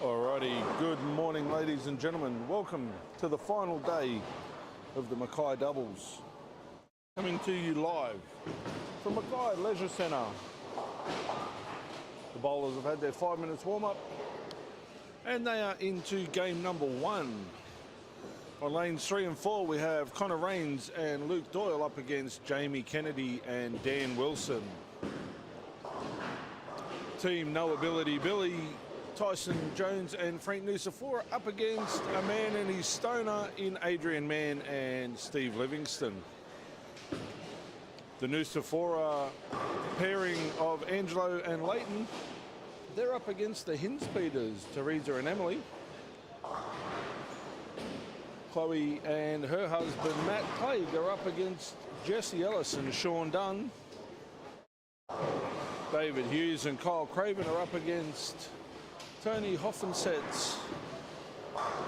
Alrighty, good morning ladies and gentlemen. Welcome to the final day of the Mackay doubles. Coming to you live from Mackay Leisure Centre. The bowlers have had their 5 minutes warm up and they are into game number 1. On lanes 3 and 4 we have Connor Rains and Luke Doyle up against Jamie Kennedy and Dan Wilson. Team No Ability Billy, Tyson Jones and Frank Nusafora up against a man and his stoner in Adrian Mann and Steve Livingston. The Nusafora pairing of Angelo and Leighton, they're up against the Hinspeeders, Teresa and Emily. Chloe and her husband Matt Plague are up against Jesse Ellis and Sean Dunn. David Hughes and Kyle Craven are up against Tony Hoffensets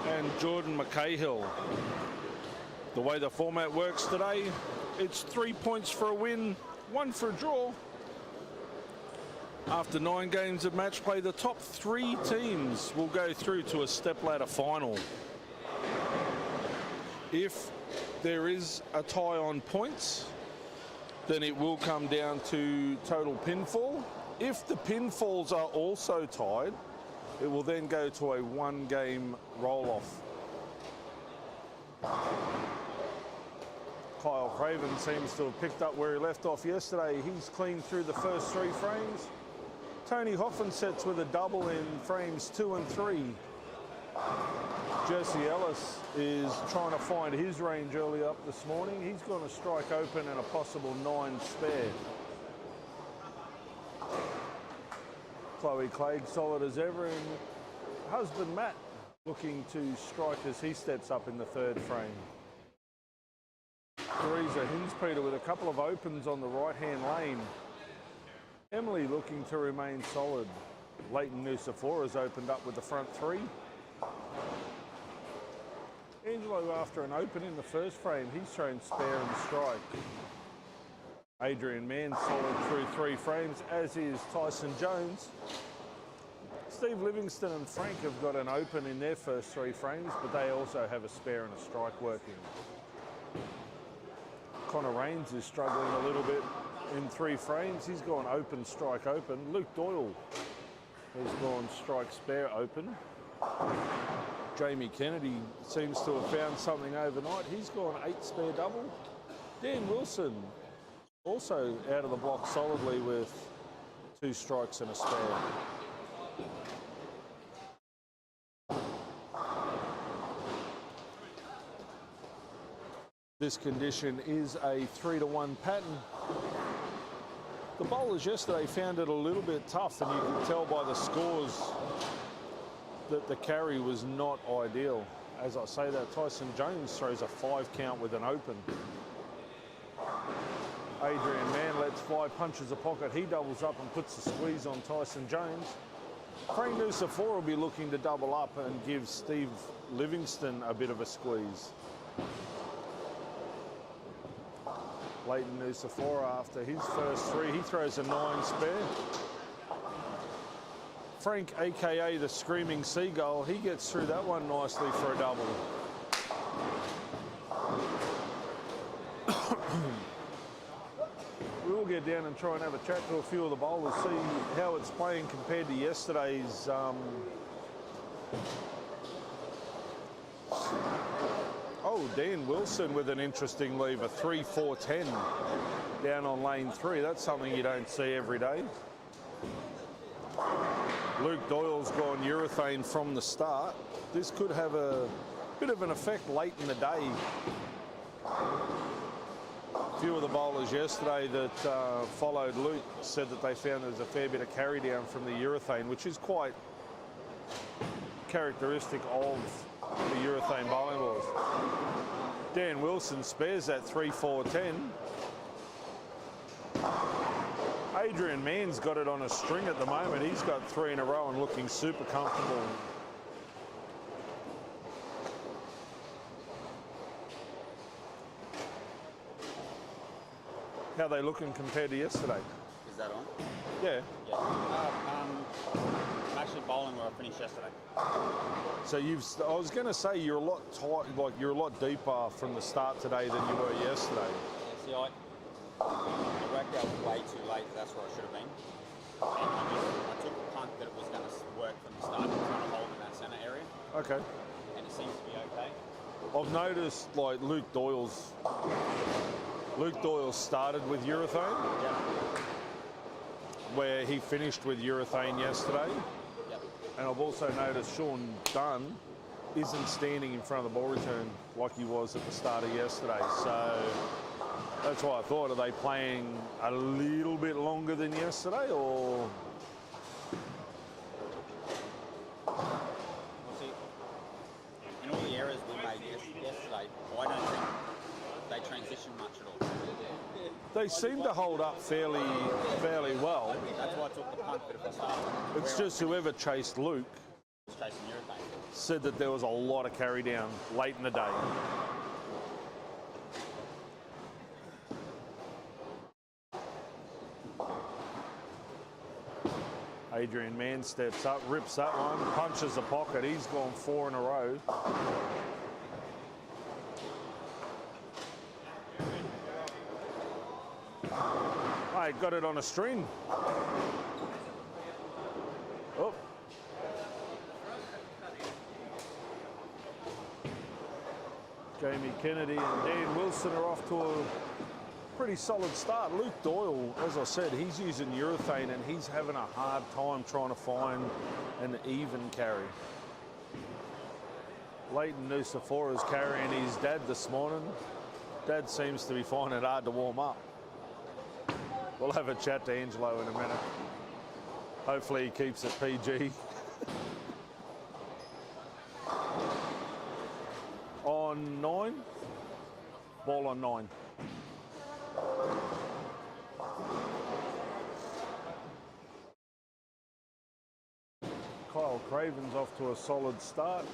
and Jordan McCahill. The way the format works today, it's 3 points for a win, 1 for a draw. After 9 games of match play, the top 3 teams will go through to a stepladder final. If there is a tie on points, then it will come down to total pinfall. If the pinfalls are also tied, it will then go to a 1-game roll-off. Kyle Craven seems to have picked up where he left off yesterday. He's cleaned through the first 3 frames. Tony Hoffensets with a double in frames 2 and 3. Jesse Ellis is trying to find his range early up this morning. He's going to strike open and a possible 9 spare. Chloe Clegg solid as ever, and husband Matt looking to strike as he steps up in the 3rd frame. Teresa Hinspeeder with a couple of opens on the right-hand lane. Emily looking to remain solid. Leighton Nusafora has opened up with the front 3. Angelo, after an open in the 1st frame, he's thrown spare and strike. Adrian Mann solid through 3 frames, as is Tyson Jones. Steve Livingston and Frank have got an open in their first 3 frames, but they also have a spare and a strike working. Connor Rains is struggling a little bit in 3 frames. He's gone open, strike, open. Luke Doyle has gone strike, spare, open. Jamie Kennedy seems to have found something overnight. He's gone 8 spare double. Dan Wilson also out of the block solidly with 2 strikes and a spare. This condition is a 3-to-1 pattern. The bowlers yesterday found it a little bit tough, and you could tell by the scores that the carry was not ideal. As I say that, Tyson Jones throws a 5 count with an open. Adrian Mann lets fly, punches a pocket. He doubles up and puts the squeeze on Tyson Jones. Frank Nusafora will be looking to double up and give Steve Livingston a bit of a squeeze. Leighton Nusafora, after his first 3, he throws a 9 spare. Frank, aka the Screaming Seagull, he gets through that one nicely for a double. We'll get down and try and have a chat to a few of the bowlers, see how it's playing compared to yesterday's Dan Wilson with an interesting lever, 3-4-10 down on lane 3. That's something you don't see every day. Luke Doyle's gone urethane from the start. This could have a bit of an effect late in the day. A few of the bowlers yesterday that followed Luke said that they found there was a fair bit of carry down from the urethane, which is quite characteristic of the urethane bowling balls. Dan Wilson spares that 3-4-10. Adrian Mann's got it on a string at the moment. He's got 3 in a row and looking super comfortable. How are they looking compared to yesterday? Is that on? Yeah. Yeah. I'm actually bowling where I finished finished yesterday. So I was going to say you're a lot tight, like you're a lot deeper from the start today than you were yesterday. Yeah, see, I worked out way too late. That's where I should have been. And I took the punt that it was going to work from the start. It was going to hold in that centre area. Okay. And it seems to be okay. I've noticed like Luke Doyle started with urethane, Yep. where he finished with urethane yesterday. Yep. And I've also noticed Sean Dunn isn't standing in front of the ball return like he was at the start of yesterday. So that's why I thought, are they playing a little bit longer than yesterday, or? In all the errors we made yesterday, I don't think they transition much at all. They seem to hold up fairly well. That's why I took the punt bit of the start. It's just whoever chased Luke was chasing urethane. said that there was a lot of carry down late in the day. Adrian Mann steps up, rips that one, punches the pocket. He's gone 4 in a row. I got it on a string. Oh. Jamie Kennedy and Dan Wilson are off to a pretty solid start. Luke Doyle, as I said, he's using urethane and he's having a hard time trying to find an even carry. Leighton Nusafora's carrying his dad this morning. Dad seems to be finding it hard to warm up. We'll have a chat to Angelo in a minute. Hopefully he keeps it PG. On 9. Ball on 9. Kyle Craven's off to a solid start.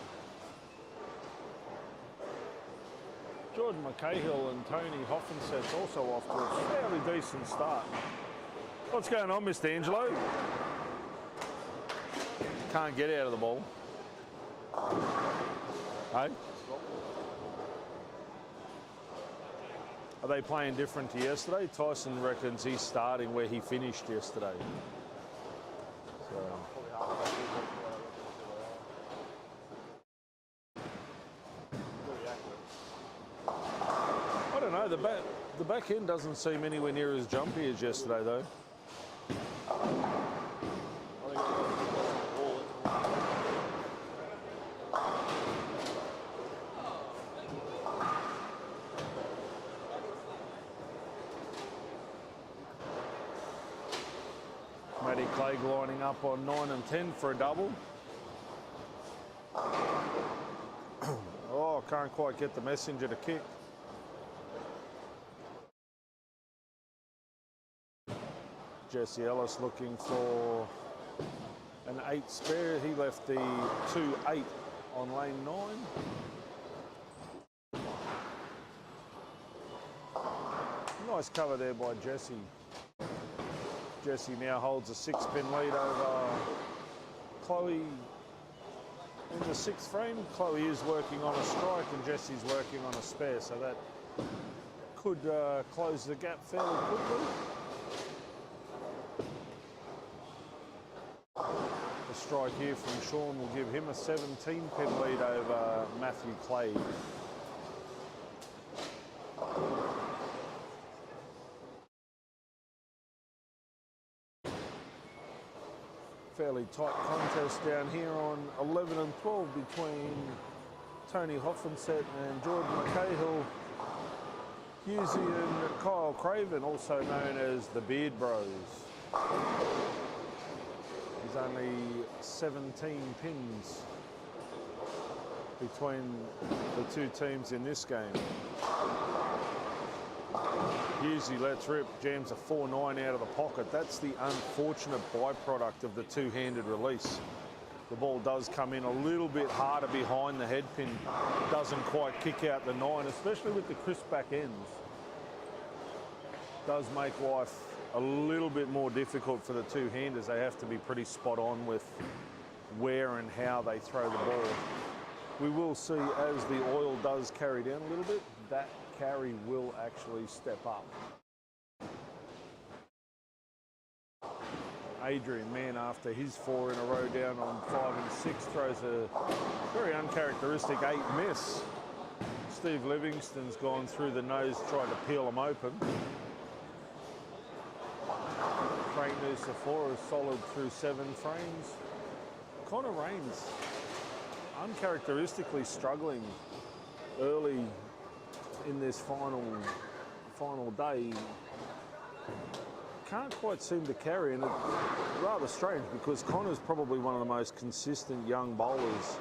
Jordan McCahill and Tony Hoffenset's also off to a fairly decent start. What's going on, Mr. Angelo? Can't get out of the ball. Hey? Are they playing different to yesterday? Tyson reckons he's starting where he finished yesterday. So. I don't know, the back end doesn't seem anywhere near as jumpy as yesterday though. Matty Clegg lining up on 9 and 10 for a double. Oh, can't quite get the messenger to kick. Jesse Ellis looking for an 8 spare. He left the 2-8 on lane 9. Nice cover there by Jesse. Jesse now holds a 6-pin lead over Chloe in the 6th frame. Chloe is working on a strike and Jesse's working on a spare, so that could close the gap fairly quickly. The strike here from Sean will give him a 17-pin lead over Matthew Clay. Fairly tight contest down here on 11 and 12 between Tony Hoffenset and Jordan McCahill. Husey and Kyle Craven, also known as the Beard Bros. There's only 17 pins between the two teams in this game. Husey lets rip, jams a 4-9 out of the pocket. That's the unfortunate byproduct of the two-handed release. The ball does come in a little bit harder behind the head pin. Doesn't quite kick out the 9, especially with the crisp back ends. Does make life a little bit more difficult for the two-handers. They have to be pretty spot on with where and how they throw the ball. We will see as the oil does carry down a little bit, that carry will actually step up. Adrian Mann, after his 4 in a row down on 5 and 6, throws a very uncharacteristic 8 miss. Steve Livingston's gone through the nose, tried to peel him open. Frank Nucifora is solid through 7 frames. Connor Rains uncharacteristically struggling early in this final day. Can't quite seem to carry, and it's rather strange because Connor's probably one of the most consistent young bowlers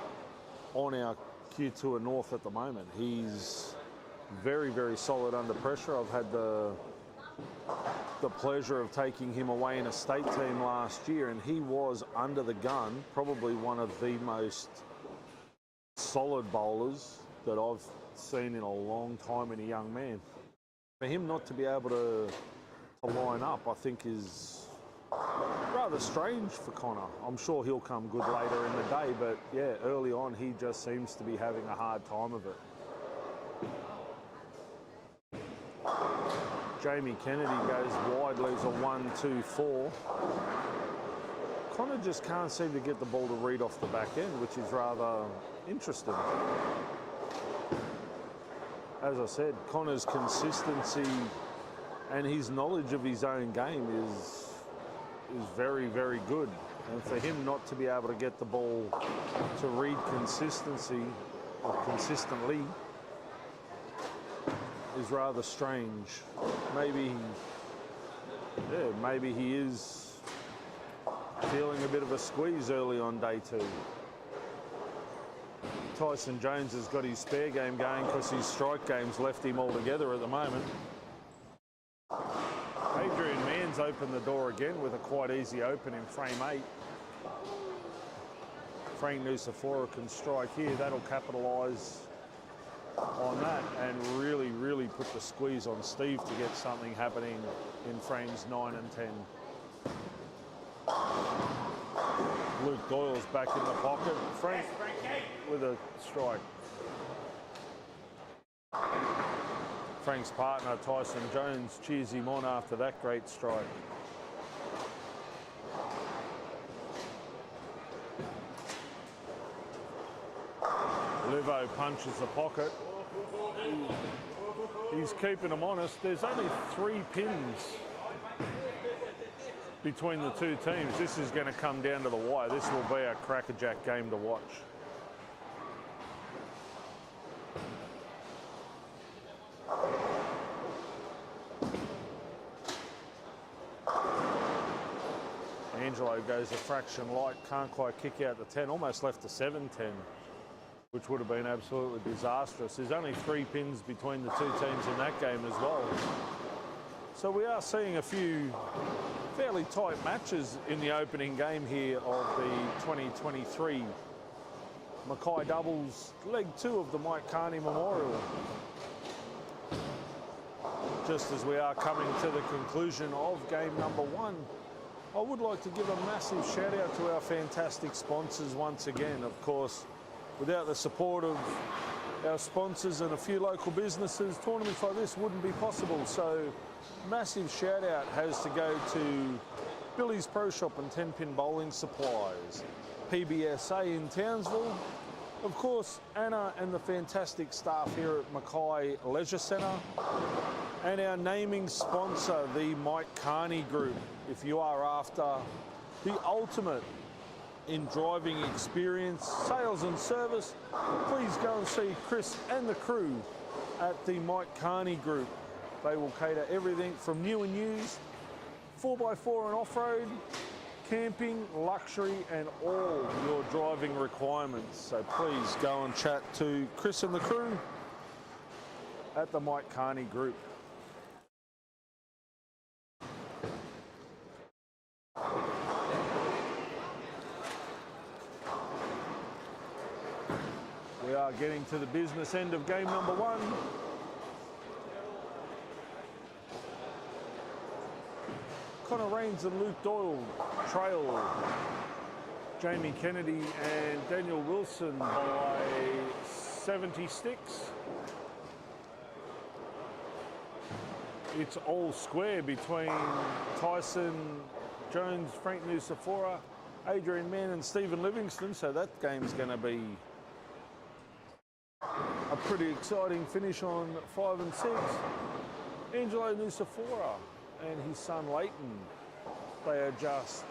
on our Q2 North at the moment. He's very, very solid under pressure. I've had the pleasure of taking him away in a state team last year, and he was under the gun, probably one of the most solid bowlers that I've seen in a long time in a young man. For him not to be able to line up, I think is rather strange for Connor. I'm sure he'll come good later in the day, but yeah, early on he just seems to be having a hard time of it. Jamie Kennedy goes wide, leaves a 1-2-4. Connor just can't seem to get the ball to read off the back end, which is rather interesting. As I said, Connor's consistency and his knowledge of his own game is very, very good. And for him not to be able to get the ball to read consistently is rather strange. Maybe he is feeling a bit of a squeeze early on day 2. Tyson Jones has got his spare game going because his strike game's left him altogether at the moment. Adrian Mann's opened the door again with a quite easy open in frame 8. Frank Nucifora can strike here. That'll capitalise on that and really, really put the squeeze on Steve to get something happening in frames 9 and 10. Luke Doyle's back in the pocket. Frank with a strike. Frank's partner, Tyson Jones, cheers him on after that great strike. Livo punches the pocket. He's keeping them honest. There's only 3 pins between the two teams. This is going to come down to the wire. This will be a crackerjack game to watch. Angelo goes a fraction light, can't quite kick out the 10, almost left the 7-10, which would have been absolutely disastrous. There's only 3 pins between the two teams in that game as well. So we are seeing a few fairly tight matches in the opening game here of the 2023 Mackay Doubles Leg 2 of the Mike Carney Memorial. Just as we are coming to the conclusion of game number 1, I would like to give a massive shout out to our fantastic sponsors once again. Of course, without the support of our sponsors and a few local businesses, tournaments like this wouldn't be possible. So massive shout out has to go to Billy's Pro Shop and 10-Pin Bowling Supplies, PBSA in Townsville, of course Anna and the fantastic staff here at Mackay Leisure Centre, and our naming sponsor, the Mike Carney Group. If you are after the ultimate in driving experience, sales and service, please go and see Chris and the crew at the Mike Carney Group. They will cater everything from new and used, 4x4 and off-road, camping, luxury and all your driving requirements. So please go and chat to Chris and the crew at the Mike Carney Group. We are getting to the business end of game number 1. Connor Rains and Luke Doyle trail Jamie Kennedy and Daniel Wilson by 70 sticks. It's all square between Tyson Jones, Frank Nusafora, Adrian Mann and Stephen Livingston, so that game's going to be a pretty exciting finish on 5 and 6. Angelo Nusafora and his son Leighton, they are just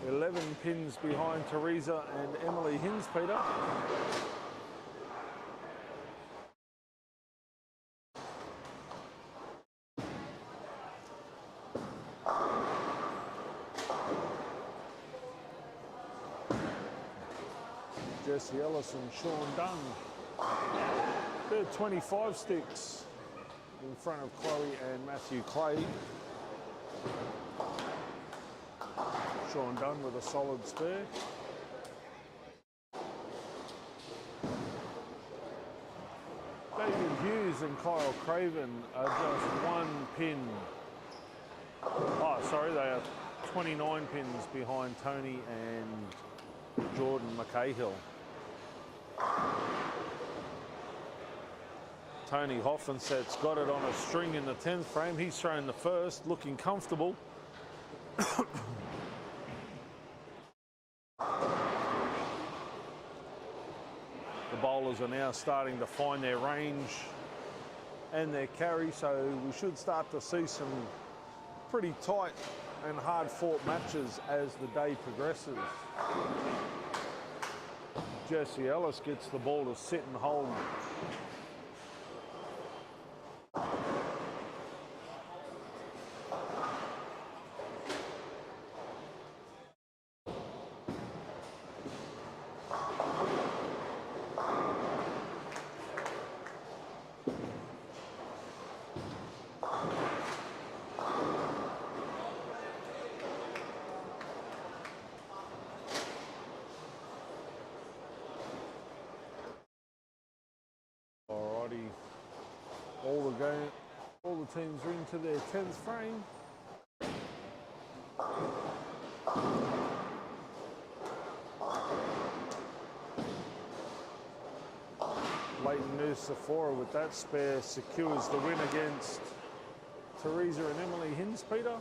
11 pins behind Teresa and Emily Hinspeter. Jesse Ellis and Sean Dunn. They're 25 sticks in front of Chloe and Matthew Clay. Sean Dunn with a solid spare. David Hughes and Kyle Craven are just 1 pin. Oh, sorry, they are 29 pins behind Tony and Jordan McCahill. Tony Hoffenset's got it on a string in the 10th frame. He's thrown the first, looking comfortable. The bowlers are now starting to find their range and their carry, so we should start to see some pretty tight and hard-fought matches as the day progresses. Jesse Ellis gets the ball to sit and hold. All the teams are into their 10th frame. Leighton Nusafora with that spare secures the win against Teresa and Emily Hinspeter.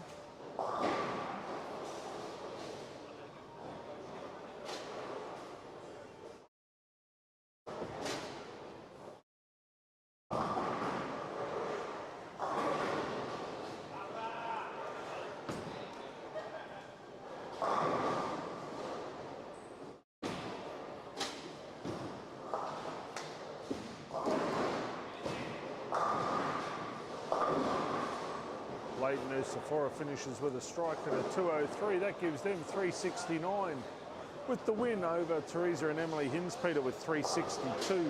Leighton Nusafora finishes with a strike at a 203. That gives them 369 with the win over Teresa and Emily Hinspeter with 362.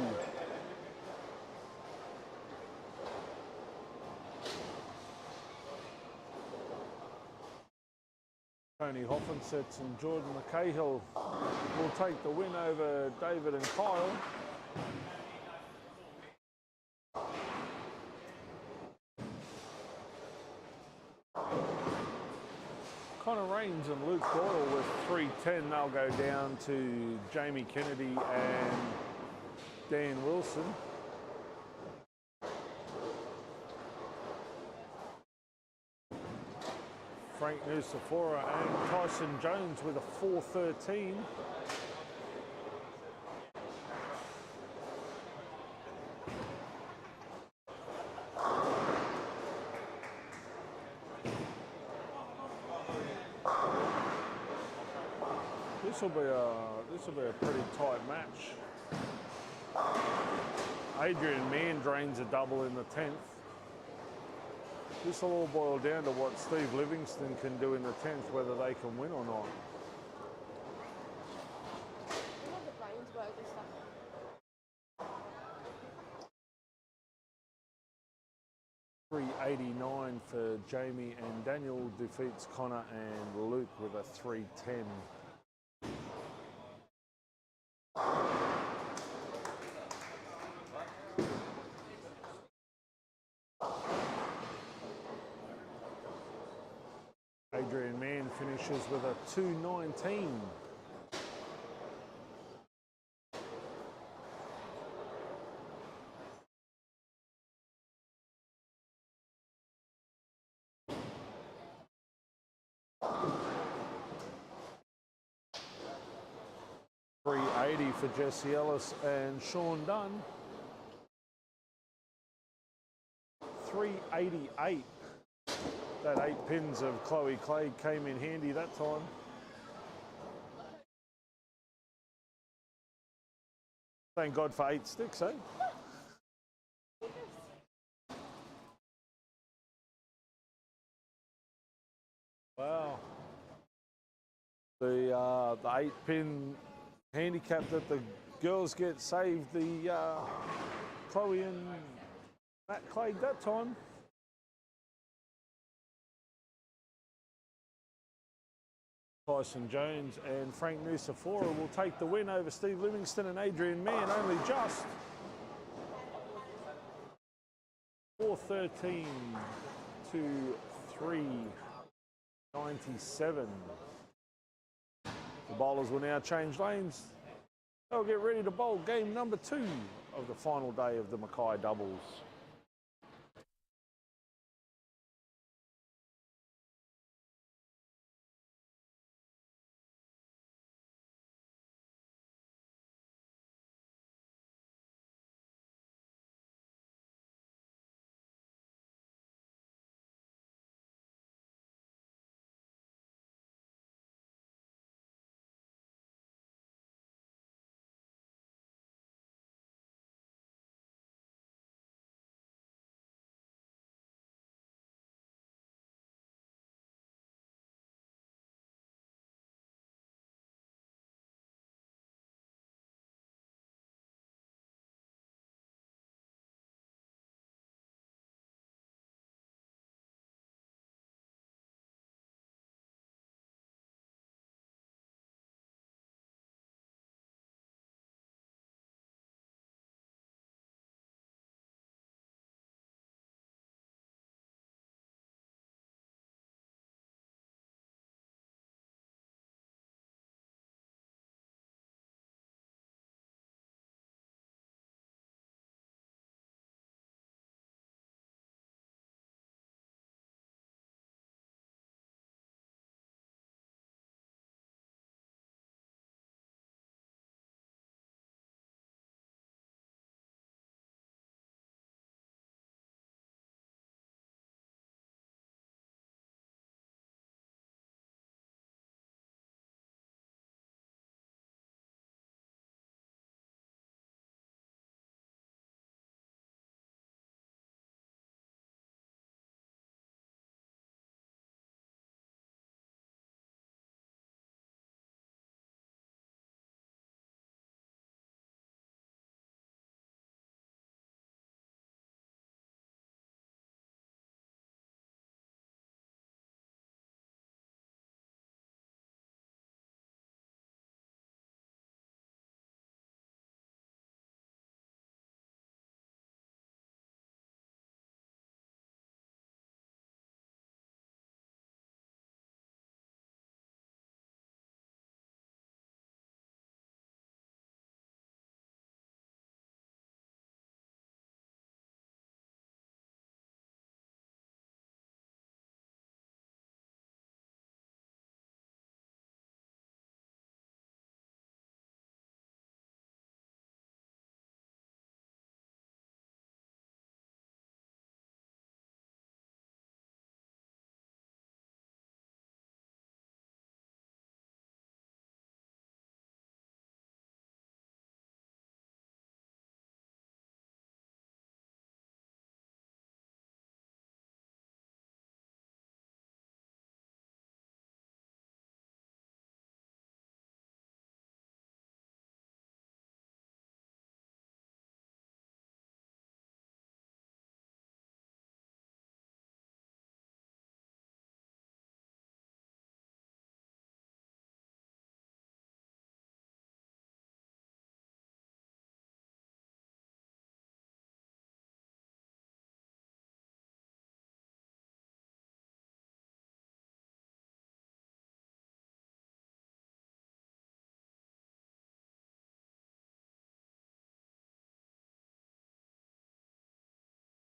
Tony Hoffensets and Jordan McCahill will take the win over David and Kyle. Connor Rains and Luke Doyle with 310. They'll go down to Jamie Kennedy and Dan Wilson. Frank Nusafora and Tyson Jones with a 413. This will be a pretty tight match. Adrian Mann drains a double in the 10th. This will all boil down to what Steve Livingston can do in the 10th, whether they can win or not. $389 for Jamie, and Daniel defeats Connor and Luke with a 310. Adrian Mann finishes finishes with a 2:19. .380 for Jesse Ellis and Sean Dunn. 388. That 8 pins of Chloe Clay came in handy that time. Thank God for 8 sticks, eh? Wow. The 8-pin handicap that the girls get saved the Chloe and Matt Clegg that time. Tyson Jones and Frank Nusafora will take the win over Steve Livingston and Adrian Mann, only just 4:13 to 3:97. The bowlers will now change lanes. They'll get ready to bowl game number 2 of the final day of the Mackay doubles.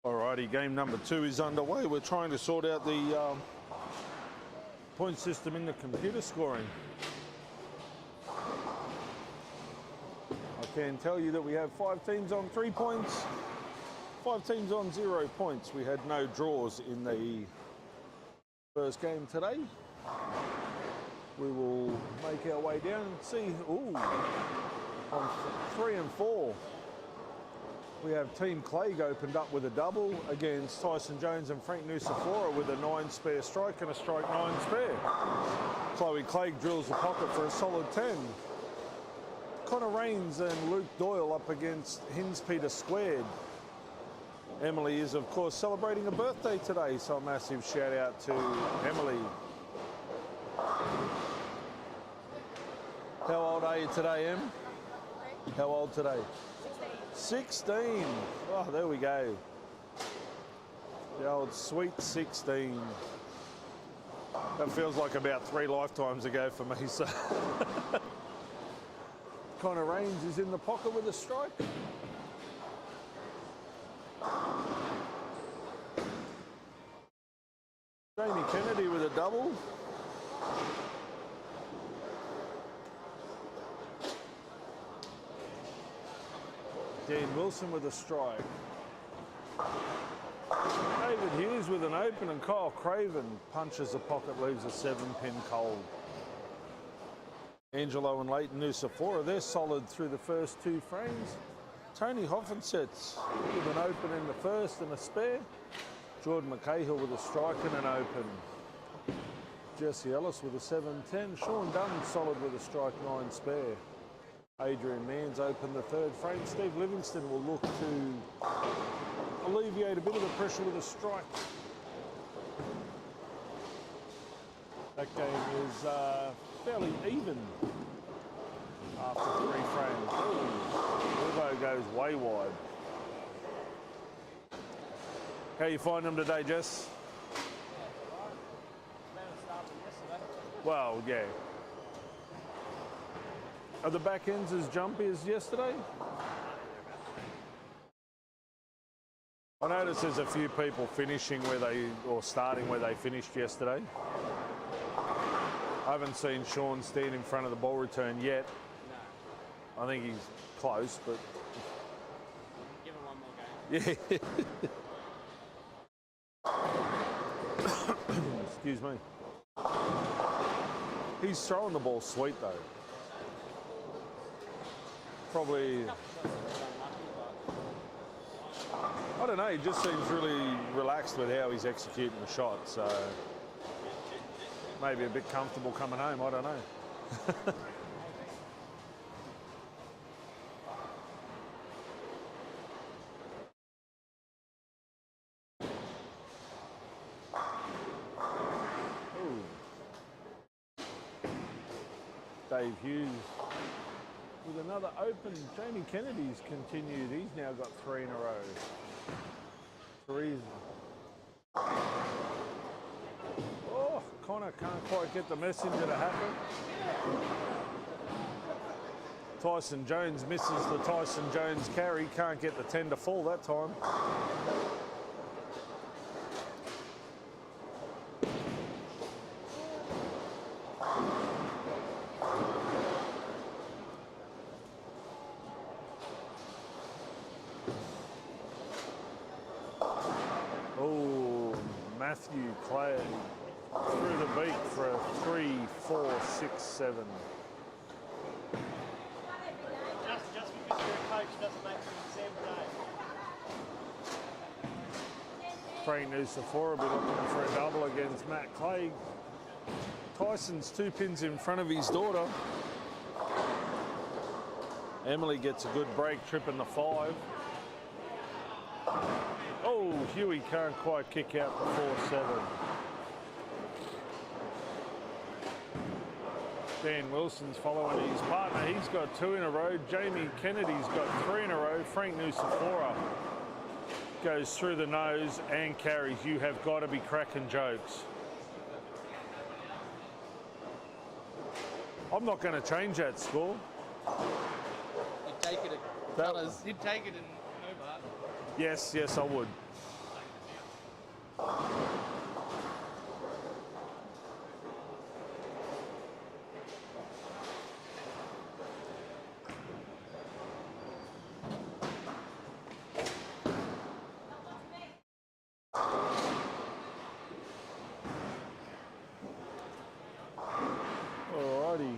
Alrighty, game number 2 is underway. We're trying to sort out the point system in the computer scoring. I can tell you that we have 5 teams on 3 points, 5 teams on 0 points. We had no draws in the first game today. We will make our way down and see. Ooh, on 3 and 4. We have Team Clegg opened up with a double against Tyson Jones and Frank Nusafora with a 9 spare strike and a strike 9 spare. Chloe Clegg drills the pocket for a solid 10. Connor Rains and Luke Doyle up against Hins Peter squared. Emily is of course celebrating a birthday today, so a massive shout out to Emily. How old are you today, Em? How old today? 16. Oh, there we go. The old sweet 16. That feels like about 3 lifetimes ago for me. So Connor Rains is in the pocket with a strike. Jamie Kennedy with a double. Dan Wilson with a strike. David Hughes with an open and Kyle Craven punches the pocket, leaves a 7-pin cold. Angelo and Leighton Nusafora, they're solid through the first 2 frames. Tony Hoffensets with an open in the first and a spare. Jordan McCahill with a strike and an open. Jesse Ellis with a 7-10. Sean Dunn solid with a strike 9 spare. Adrian Manns opened the 3rd frame. Steve Livingston will look to alleviate a bit of the pressure with a strike. That game is fairly even after 3 frames. Livo goes way wide. How you find them today, Jess? Well, yeah. Are the back ends as jumpy as yesterday? I noticed there's a few people finishing where they, or starting where they finished yesterday. I haven't seen Sean stand in front of the ball return yet. No. I think he's close, but... Give him one more game. Yeah. Excuse me. He's throwing the ball sweet though. Probably, I don't know, he just seems really relaxed with how he's executing the shot, so maybe a bit comfortable coming home, I don't know. Dave Hughes with another open. Jamie Kennedy's continued. He's now got 3 in a row. 3. Oh, Connor can't quite get the messenger to happen. Tyson Jones misses the Tyson Jones carry. Can't get the 10 to fall that time. Matthew Clay through the beat for a 3, 4, 6, 7. Just because you're a coach doesn't make you an exam day. Frank Nusafora will be looking for a double against Matt Clegg. Tyson's 2 pins in front of his daughter. Emily gets a good break, tripping the 5. Oh, Huey can't quite kick out the 4-7. Dan Wilson's following his partner. He's got 2 in a row. Jamie Kennedy's got 3 in a row. Frank Nusafora goes through the nose and carries. You have got to be cracking jokes. I'm not going to change that score. You'd take it at Colours. You'd take it in Hobart. Yes, I would. Alrighty,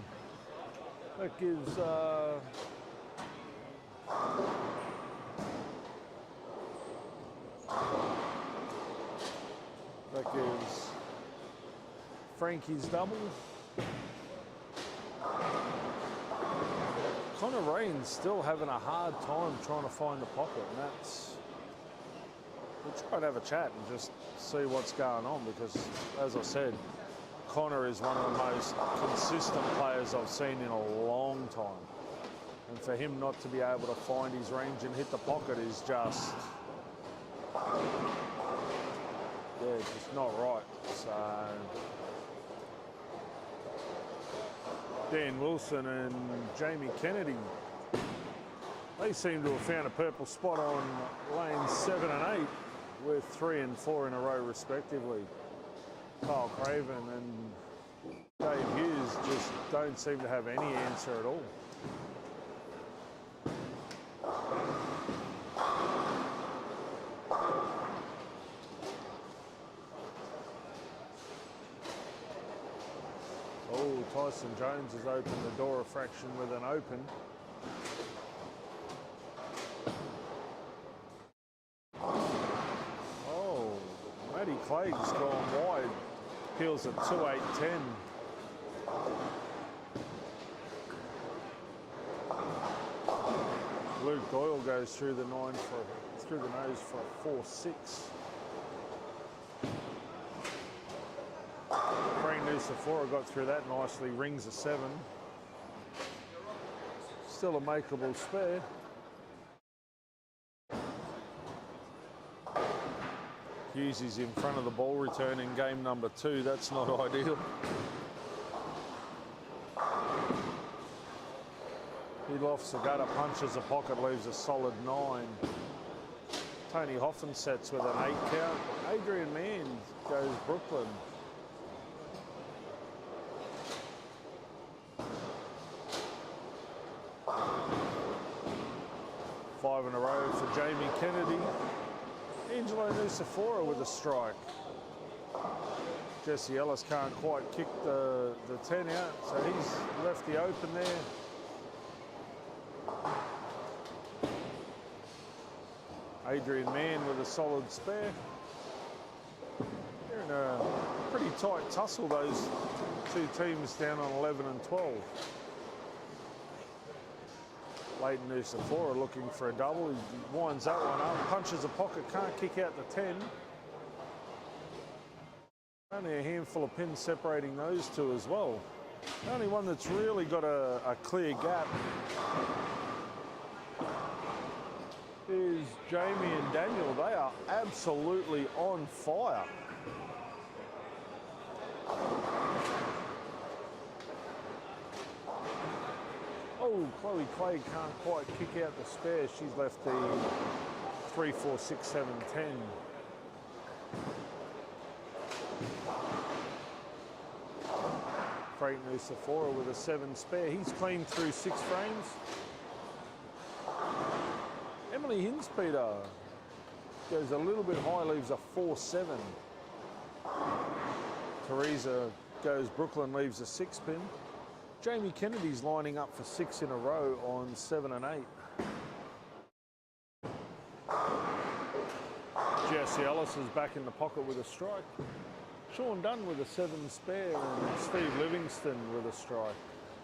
that gives Frankie's double. Connor Rain's still having a hard time trying to find the pocket, and that's. We'll try and have a chat and just see what's going on because, as I said, Connor is one of the most consistent players I've seen in a long time. And for him not to be able to find his range and hit the pocket is just, yeah, just not right. So Dan Wilson and Jamie Kennedy, they seem to have found a purple spot on lanes 7 and 8 with 3 and 4 in a row respectively. Kyle Craven and Dave Hughes just don't seem to have any answer at all. Oh, Tyson Jones has opened the door a fraction with an open. Oh, Matty Clegg's gone wide. Peels at 2.8.10. Luke Doyle goes through the nose for a 4.6. Frank Nusafora got through that nicely, rings a 7. Still a makeable spare. Hughes is in front of the ball return in game number 2. That's not ideal. He lofts a gutter, punches a pocket, leaves a solid 9. Tony Hoffen sets with an 8 count. Adrian Mann goes Brooklyn. Five in a row for Jamie Kennedy. Angelo Nusafora with a strike. Jesse Ellis can't quite kick the 10 out, so he's left the open there. Adrian Mann with a solid spare. They're in a pretty tight tussle, those two teams down on 11 and 12. Leighton Nusafora looking for a double. He winds that one up, punches a pocket, can't kick out the 10. Only a handful of pins separating those two as well. The only one that's really got a clear gap is Jamie and Daniel. They are absolutely on fire. Oh, Chloe Clay can't quite kick out the spare. She's left the 3, 4, 6, 7, 10. Frank Nusafora with a 7 spare. He's cleaned through 6 frames. Emily Hinspeter goes a little bit high, leaves a 4-7. Teresa goes Brooklyn, leaves a 6 pin. Jamie Kennedy's lining up for 6 in a row on 7 and 8. Jesse Ellis is back in the pocket with a strike. Sean Dunn with a 7 spare and Steve Livingston with a strike.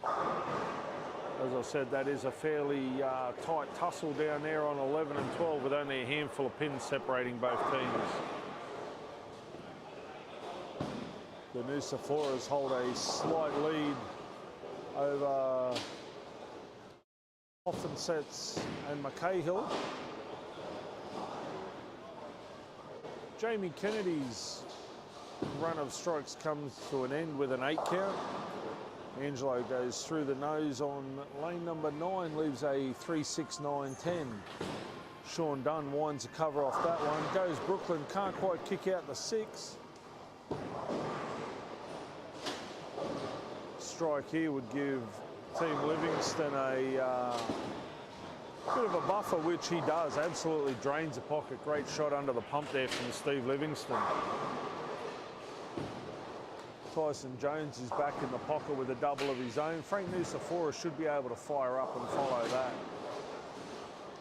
As I said, that is a fairly tight tussle down there on 11 and 12 with only a handful of pins separating both teams. The Nusaforas hold a slight lead over Hoffensets and Mackay Hill. Jamie Kennedy's run of strikes comes to an end with an 8 count. Angelo goes through the nose on lane number 9, leaves a 3, 6, 9, 10. Sean Dunn winds the cover off that one. Goes Brooklyn, can't quite kick out the 6. Strike here would give Team Livingston a bit of a buffer, which he does. Absolutely drains the pocket. Great shot under the pump there from Steve Livingston. Tyson Jones is back in the pocket with a double of his own. Frank Nucifora should be able to fire up and follow that.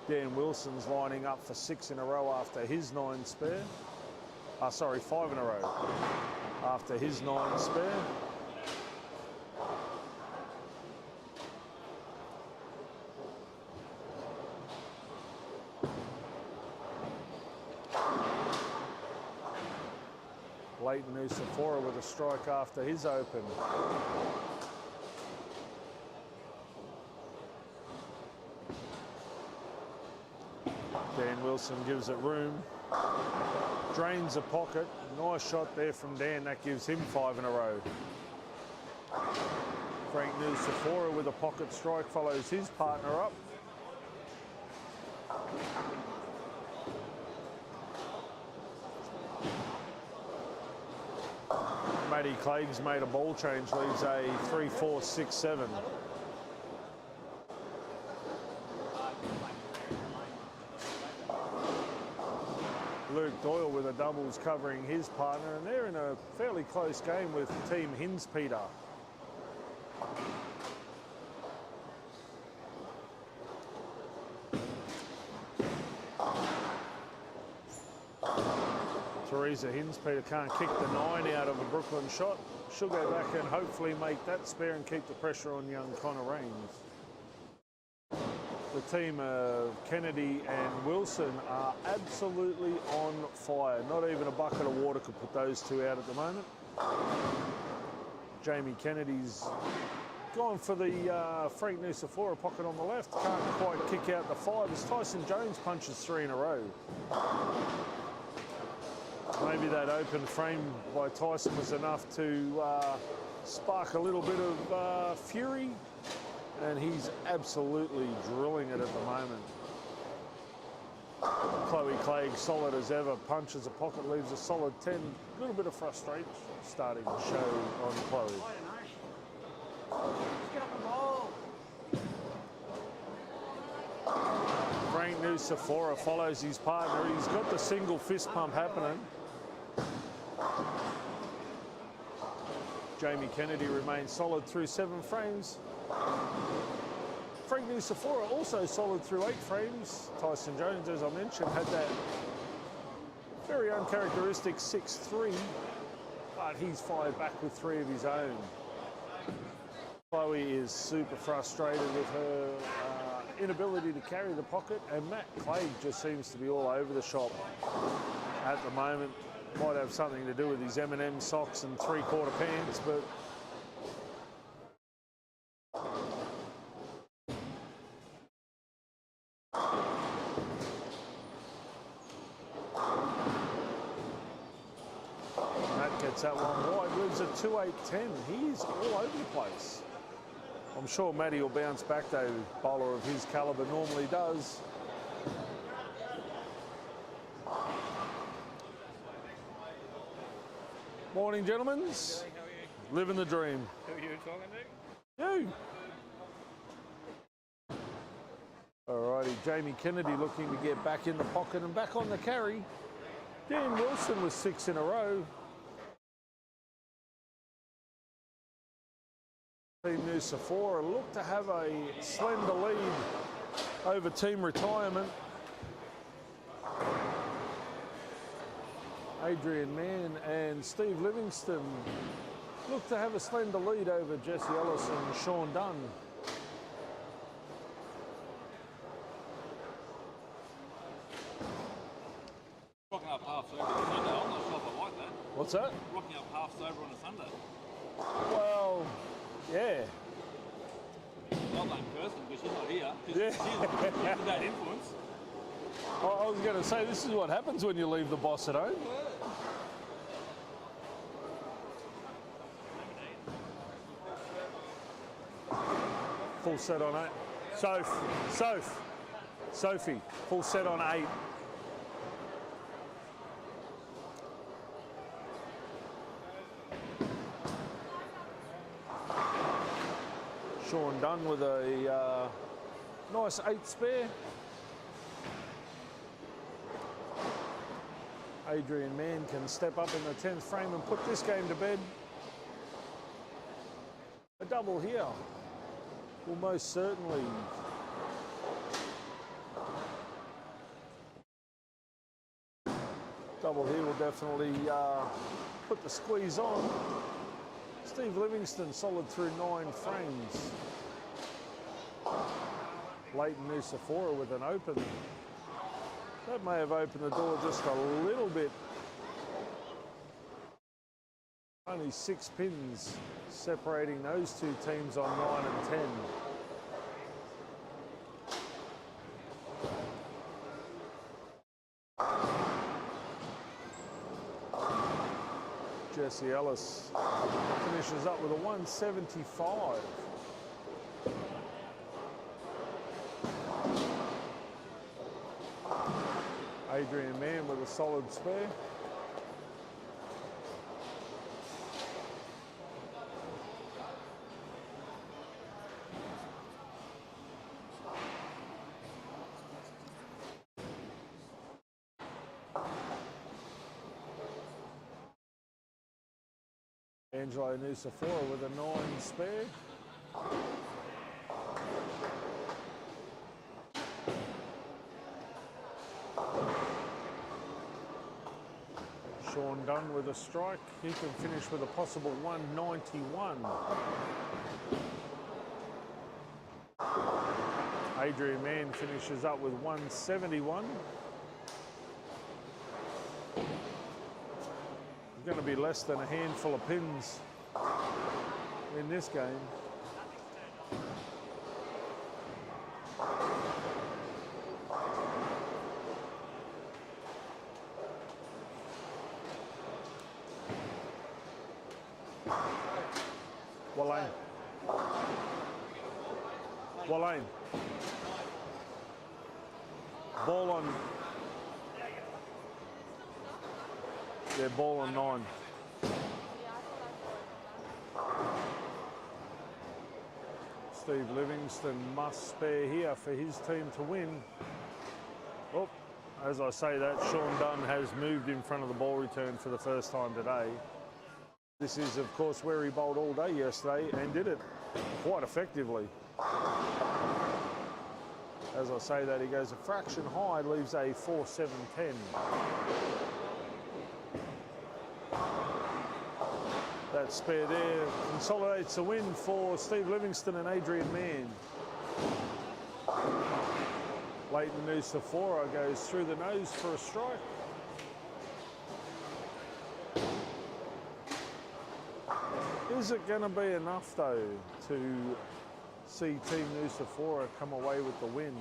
Dan Wilson's lining up for 6 in a row after his 9 spare. 5 in a row after his 9 spare. Leighton Nucifora with a strike after his open. Dan Wilson gives it room, drains the pocket. Nice shot there from Dan, that gives him 5 in a row. Frank Nucifora with a pocket strike follows his partner up. Matty Clegg's made a ball change, leaves a 3-4-6-7. Luke Doyle with a doubles covering his partner, and they're in a fairly close game with Team Hinspeter. Teresa Hinspeter can't kick the 9 out of a Brooklyn shot. She'll go back and hopefully make that spare and keep the pressure on young Connor Rains. The team of Kennedy and Wilson are absolutely on fire. Not even a bucket of water could put those two out at the moment. Jamie Kennedy's gone for the Frank Nucifora pocket on the left. Can't quite kick out the 5 as Tyson Jones punches 3 in a row. Maybe that open frame by Tyson was enough to spark a little bit of fury, and he's absolutely drilling it at the moment. Chloe Clegg, solid as ever, punches a pocket, leaves a solid 10. A little bit of frustration starting to show on Chloe. Frank Nucifora follows his partner. He's got the single fist pump happening. Jamie Kennedy remains solid through 7 frames. Frank Nucifora also solid through 8 frames. Tyson Jones, as I mentioned, had that very uncharacteristic 6-3, but he's fired back with 3 of his own. Chloe is super frustrated with her inability to carry the pocket, and Matt Clegg just seems to be all over the shop at the moment. Might have something to do with his M&M socks and 3/4 pants, but Matt gets that one wide, lives at 2-8-10. He's all over the place. I'm sure Matty will bounce back though, bowler of his calibre normally does. Morning, gentlemen. How are you? Living the dream. Who are you talking You. to? Alrighty, Jamie Kennedy looking to get back in the pocket and back on the carry. Dan Wilson with 6 in a row. Team Nucifora look to have a slender lead over Team Retirement. Adrian Mann and Steve Livingston look to have a slender lead over Jesse Ellis and Sean Dunn. Rocking up half sober on a Sunday. I'm not sure if I like that. What's that? Rocking up half sober on a Sunday. Well, yeah. Not blame Kirsten because she's not here. Yeah. She's a bad influence. I was going to say, this is what happens when you leave the boss at home. Full set on 8. Soph. Sophie, full set on 8. Sean Dunn with a nice 8 spare. Adrian Mann can step up in the 10th frame and put this game to bed. A double here will most certainly definitely put the squeeze on. Steve Livingston solid through 9 frames. Leighton Nusafora with an open. That may have opened the door just a little bit. Only 6 pins separating those two teams on 9 and 10. Jesse Ellis finishes up with a 175. Adrian Mann with a solid spare. Angelo Nusafora with a 9 spare. Sean Dunn with a strike. He can finish with a possible 191. Adrian Mann finishes up with 171. Going to be less than a handful of pins in this game. Wallane. Ball on. Yeah, ball on 9. Steve Livingston must spare here for his team to win. Oh, as I say that, Sean Dunn has moved in front of the ball return for the first time today. This is, of course, where he bowled all day yesterday and did it quite effectively. As I say that, he goes a fraction high, leaves a 4-7-10. That spare there consolidates a win for Steve Livingston and Adrian Mann. Leighton Nusafora goes through the nose for a strike. Is it going to be enough, though, to see Team Nusafora come away with the win?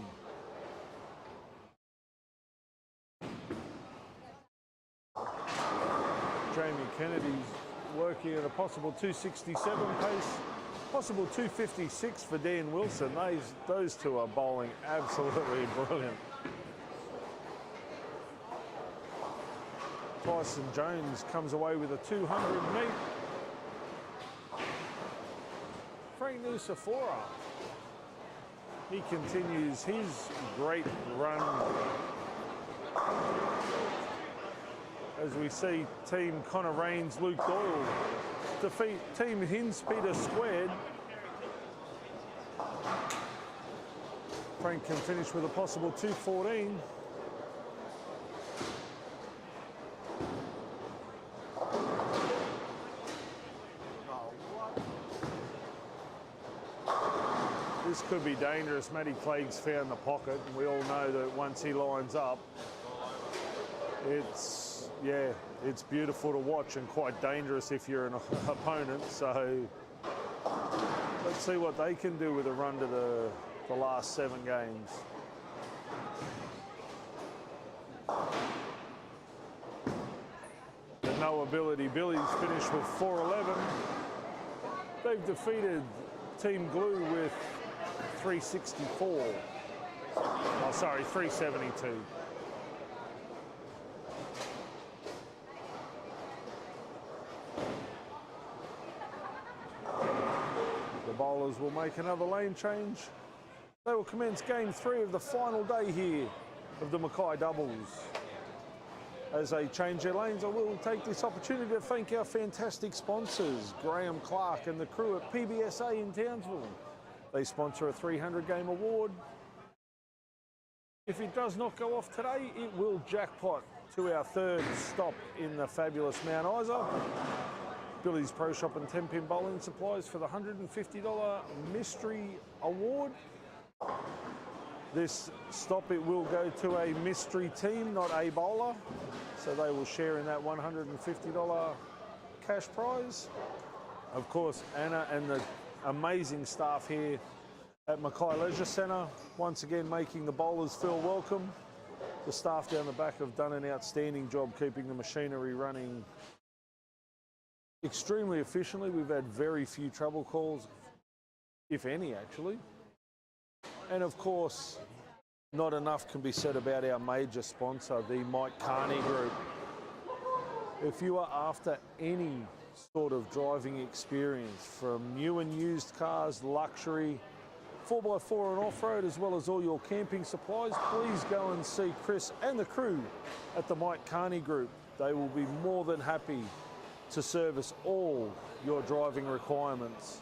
Jamie Kennedy's working at a possible 267 pace, possible 256 for Dan Wilson. Those two are bowling absolutely brilliant. Tyson Jones comes away with a 200 meet. Frank Nusafora, he continues his great run as we see Team Connor Raines, Luke Doyle defeat Team Hinspeter squared. Frank can finish with a possible 214. This could be dangerous. Matty Clegg's found the pocket, and we all know that once he lines up, it's beautiful to watch and quite dangerous if you're an opponent. So let's see what they can do with a run to the last 7 games. The No Ability Billies finished with 411. They've defeated Team Glue with 364. Oh, sorry, 372. The bowlers will make another lane change. They will commence game 3 of the final day here of the Mackay doubles. As they change their lanes, I will take this opportunity to thank our fantastic sponsors, Graham Clark and the crew at PBSA in Townsville. They sponsor a 300 game award. If it does not go off today, it will jackpot to our 3rd stop in the fabulous Mount Isa. Billy's Pro Shop and 10-pin bowling supplies for the $150 mystery award. This stop, it will go to a mystery team, not a bowler. So they will share in that $150 cash prize. Of course, Anna and the amazing staff here at Mackay Leisure Centre, once again making the bowlers feel welcome. The staff down the back have done an outstanding job keeping the machinery running extremely efficiently. We've had very few trouble calls, if any actually. And of course, not enough can be said about our major sponsor, the Mackay Group. If you are after any sort of driving experience, from new and used cars, luxury, 4x4 and off-road, as well as all your camping supplies, please go and see Chris and the crew at the Mackay Group. They will be more than happy to service all your driving requirements.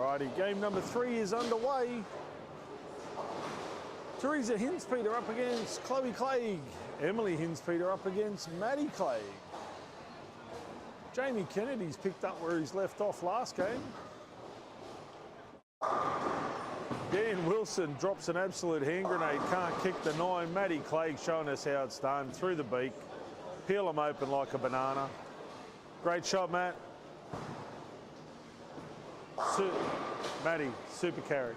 Alrighty, game number 3 is underway. Teresa Hinspeter up against Chloe Clegg. Emily Hinspeter up against Maddie Clegg. Jamie Kennedy's picked up where he's left off last game. Dan Wilson drops an absolute hand grenade, can't kick the 9. Maddie Clegg showing us how it's done, through the beak. Peel them open like a banana. Great shot, Matt. Maddie, super carry.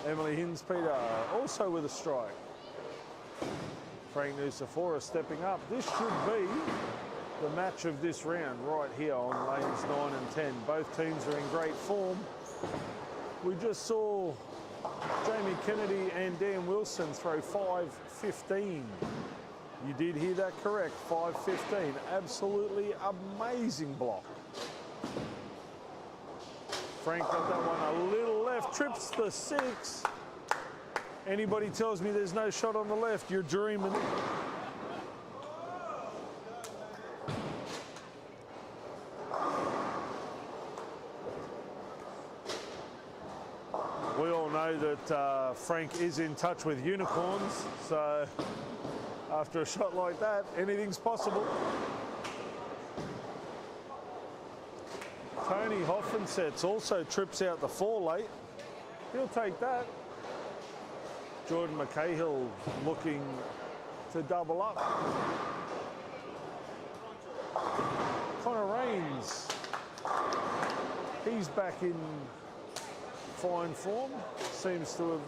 Emily Hinspeter also with a strike. Frank Nucifora stepping up. This should be the match of this round right here on lanes 9 and 10. Both teams are in great form. We just saw Jamie Kennedy and Dan Wilson throw 5.15. You did hear that correct, 5.15. Absolutely amazing block. Frank got that one a little left, trips the 6. Anybody tells me there's no shot on the left, you're dreaming. We all know that Frank is in touch with unicorns, so after a shot like that, anything's possible. Tony Hoffensets also trips out the 4 late. He'll take that. Jordan McCahill looking to double up. Connor Rains, he's back in fine form. Seems to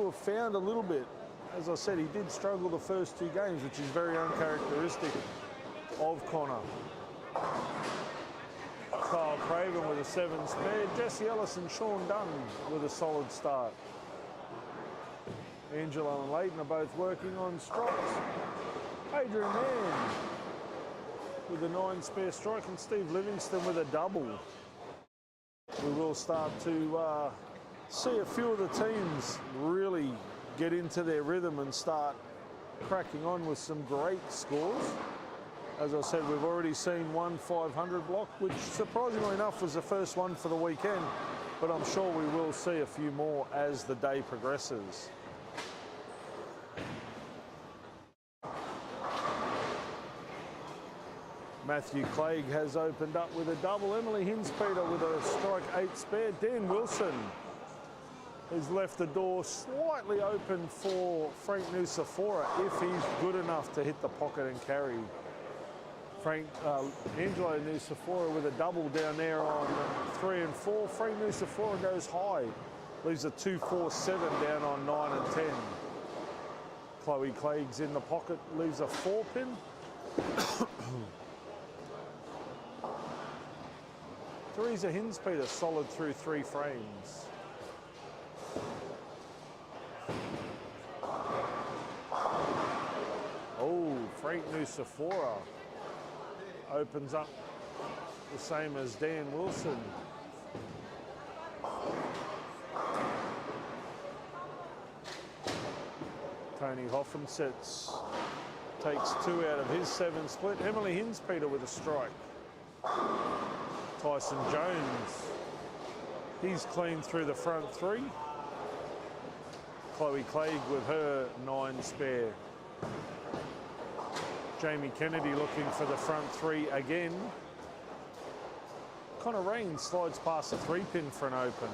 have found a little bit. As I said, he did struggle the first 2 games, which is very uncharacteristic of Connor. Kyle Craven with a 7 spare. Jesse Ellis and Sean Dunn with a solid start. Angela and Leighton are both working on strikes. Adrian Mann with a 9 spare strike, and Steve Livingston with a double. We will start to see a few of the teams really get into their rhythm and start cracking on with some great scores. As I said, we've already seen one 500 block, which surprisingly enough was the first one for the weekend, but I'm sure we will see a few more as the day progresses. Matthew Clegg has opened up with a double. Emily Hinspeter with a strike 8 spare. Dan Wilson has left the door slightly open for Frank Nucifora if he's good enough to hit the pocket and carry. Angelo Nucifora with a double down there on 3 and 4. Frank Nucifora goes high, leaves a 2-4-7 down on 9 and 10. Chloe Clegg's in the pocket, leaves a 4-pin. Teresa Hinspeter solid through 3 frames. Oh, Frank Nucifora opens up the same as Dan Wilson. Tony Hoffensets takes 2 out of his 7 split. Emily Hinspeter with a strike. Tyson Jones, he's clean through the front 3. Chloe Clegg with her 9 spare. Jamie Kennedy looking for the front 3 again. Connor Rains slides past a 3-pin for an open.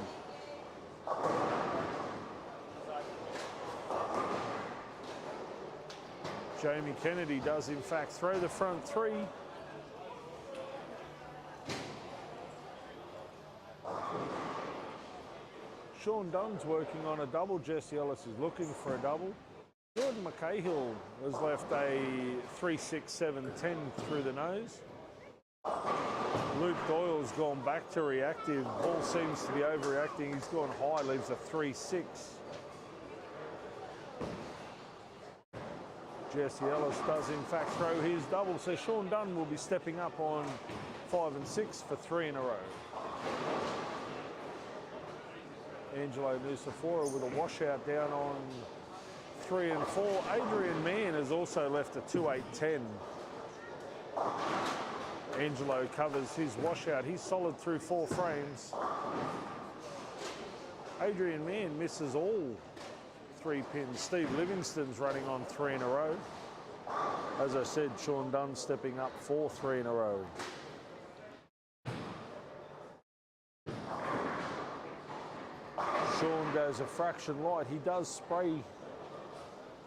Jamie Kennedy does in fact throw the front 3. Sean Dunn's working on a double. Jesse Ellis is looking for a double. Jordan McCahill has left a 3-6-7-10 through the nose. Luke Doyle's gone back to reactive. Ball seems to be overreacting. He's gone high, leaves a 3-6. Jesse Ellis does in fact throw his double, so Sean Dunn will be stepping up on 5 and 6 for 3 in a row. Angelo Nucifora with a washout down on 3 and 4. Adrian Mann has also left a 2-8-10. Angelo covers his washout. He's solid through 4 frames. Adrian Mann misses all 3 pins. Steve Livingston's running on 3 in a row. As I said, Sean Dunn stepping up for 3 in a row. Sean goes a fraction light. He does spray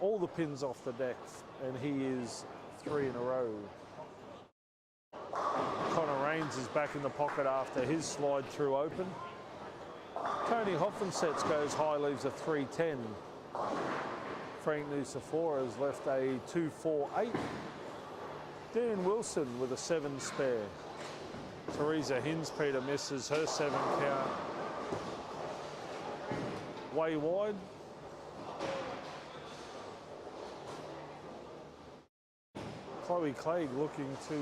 all the pins off the deck, and he is 3 in a row. Connor Raines is back in the pocket after his slide through open. Tony Hoffensets goes high, leaves a 3-10. Frank Nucifora has left a 2-4-8. Dan Wilson with a 7 spare. Teresa Hinspeter misses her 7 count. Way wide. Chloe Clegg looking to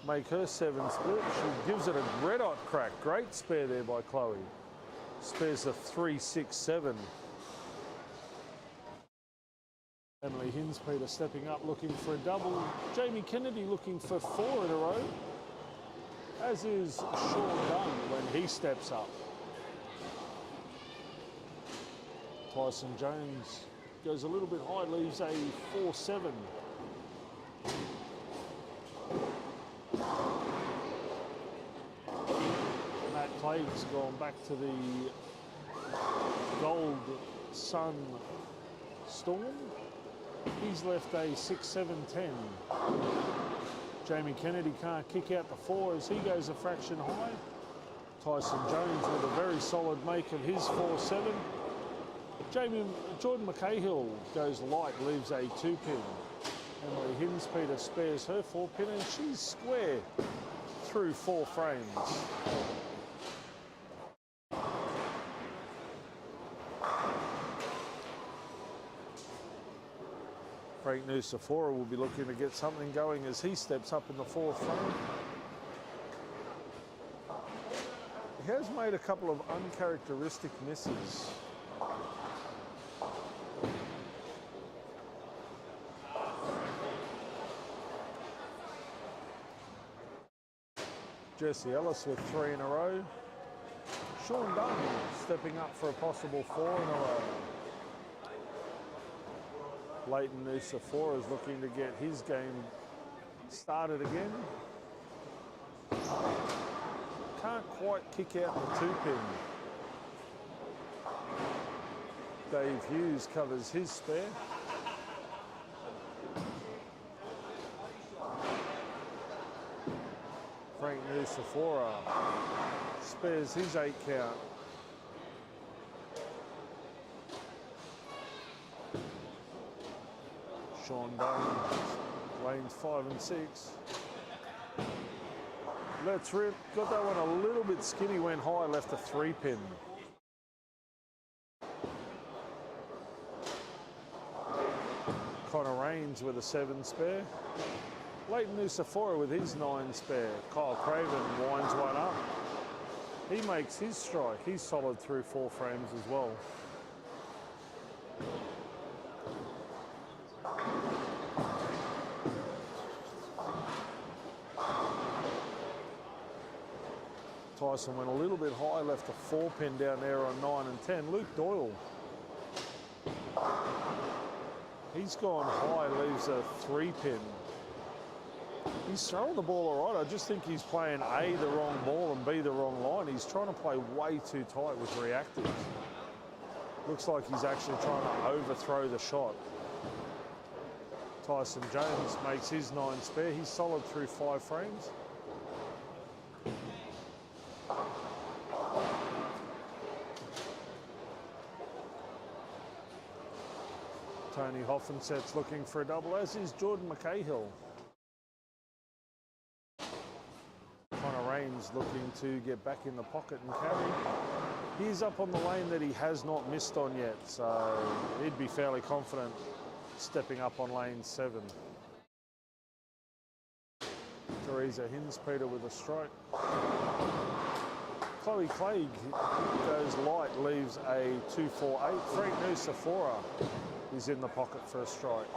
make her 7 split. She gives it a red-hot crack. Great spare there by Chloe. Spares a 3-6-7. Emily Hinspeter stepping up looking for a double. Jamie Kennedy looking for 4 in a row. As is Sean Dunn when he steps up. Tyson Jones goes a little bit high, leaves a 4-7. Matt Clegg's gone back to the Gold Sun Storm. He's left a 6-7-10. Jamie Kennedy can't kick out the 4 as he goes a fraction high. Tyson Jones with a very solid make of his 4-7. Jordan McCahill goes light, leaves a 2-pin. Emily Hinspeter spares her 4-pin and she's square through 4 frames. Frank Nucifora will be looking to get something going as he steps up in the 4th frame. He has made a couple of uncharacteristic misses. Jesse Ellis with 3 in a row. Sean Dunn stepping up for a possible 4 in a row. Leighton Nucifora is looking to get his game started again. Can't quite kick out the 2-pin. Dave Hughes covers his spare. Frank Nucifora spares his 8 count. Sean Dunn, lanes 5 and 6. Let's rip. Got that one a little bit skinny, went high, left a 3-pin. Connor Raines with a 7 spare. Leighton Nucifora with his 9 spare. Kyle Craven winds one up. He makes his strike. He's solid through 4 frames as well. Tyson went a little bit high, left a 4-pin down there on 9 and 10. Luke Doyle. He's gone high, leaves a 3-pin. He's throwing the ball all right. I just think he's playing A, the wrong ball, and B, the wrong line. He's trying to play way too tight with reactors. Looks like he's actually trying to overthrow the shot. Tyson Jones makes his 9 spare. He's solid through 5 frames. Tony Hoffenset's looking for a double, as is Jordan McCahill. Connor Raines looking to get back in the pocket and carry. He's up on the lane that he has not missed on yet, so he'd be fairly confident stepping up on lane 7. Teresa Hinspeter with a strike. Chloe Clegg goes light, leaves a 2-4-8. Frank Nucifora is in the pocket for a strike.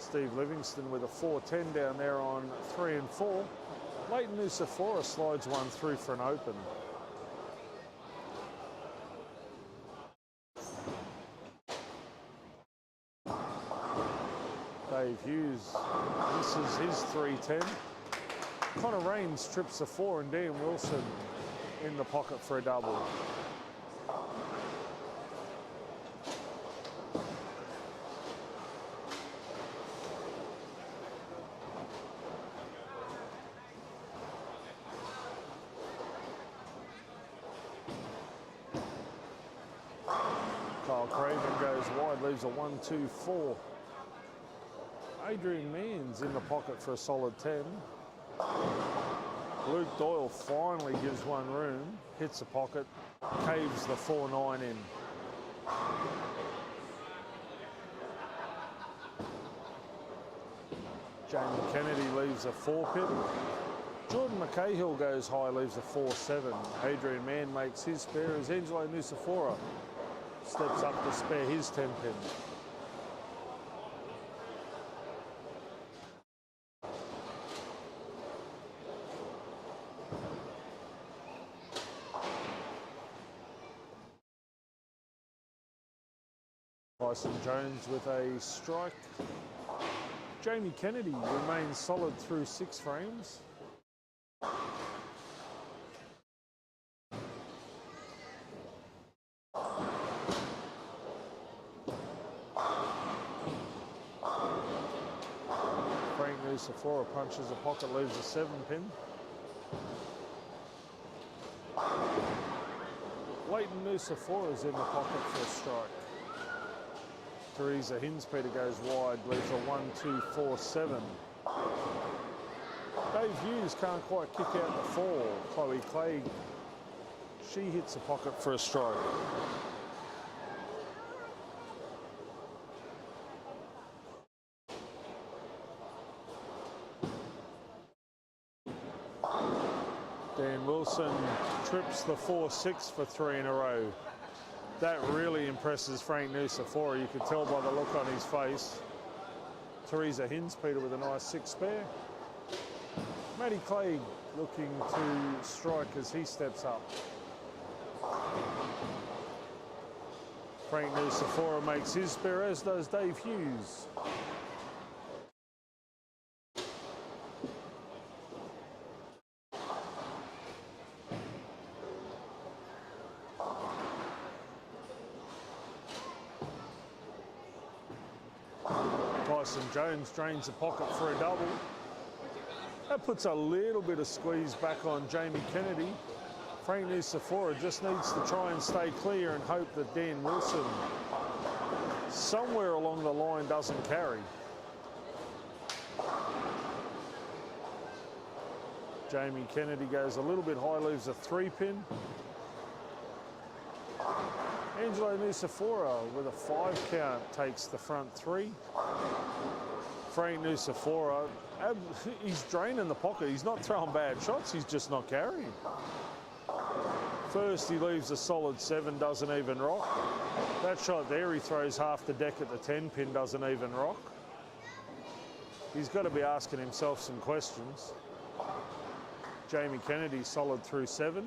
Steve Livingston with a 4.10 down there on 3 and 4. Leighton Nusafora slides one through for an open. Dave Hughes misses his 3.10. Connor Rains trips the 4 and Dan Wilson in the pocket for a double. Kyle Craven goes wide, leaves a 1-2-4. Adrian Manns in the pocket for a solid 10. Luke Doyle finally gives one room, hits the pocket, caves the 4-9 in. Jamie Kennedy leaves a 4-pin. Jordan McCahill goes high, leaves a 4-7. Adrian Mann makes his spare as Angelo Nusafora steps up to spare his 10-pin. Bryson Jones with a strike. Jamie Kennedy remains solid through 6 frames. Frank Nusafora punches a pocket, leaves a 7-pin. Leighton Nusafora is in the pocket for a strike. Teresa Hinspeter goes wide, leaves a 1-2-4-7. Dave Hughes can't quite kick out the 4. Chloe Clegg, she hits the pocket for a strike. Dan Wilson trips the 4-6 for 3 in a row. That really impresses Frank Nusafora. You could tell by the look on his face. Teresa Hinspeter with a nice 6 spare. Matty Clegg looking to strike as he steps up. Frank Nusafora makes his spare, as does Dave Hughes. Bryson Jones drains the pocket for a double. That puts a little bit of squeeze back on Jamie Kennedy. Frank Nusafora just needs to try and stay clear and hope that Dan Wilson somewhere along the line doesn't carry. Jamie Kennedy goes a little bit high, leaves a 3-pin. Angelo Nusafora with a 5 count takes the front 3. Frank Nusafora, he's draining the pocket. He's not throwing bad shots, he's just not carrying. First he leaves a solid 7, doesn't even rock. That shot there he throws half the deck at the 10-pin, doesn't even rock. He's got to be asking himself some questions. Jamie Kennedy solid through 7.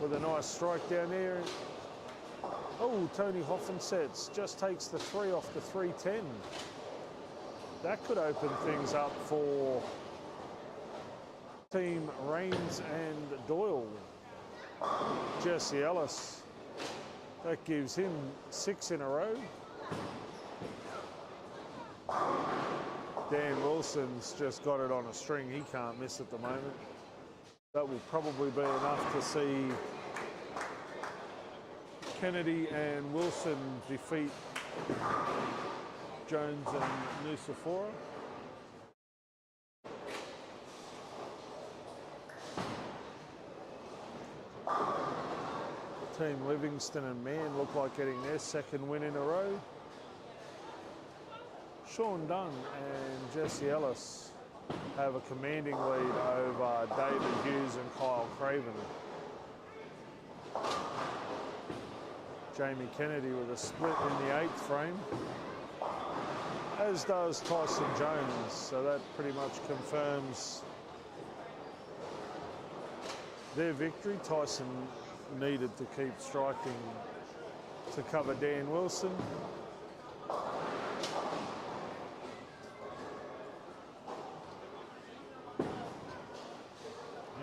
With a nice strike down there. Oh, Tony Hoffensets just takes the 3 off the 3.10. That could open things up for Team Rains and Doyle. Jesse Ellis, that gives him 6 in a row. Dan Wilson's just got it on a string. He can't miss at the moment. That will probably be enough to see Kennedy and Wilson defeat Jones and Nusafora. Team Livingston and Mann look like getting their 2nd win in a row. Sean Dunn and Jesse Ellis have a commanding lead over David Hughes and Kyle Craven. Jamie Kennedy with a split in the 8th frame, as does Tyson Jones. So that pretty much confirms their victory. Tyson needed to keep striking to cover Dan Wilson.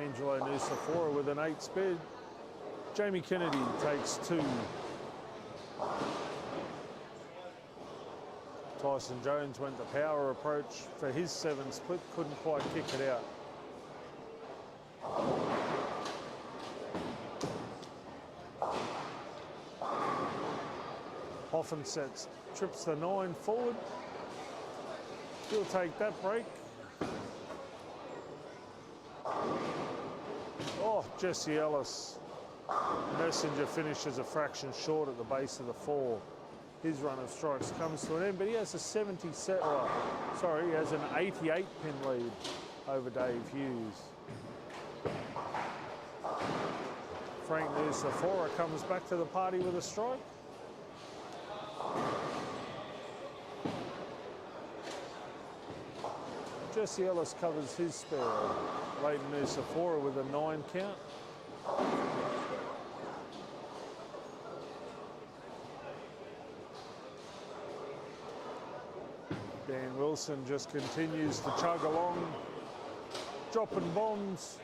Angelo Nusafora with an 8 spare. Jamie Kennedy takes 2. Tyson Jones went the power approach for his 7 split, couldn't quite kick it out. Hoffensets trips the 9 forward. He'll take that break. Oh, Jesse Ellis. Messenger finishes a fraction short at the base of the 4. His run of strikes comes to an end, but he has a 77, he has an 88 pin lead over Dave Hughes. Frank Nusafora comes back to the party with a strike. Jesse Ellis covers his spare. Leighton Nusafora with a 9 count. Dan Wilson just continues to chug along, dropping bombs.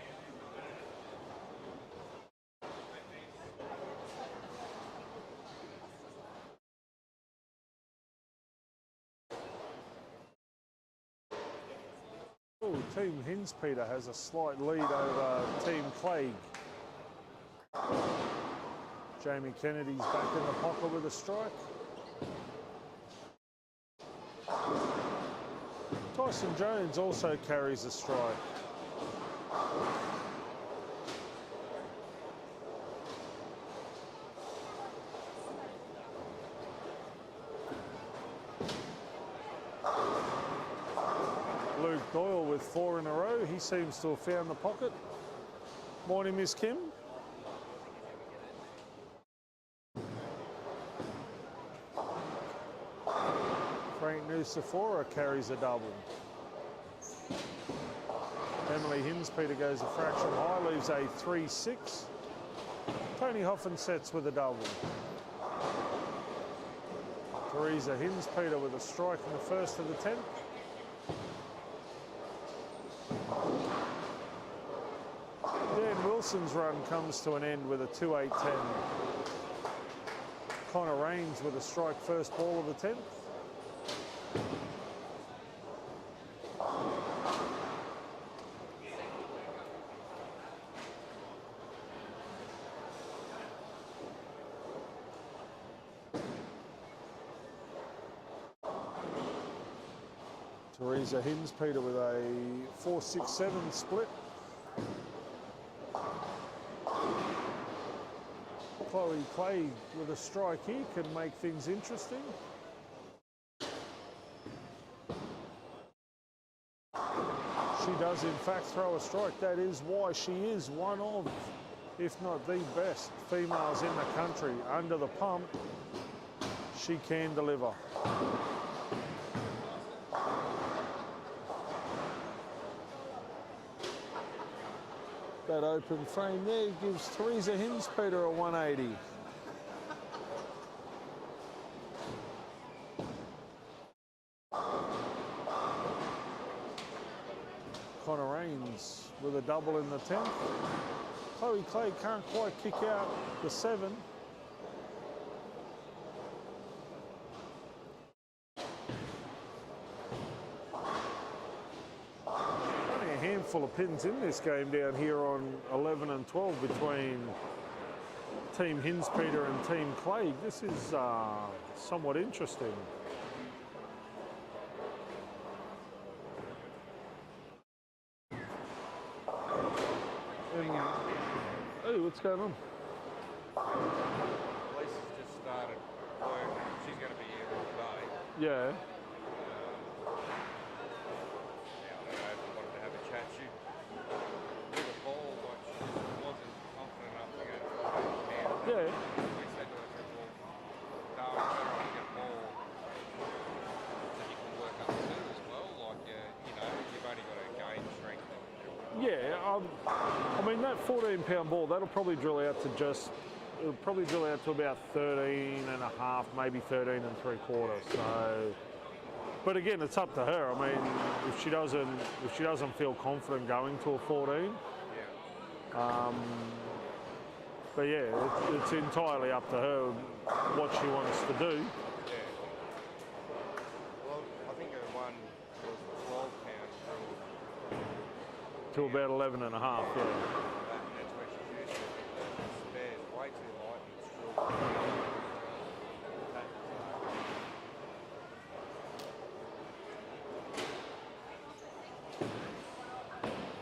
Oh, Team Hinspeter has a slight lead over Team Clegg. Jamie Kennedy's back in the pocket with a strike. Tyson Jones also carries a strike. Luke Doyle with 4 in a row. He seems to have found the pocket. Morning, Miss Kim. Frank Nusafora carries a double. Emily Hinspeter goes a fraction high, leaves a 3-6. Tony Hoffensets with a double. Teresa Hinspeter with a strike in the first of the 10th. Dan Wilson's run comes to an end with a 2-8-10. Connor Raines with a strike first ball of the 10th. Teresa Hinspeter with a 4-6-7 split. Chloe Clay with a strike here can make things interesting. She does in fact throw a strike. That is why she is one of, if not the best females in the country. Under the pump, she can deliver. That open frame there gives Teresa Hinspeter a 180. Connor Raines with a double in the 10th. Chloe Clay can't quite kick out the 7. Full of pins in this game down here on 11 and 12 between Team Hinspeter and Team Clegg. This is somewhat interesting. Hey, what's going on? Lisa's just started work. She's going to be here all day. Yeah. I mean, that 14-pound ball, that'll probably drill out to it'll probably drill out to about 13 and a half, maybe 13 and 3/4. So, but again, it's up to her. I mean, if she doesn't feel confident going to a 14, but yeah, it's entirely up to her what she wants to do. Yeah. Well, I think her one was 12 pounds To about 11 and a half, yeah. that's where she's used to it. The spare's way too light and it's still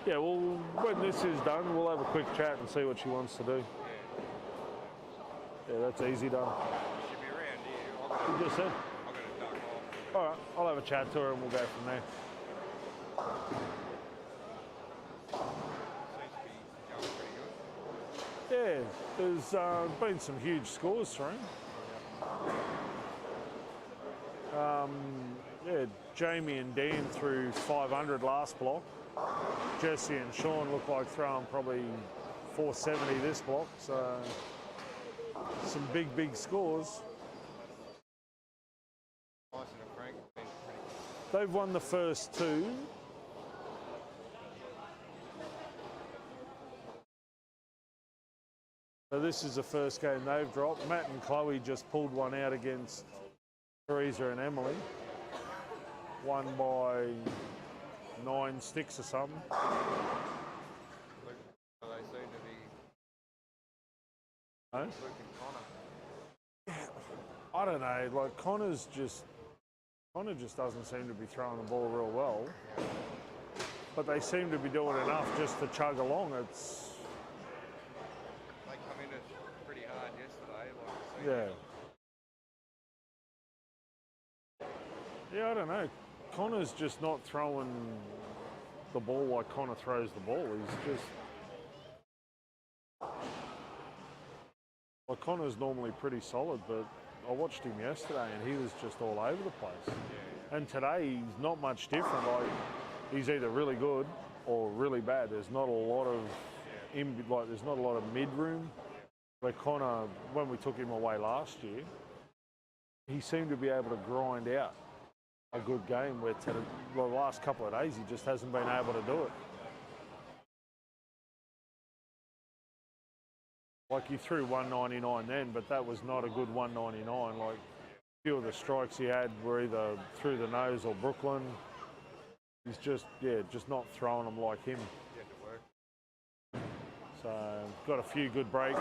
Yeah, well, when this is done, we'll have a quick chat and see what she wants to do. Yeah, that's easy done. She'll be around here. You just said? I'm going to duck off. All right, I'll have a chat to her and we'll go from there. Seems to be going pretty good. Yeah, there's been some huge scores thrown. Yeah, Jamie and Dan threw 500 last block. Jesse and Sean look like throwing probably 470 this block. So some big scores. Tyson and Frank have been pretty good. They've won the first two. So this is the first game they've dropped. Matt and Chloe just pulled one out against Teresa and Emily. Won by 9 sticks or something. Luke, they seem to be No? Luke and Connor. I don't know, like Connor just doesn't seem to be throwing the ball real well. But they seem to be doing enough just to chug along. They come in it pretty hard yesterday, like I said. Yeah, I don't know. Connor's just not throwing the ball like Connor throws the ball. He's just... Like Connor's normally pretty solid, but I watched him yesterday and he was just all over the place. And today he's not much different. Like he's either really good or really bad. There's not a lot of there's not a lot of mid room. Where Connor, when we took him away last year, he seemed to be able to grind out a good game. Where the last couple of days he just hasn't been able to do it. Like he threw 199 then, but that was not a good 199. Like a few of the strikes he had were either through the nose or Brooklyn. He's just not throwing them like him. Get to work. So got a few good breaks.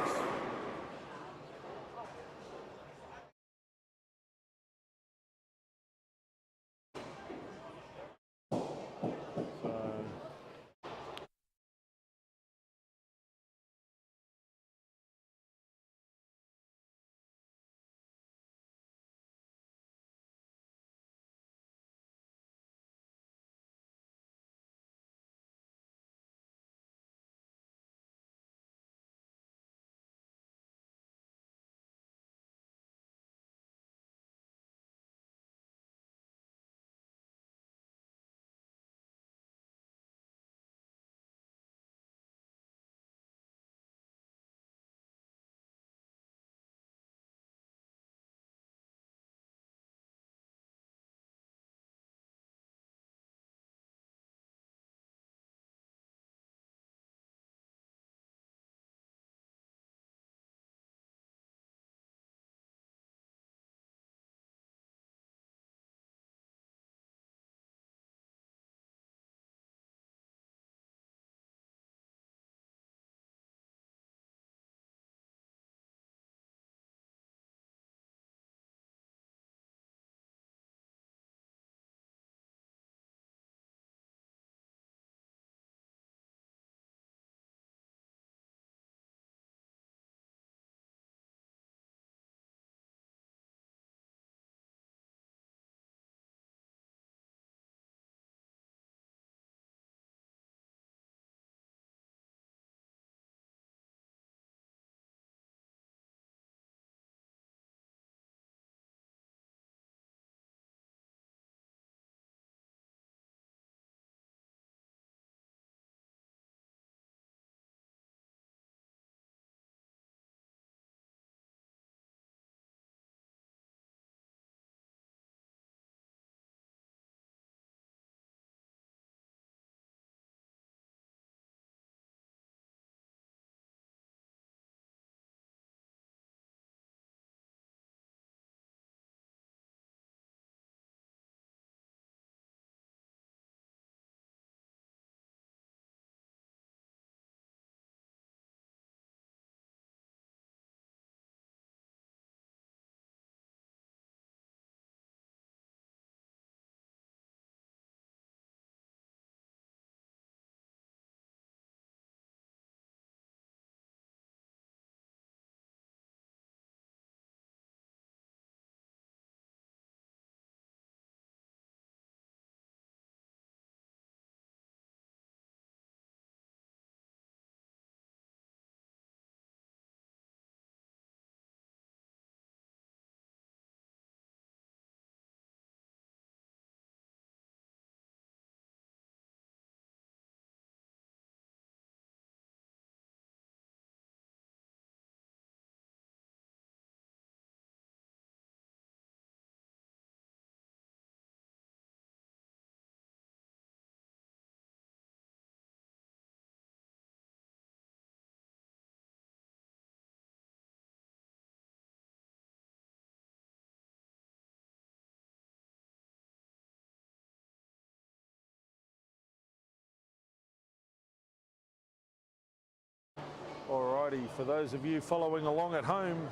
Alrighty, for those of you following along at home,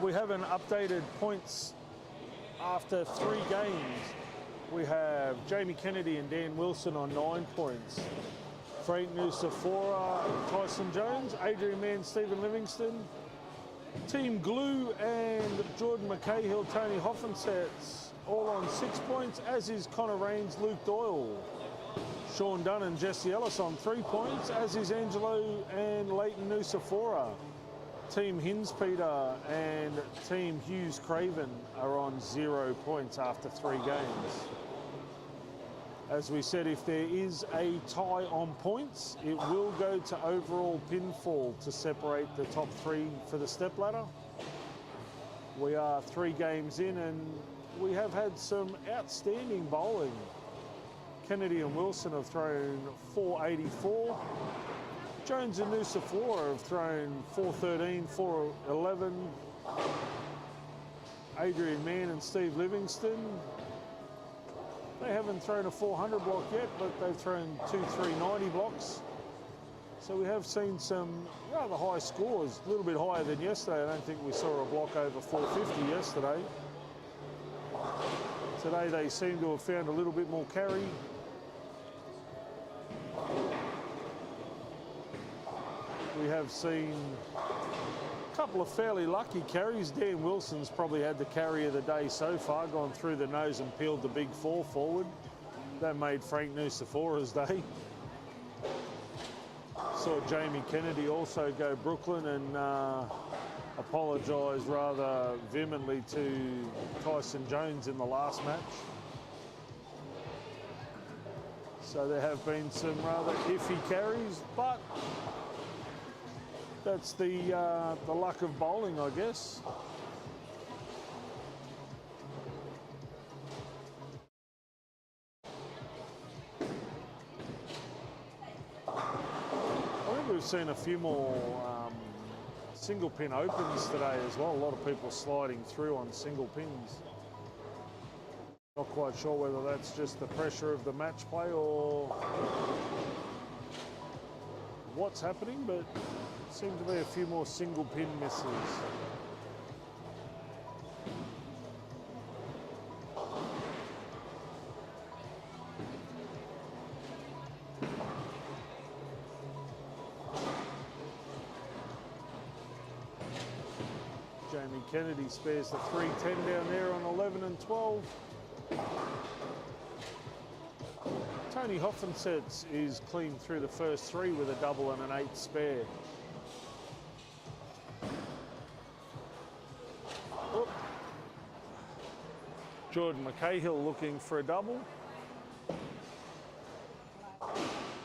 we haven't updated points after 3 games. We have Jamie Kennedy and Dan Wilson on 9 points. Frank Nusafora, Tyson Jones, Adrian Mann, Stephen Livingston, Team Glue and Jordan Mackay, Tony Hoffensets all on 6 points, as is Connor Rains, Luke Doyle. Sean Dunn and Jesse Ellis on 3 points, as is Angelo and Leighton Nusafora. Team Hinspeter and Team Hughes Craven are on 0 points after 3 games. As we said, if there is a tie on points, it will go to overall pinfall to separate the top 3 for the stepladder. We are 3 games in and we have had some outstanding bowling. Kennedy and Wilson have thrown 484. Jones and Nusafora have thrown 413, 411. Adrian Mann and Steve Livingston, they haven't thrown a 400 block yet, but they've thrown 2 390 blocks. So we have seen some rather high scores, a little bit higher than yesterday. I don't think we saw a block over 450 yesterday. Today they seem to have found a little bit more carry. We have seen a couple of fairly lucky carries. Dan Wilson's probably had the carry of the day so far, gone through the nose and peeled the big 4 forward. That made Frank Nusafora's day. Saw Jamie Kennedy also go Brooklyn and apologise rather vehemently to Tyson Jones in the last match. So there have been some rather iffy carries, but that's the luck of bowling, I guess. I think we've seen a few more single pin opens today as well. A lot of people sliding through on single pins. Not quite sure whether that's just the pressure of the match play or what's happening, but seem to be a few more single pin misses. Jamie Kennedy spares the 310 down there on 11 and 12. Tony Hoffensets is clean through the first 3 with a double and an 8 spare. Oop. Jordan McCahill looking for a double.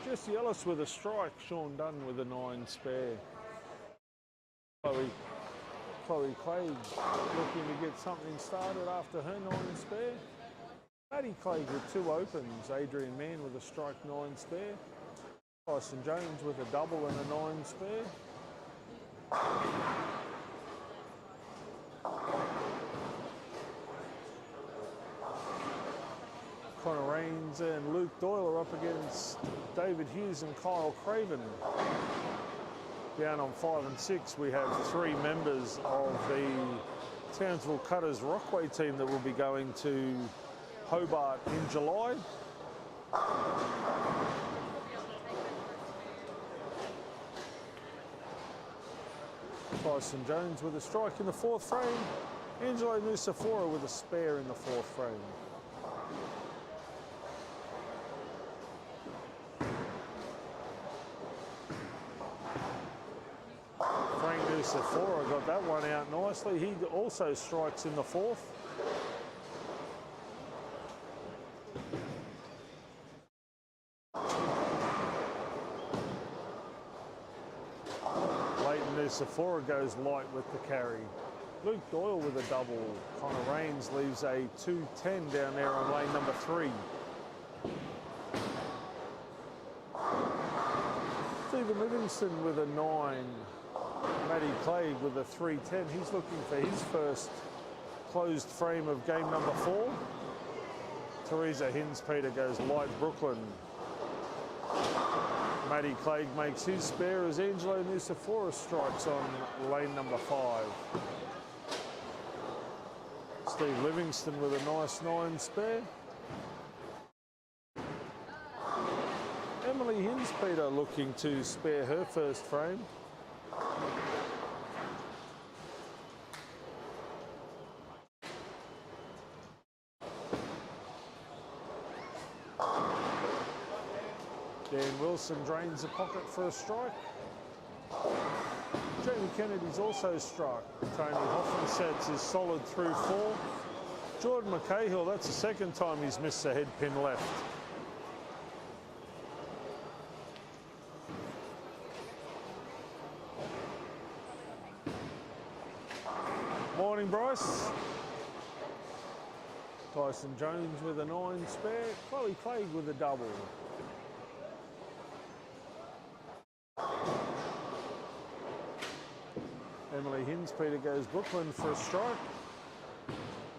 Jesse Ellis with a strike. Sean Dunn with a 9 spare. Chloe Clegg looking to get something started after her 9 spare. Maddie Clegg with 2 opens. Adrian Mann with a strike 9 spare. Tyson Jones with a double and a 9 spare. Connor Rains and Luke Doyle are up against David Hughes and Kyle Craven. Down on 5 and 6, we have 3 members of the Townsville Cutters Rockway team that will be going to Hobart in July. Tyson Jones with a strike in the 4th frame. Angelo Nusafora with a spare in the 4th frame. Frank Nusafora got that one out nicely. He also strikes in the 4th. Nusafora goes light with the carry. Luke Doyle with a double. Connor Rains leaves a 210 down there on lane number 3. Stephen Livingston with a 9. Matty Clegg with a 310. He's looking for his first closed frame of game number 4. Teresa Hinspeter goes light Brooklyn. Matty Clegg makes his spare as Angelo Nucifora strikes on lane number 5. Steve Livingston with a nice 9 spare. Emily Hinspeter looking to spare her first frame. Dan Wilson drains the pocket for a strike. Jamie Kennedy's also struck. Tony Hoffman sets his solid through 4. Jordan McCahill, that's the second time he's missed the head pin left. Morning, Bryce. Tyson Jones with a 9 spare. Chloe Clegg with a double. Emily Hinspeter goes Brooklyn for a strike.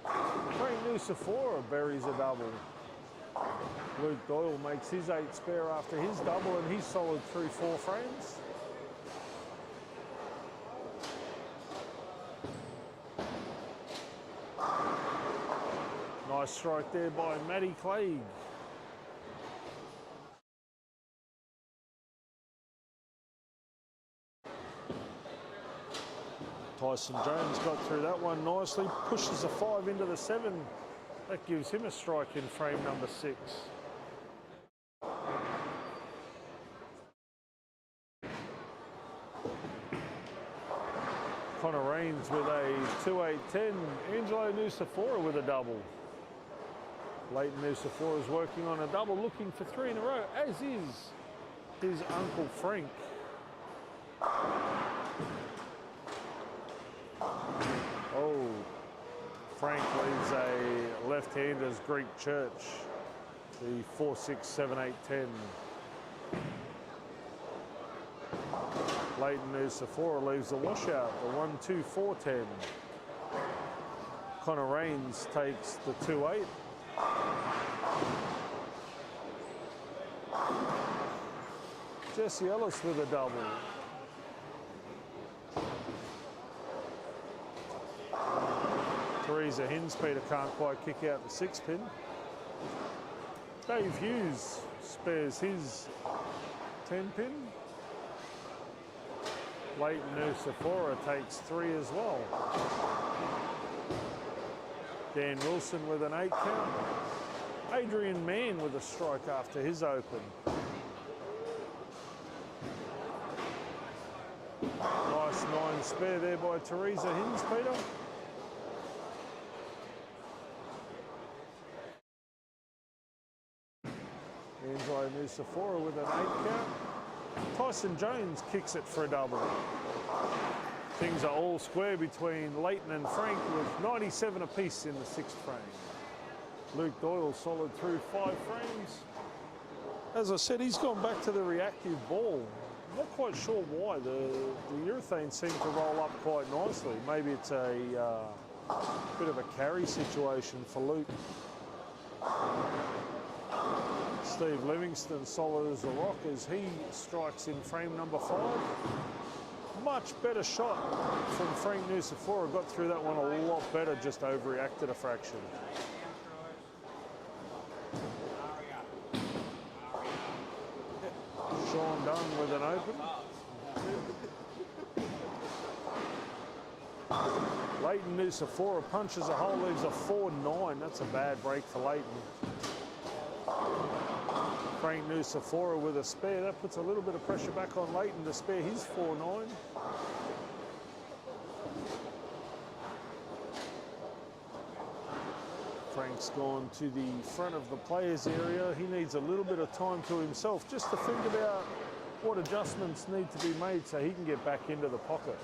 Frank Nucifora buries a double. Luke Doyle makes his 8 spare after his double, and he's solid through 4 frames. Nice strike there by Matty Clegg. Tyson Jones got through that one nicely, pushes a 5 into the 7. That gives him a strike in frame number 6. Connor Rains with a 2-8-10. Angelo Nucifora with a double. Leighton Nucifora is working on a double, looking for 3 in a row, as is his uncle Frank. Oh, Frank leaves a left-hander's Greek church, the 4-6-7-8-10. Leighton Nucifora leaves the washout, the 1-2-4-10. Connor Rains takes the 2-8. Jesse Ellis with a double. Teresa Hinspeter can't quite kick out the 6 pin. Dave Hughes spares his 10 pin. Leighton Nucifora takes 3 as well. Dan Wilson with an 8 count. Adrian Mann with a strike after his open. Nice 9 spare there by Teresa Hinspeter. Angelo Nucifora with an 8 count. Tyson Jones kicks it for a double. Things are all square between Leighton and Frank with 97 apiece in the 6th frame. Luke Doyle solid through 5 frames. As I said, he's gone back to the reactive ball. I'm not quite sure why. The urethane seemed to roll up quite nicely. Maybe it's a bit of a carry situation for Luke. Steve Livingston solid as a rock as he strikes in frame number 5. Much better shot from Frank Nucifora. Got through that one a lot better, just overreacted a fraction. Sean Dunn with an open. Leighton Nucifora punches a hole, leaves a 4-9. That's a bad break for Leighton. Frank Nucifora with a spare. That puts a little bit of pressure back on Leighton to spare his 4-9. Frank's gone to the front of the players area. He needs a little bit of time to himself just to think about what adjustments need to be made so he can get back into the pocket.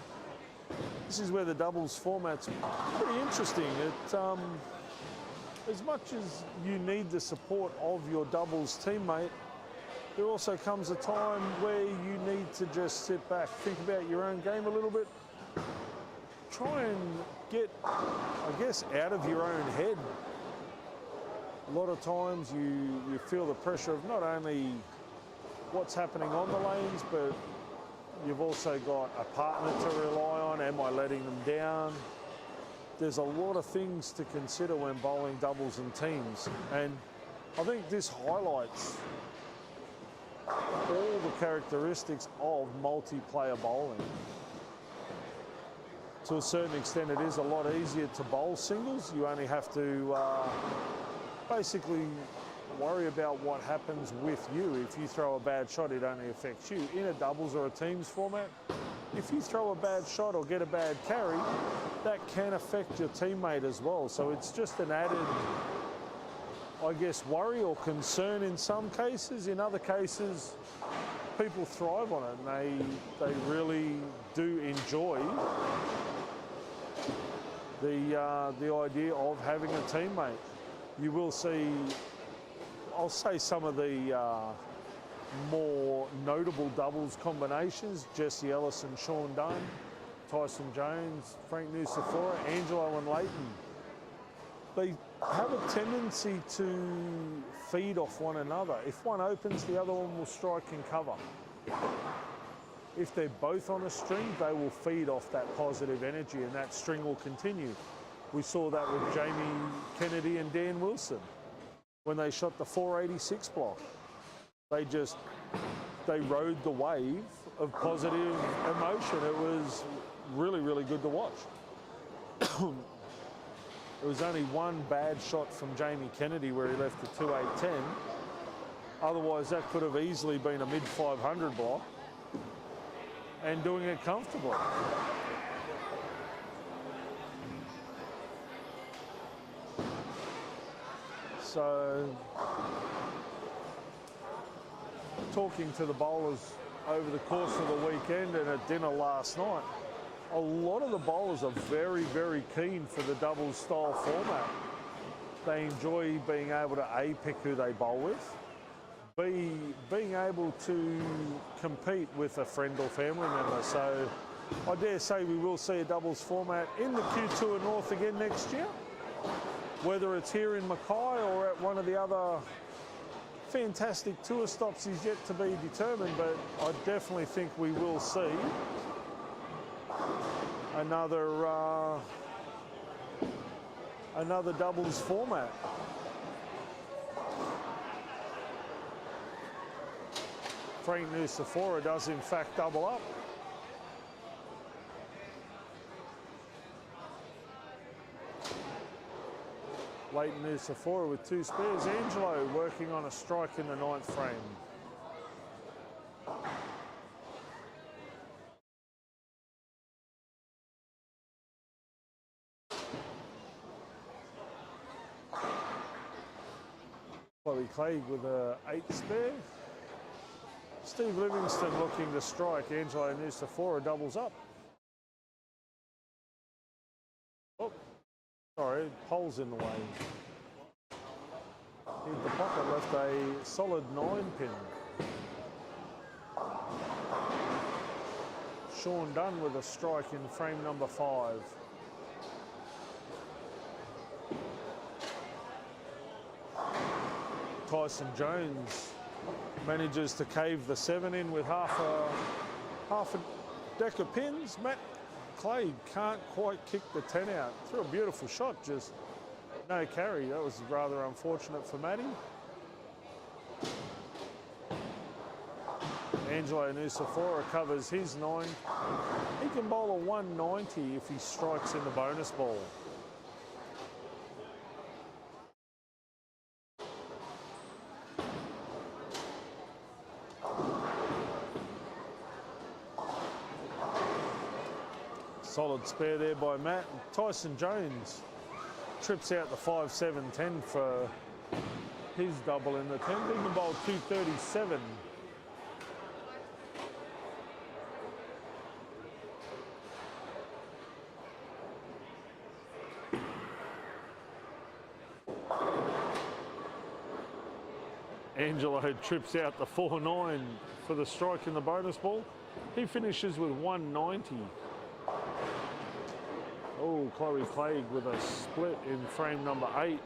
This is where the doubles format's pretty interesting. As much as you need the support of your doubles teammate, there also comes a time where you need to just sit back, think about your own game a little bit, try and get, I guess, out of your own head. A lot of times you feel the pressure of not only what's happening on the lanes, but you've also got a partner to rely on. Am I letting them down? There's a lot of things to consider when bowling doubles and teams, and I think this highlights all the characteristics of multiplayer bowling. To a certain extent, it is a lot easier to bowl singles. You only have to basically worry about what happens with you. If you throw a bad shot, it only affects you. In a doubles or a teams format, if you throw a bad shot or get a bad carry, that can affect your teammate as well. So it's just an added, I guess, worry or concern in some cases. In other cases, people thrive on it, and they really do enjoy the idea of having a teammate. You will see, I'll say, some of the more notable doubles combinations: Jesse Ellis and Sean Dunn, Tyson Jones, Frank Nucifora, Angelo and Leighton. They have a tendency to feed off one another. If one opens, the other one will strike and cover. If they're both on a string, they will feed off that positive energy, and that string will continue. We saw that with Jamie Kennedy and Dan Wilson when they shot the 486 block. They rode the wave of positive emotion. It was really, really good to watch. There was only one bad shot from Jamie Kennedy where he left the 2-8-10. Otherwise, that could have easily been a mid-500 block and doing it comfortably. So, talking to the bowlers over the course of the weekend and at dinner last night, a lot of the bowlers are very, very keen for the doubles style format. They enjoy being able to A, pick who they bowl with, B, being able to compete with a friend or family member. So I dare say we will see a doubles format in the Q2 and North again next year. Whether it's here in Mackay or at one of the other fantastic tour stops is yet to be determined, but I definitely think we will see another doubles format. Frank Nucifora does in fact double up. Leighton Nucifora with 2 spares. Angelo working on a strike in the 9th frame. Chloe Clegg with a 8 spare. Steve Livingston looking to strike. Angelo Nucifora doubles up. Oh, sorry, pole's in the way. Hit the pocket, left a solid 9 pin. Sean Dunn with a strike in frame number 5. Tyson Jones manages to cave the 7 in with half a deck of pins. Matt Clay can't quite kick the 10 out. Threw a beautiful shot, just no carry. That was rather unfortunate for Matty. Angelo Nucifora covers his 9. He can bowl a 190 if he strikes in the bonus ball. Solid spare there by Matt. Tyson Jones trips out the 5-7-10 for his double in the 10. He can bowl 237. Angelo trips out the 4-9 for the strike in the bonus ball. He finishes with 190. Oh, Chloe Clegg with a split in frame number 8.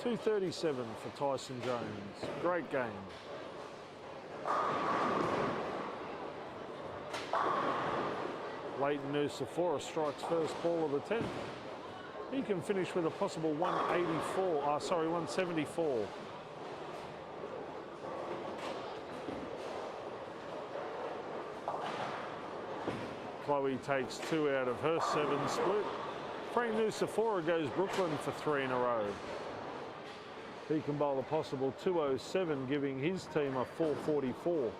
237 for Tyson Jones. Great game. Leighton Nusafora strikes first ball of the 10th. He can finish with a possible 174. Chloe takes 2 out of her 7 split. Frank Nusafora goes Brooklyn for 3 in a row. He can bowl a possible 207, giving his team a 444.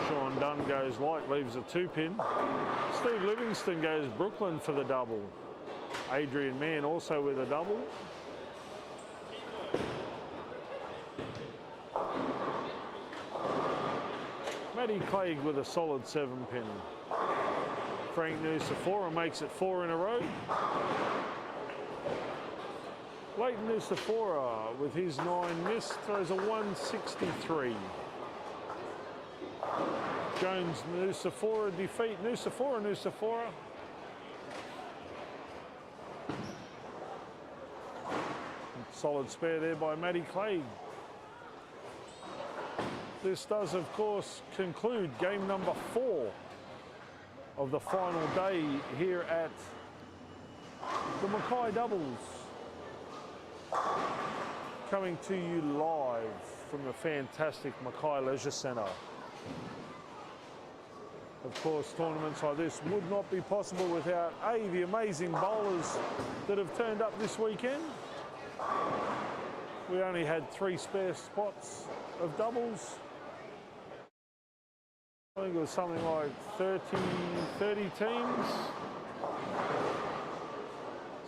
Sean Dunn goes light, leaves a 2-pin. Steve Livingston goes Brooklyn for the double. Adrian Mann also with a double. Matty Clegg with a solid 7-pin. Frank Nusafora makes it 4 in a row. Leighton Nusafora with his 9 missed throws a 163. Jones Nusafora defeat Nusafora. Solid spare there by Matty Clegg. This does, of course, conclude game number 4 of the final day here at the Mackay Doubles. Coming to you live from the fantastic Mackay Leisure Centre. Of course, tournaments like this would not be possible without A, the amazing bowlers that have turned up this weekend. We only had 3 spare spots of doubles. I think it was something like 30 teams.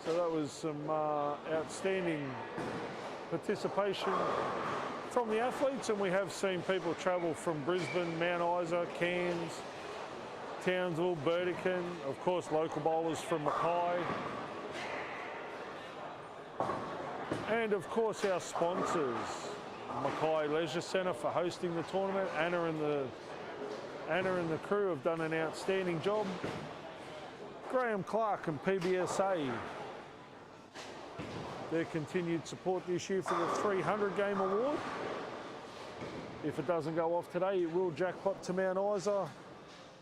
So that was some outstanding participation from the athletes, and we have seen people travel from Brisbane, Mount Isa, Cairns, Townsville, Burdekin, of course local bowlers from Mackay. And of course our sponsors, Mackay Leisure Centre for hosting the tournament. Anna and the crew have done an outstanding job. Graham Clark and PBSA, their continued support this year for the 300 game award. If it doesn't go off today, it will jackpot to Mount Isa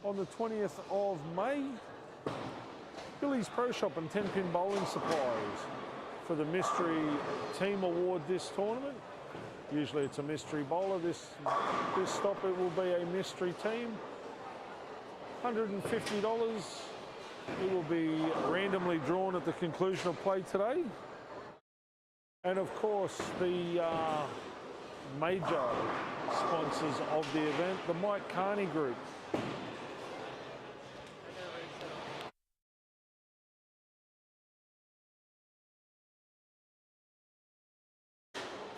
on the 20th of May. Billy's Pro Shop and 10-pin bowling supplies for the mystery team award this tournament. Usually it's a mystery bowler. This stop it will be a mystery team. $150. It will be randomly drawn at the conclusion of play today. And of course the major sponsors of the event, the Mike Carney Group.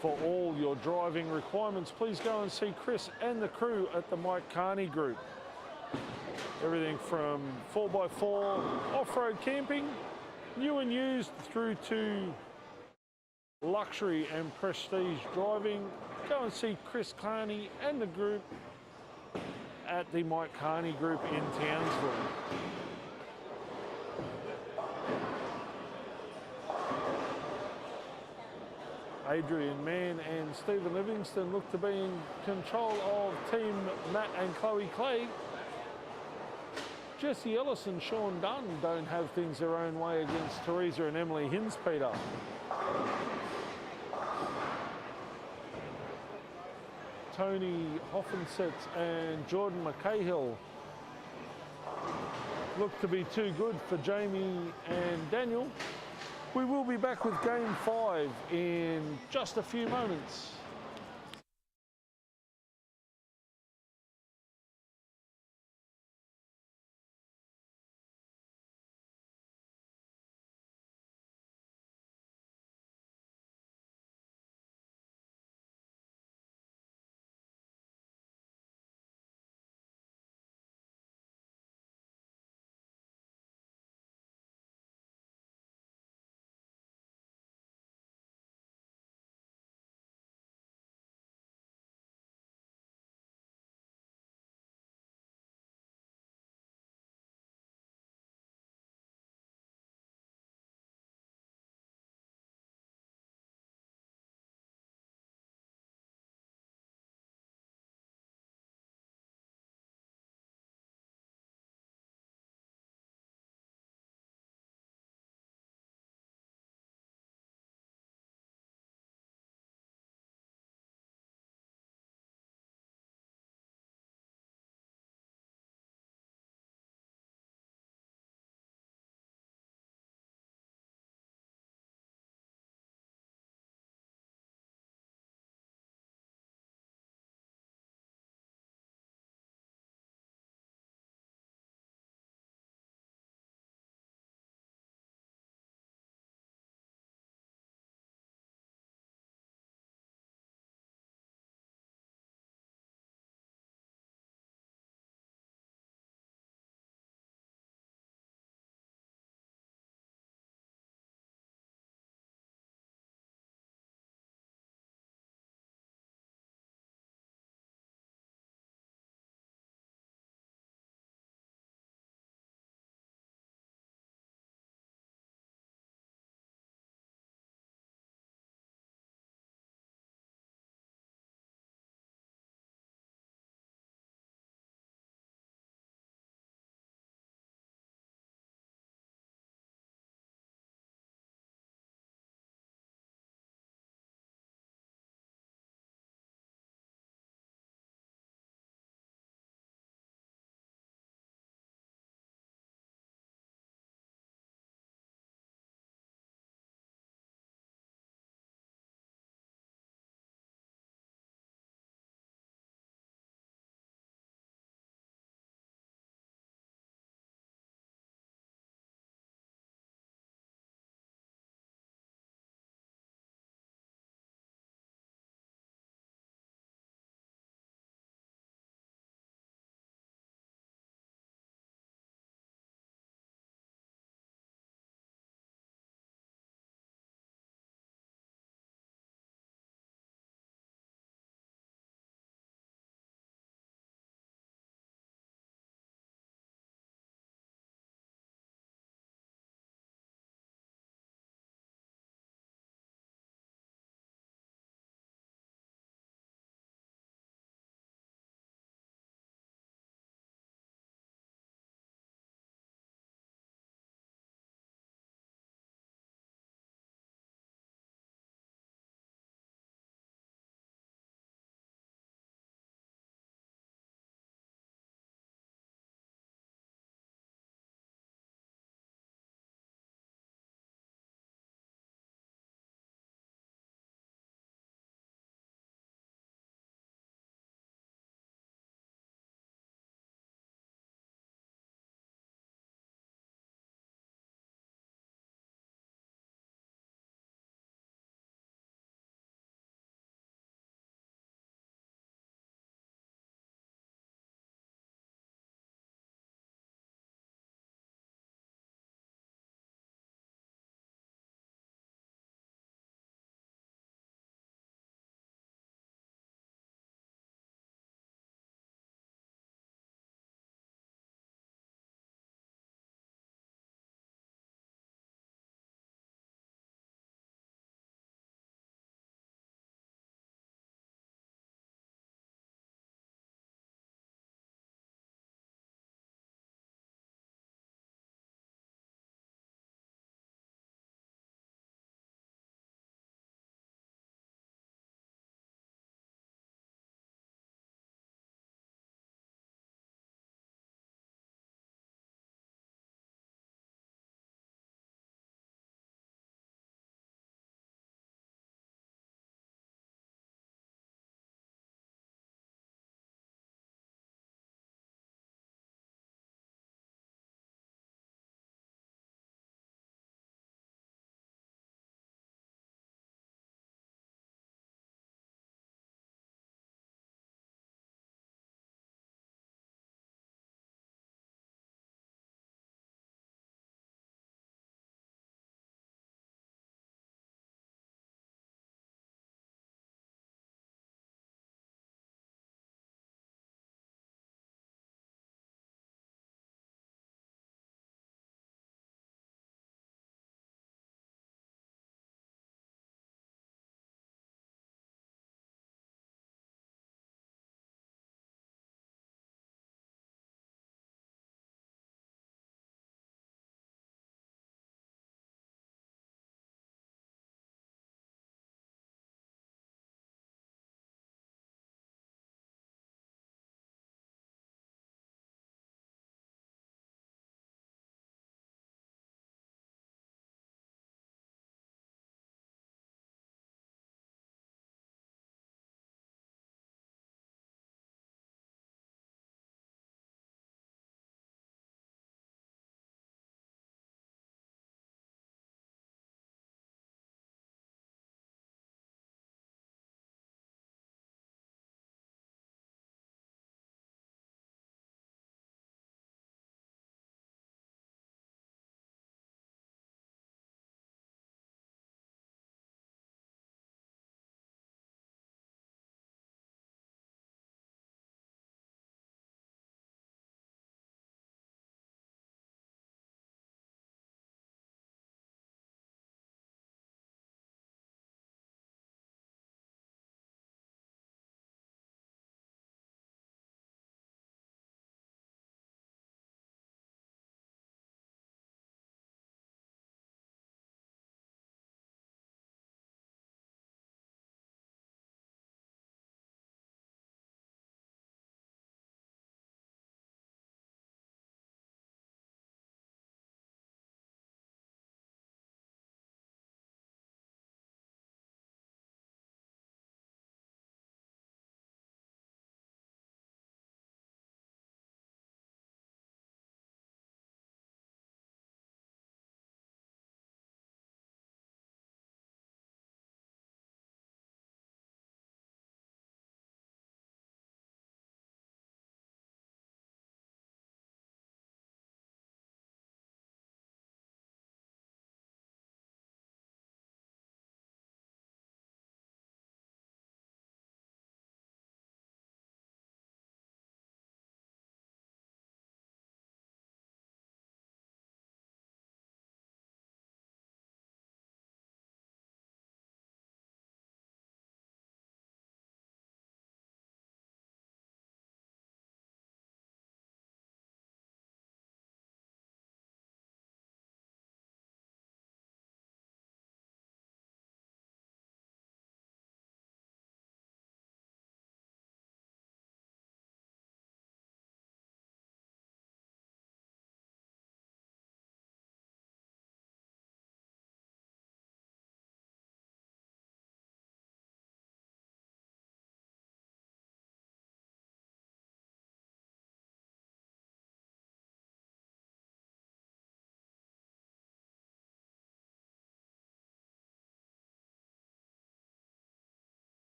For all your driving requirements, please go and see Chris and the crew at the Mike Carney Group. Everything from 4x4 off-road camping, new and used, through to luxury and prestige driving. Go and see Chris Carney and the group at the Mike Carney Group in Townsville. Adrian Mann and Stephen Livingston look to be in control of Team Matt and Chloe Clegg. Jesse Ellis and Sean Dunn don't have things their own way against Teresa and Emily Hinspeter. Tony Hoffensets and Jordan McCahill look to be too good for Jamie and Daniel. We will be back with Game 5 in just a few moments.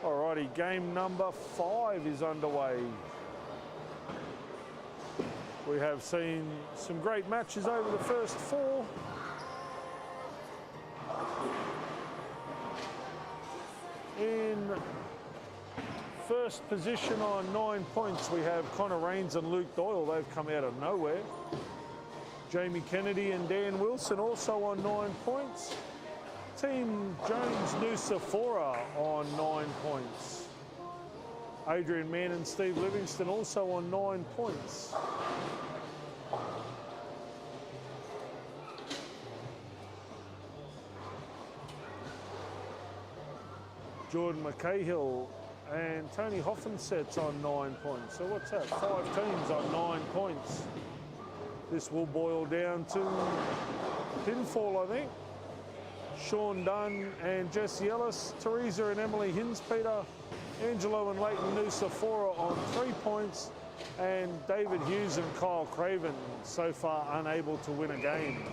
Alrighty, game number 5 is underway. We have seen some great matches over the first 4. In first position on 9 points, we have Connor Rains and Luke Doyle. They've come out of nowhere. Jamie Kennedy and Dan Wilson also on 9 points. Team Jones Nusafora on 9 points. Adrian Mann and Steve Livingston also on 9 points. Jordan McCahill and Tony Hoffenset's on 9 points. So what's that? 5 teams on 9 points. This will boil down to pinfall, I think. Sean Dunn and Jesse Ellis, Teresa and Emily Hinspeter, Angelo and Leighton Nusafora on 3 points, and David Hughes and Kyle Craven so far unable to win a game.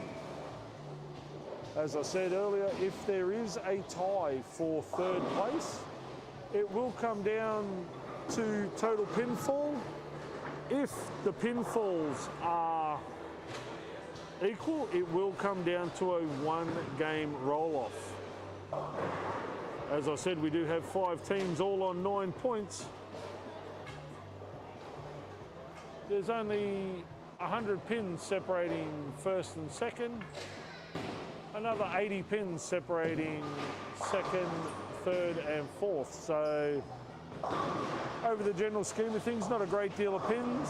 As I said earlier, if there is a tie for 3rd place, it will come down to total pinfall. If the pinfalls are equal, it will come down to a 1-game roll-off. As I said, we do have 5 teams all on 9 points. There's only 100 pins separating 1st and 2nd. Another 80 pins separating 2nd, 3rd and 4th. So over the general scheme of things, not a great deal of pins.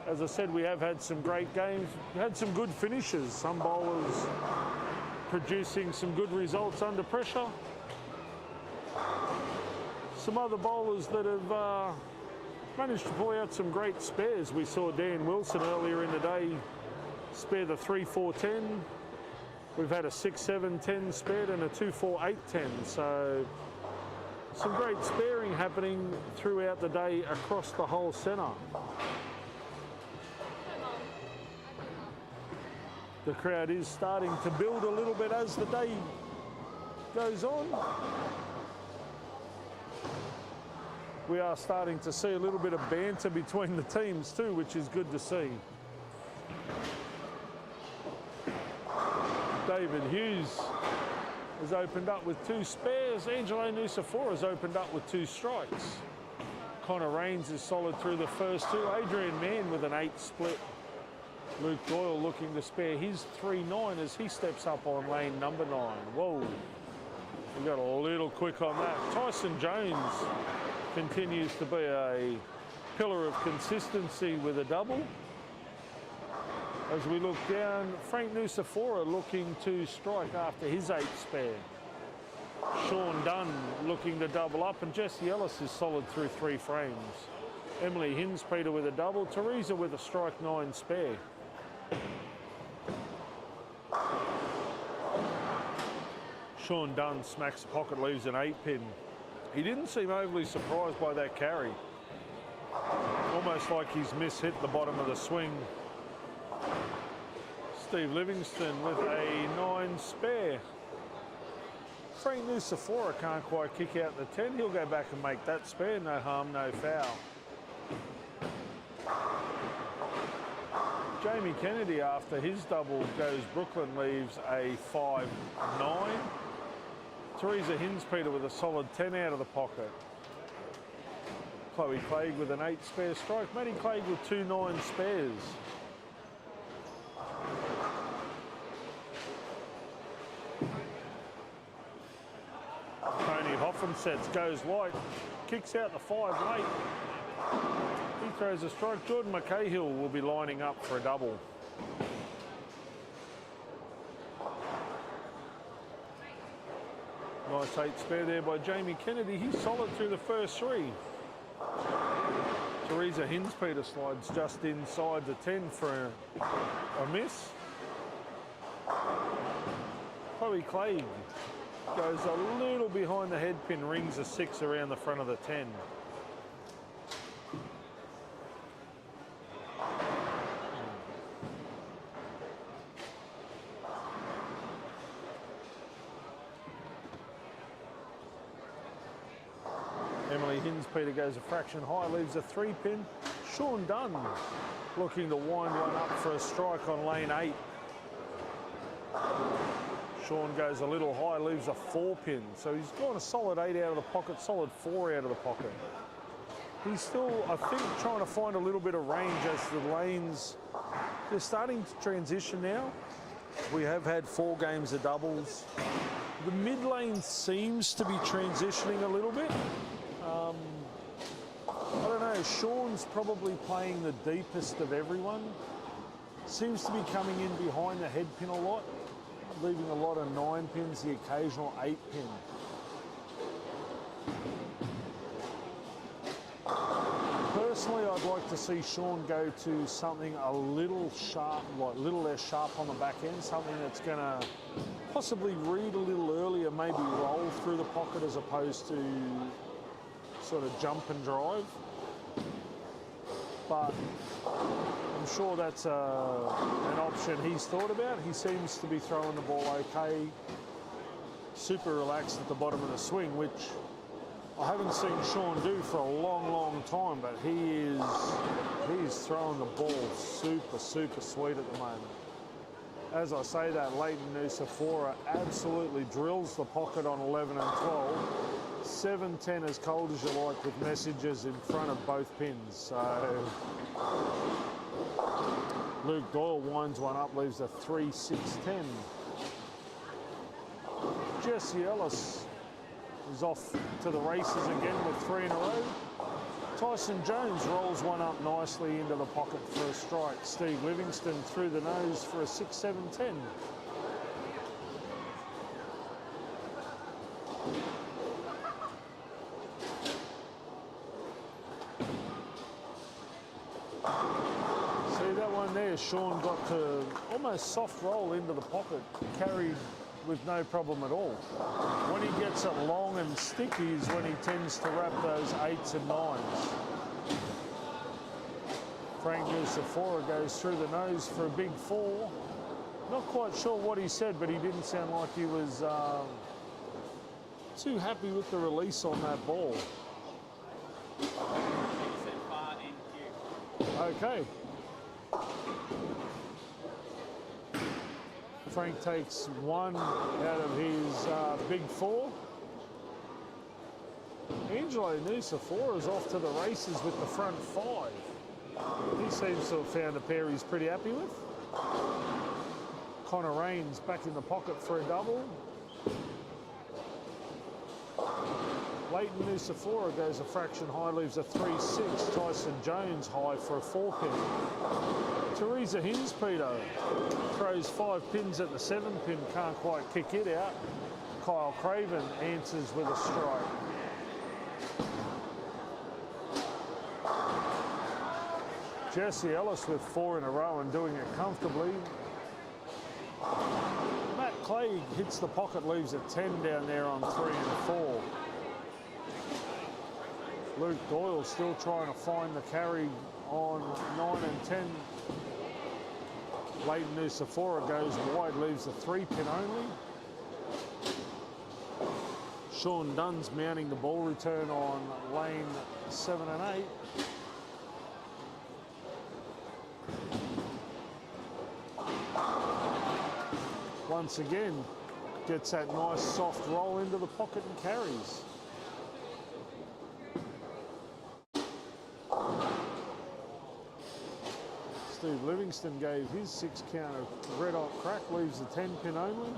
As I said, we have had some great games, had some good finishes, some bowlers producing some good results under pressure. Some other bowlers that have managed to pull out some great spares. We saw Dan Wilson earlier in the day spare the 3-4-10. We've had a 6-7-10 spared and a 2-4-8-10. So some great sparing happening throughout the day across the whole centre. The crowd is starting to build a little bit as the day goes on. We are starting to see a little bit of banter between the teams too, which is good to see. David Hughes has opened up with 2 spares. Angelo Nusafora has opened up with 2 strikes. Connor Rains is solid through the first 2. Adrian Mann with an 8 split. Luke Doyle looking to spare his 3-9 as he steps up on lane number 9. Whoa, we got a little quick on that. Tyson Jones continues to be a pillar of consistency with a double. As we look down, Frank Nusafora looking to strike after his 8 spare. Sean Dunn looking to double up, and Jesse Ellis is solid through 3 frames. Emily Hinspeter with a double, Teresa with a strike 9 spare. Sean Dunn smacks the pocket, leaves an 8 pin. He didn't seem overly surprised by that carry. Almost like he's mishit the bottom of the swing. Steve Livingston with a 9 spare. Frank Nusafora can't quite kick out the 10. He'll go back and make that spare. No harm, no foul. Jamie Kennedy, after his double goes Brooklyn, leaves a 5-9. Teresa Hinspeter with a solid 10 out of the pocket. Chloe Clegg with an 8 spare strike. Maddie Clegg with 2 9 spares. Tony Hoffensets goes light, kicks out the 5 late. He throws a strike. Jordan McCahill will be lining up for a double. Nice 8 spare there by Jamie Kennedy. He's solid through the first 3. Teresa Hinspeter slides just inside the 10 for a miss. Chloe Clegg goes a little behind the head pin, rings a 6 around the front of the 10. Emily Hinspeter goes a fraction high, leaves a 3-pin. Sean Dunn looking to wind one up for a strike on lane 8. Sean goes a little high, leaves a 4-pin. So he's gone a solid 8 out of the pocket, solid 4 out of the pocket. He's still, I think, trying to find a little bit of range as the lanes, they're starting to transition now. We have had 4 games of doubles. The mid lane seems to be transitioning a little bit. I don't know, Sean's probably playing the deepest of everyone. Seems to be coming in behind the head pin a lot, leaving a lot of 9 pins, the occasional 8 pin. Personally, I'd like to see Sean go to something a little sharp, like a little less sharp on the back end, something that's going to possibly read a little earlier, maybe roll through the pocket as opposed to sort of jump and drive. But I'm sure that's an option he's thought about. He seems to be throwing the ball okay, super relaxed at the bottom of the swing, which I haven't seen Sean do for a long, long time, but he is throwing the ball super, super sweet at the moment. As I say that, Leighton Nusafora absolutely drills the pocket on 11 and 12. 7-10 as cold as you like with messages in front of both pins. So Luke Doyle winds one up, leaves a 3-6-10. Jesse Ellis is off to the races again with 3 in a row. Tyson Jones rolls one up nicely into the pocket for a strike. Steve Livingston through the nose for a 6-7-10. See that one there, Sean got to almost soft roll into the pocket, carried with no problem at all. When he gets it long and sticky is when he tends to wrap those 8s and 9s. Frank Nusafora goes through the nose for a big 4. Not quite sure what he said, but he didn't sound like he was too happy with the release on that ball. Okay. Frank takes 1 out of his big 4. Angelo Nusafora is off to the races with the front 5. He seems to have found a pair he's pretty happy with. Connor Raines back in the pocket for a double. Leighton Nusafora goes a fraction high, leaves a 3-6. Tyson Jones high for a 4-pin. Teresa Hinspeter throws 5 pins at the 7-pin, can't quite kick it out. Kyle Craven answers with a strike. Jesse Ellis with 4 in a row and doing it comfortably. Matt Clegg hits the pocket, leaves a 10 down there on 3 and 4. Luke Doyle still trying to find the carry on 9 and 10. Leighton Nusafora goes wide, leaves a 3-pin only. Sean Dunn's mounting the ball return on lane 7 and 8. Once again, gets that nice soft roll into the pocket and carries. Steve Livingston gave his 6 count a red hot crack, leaves the 10-pin only.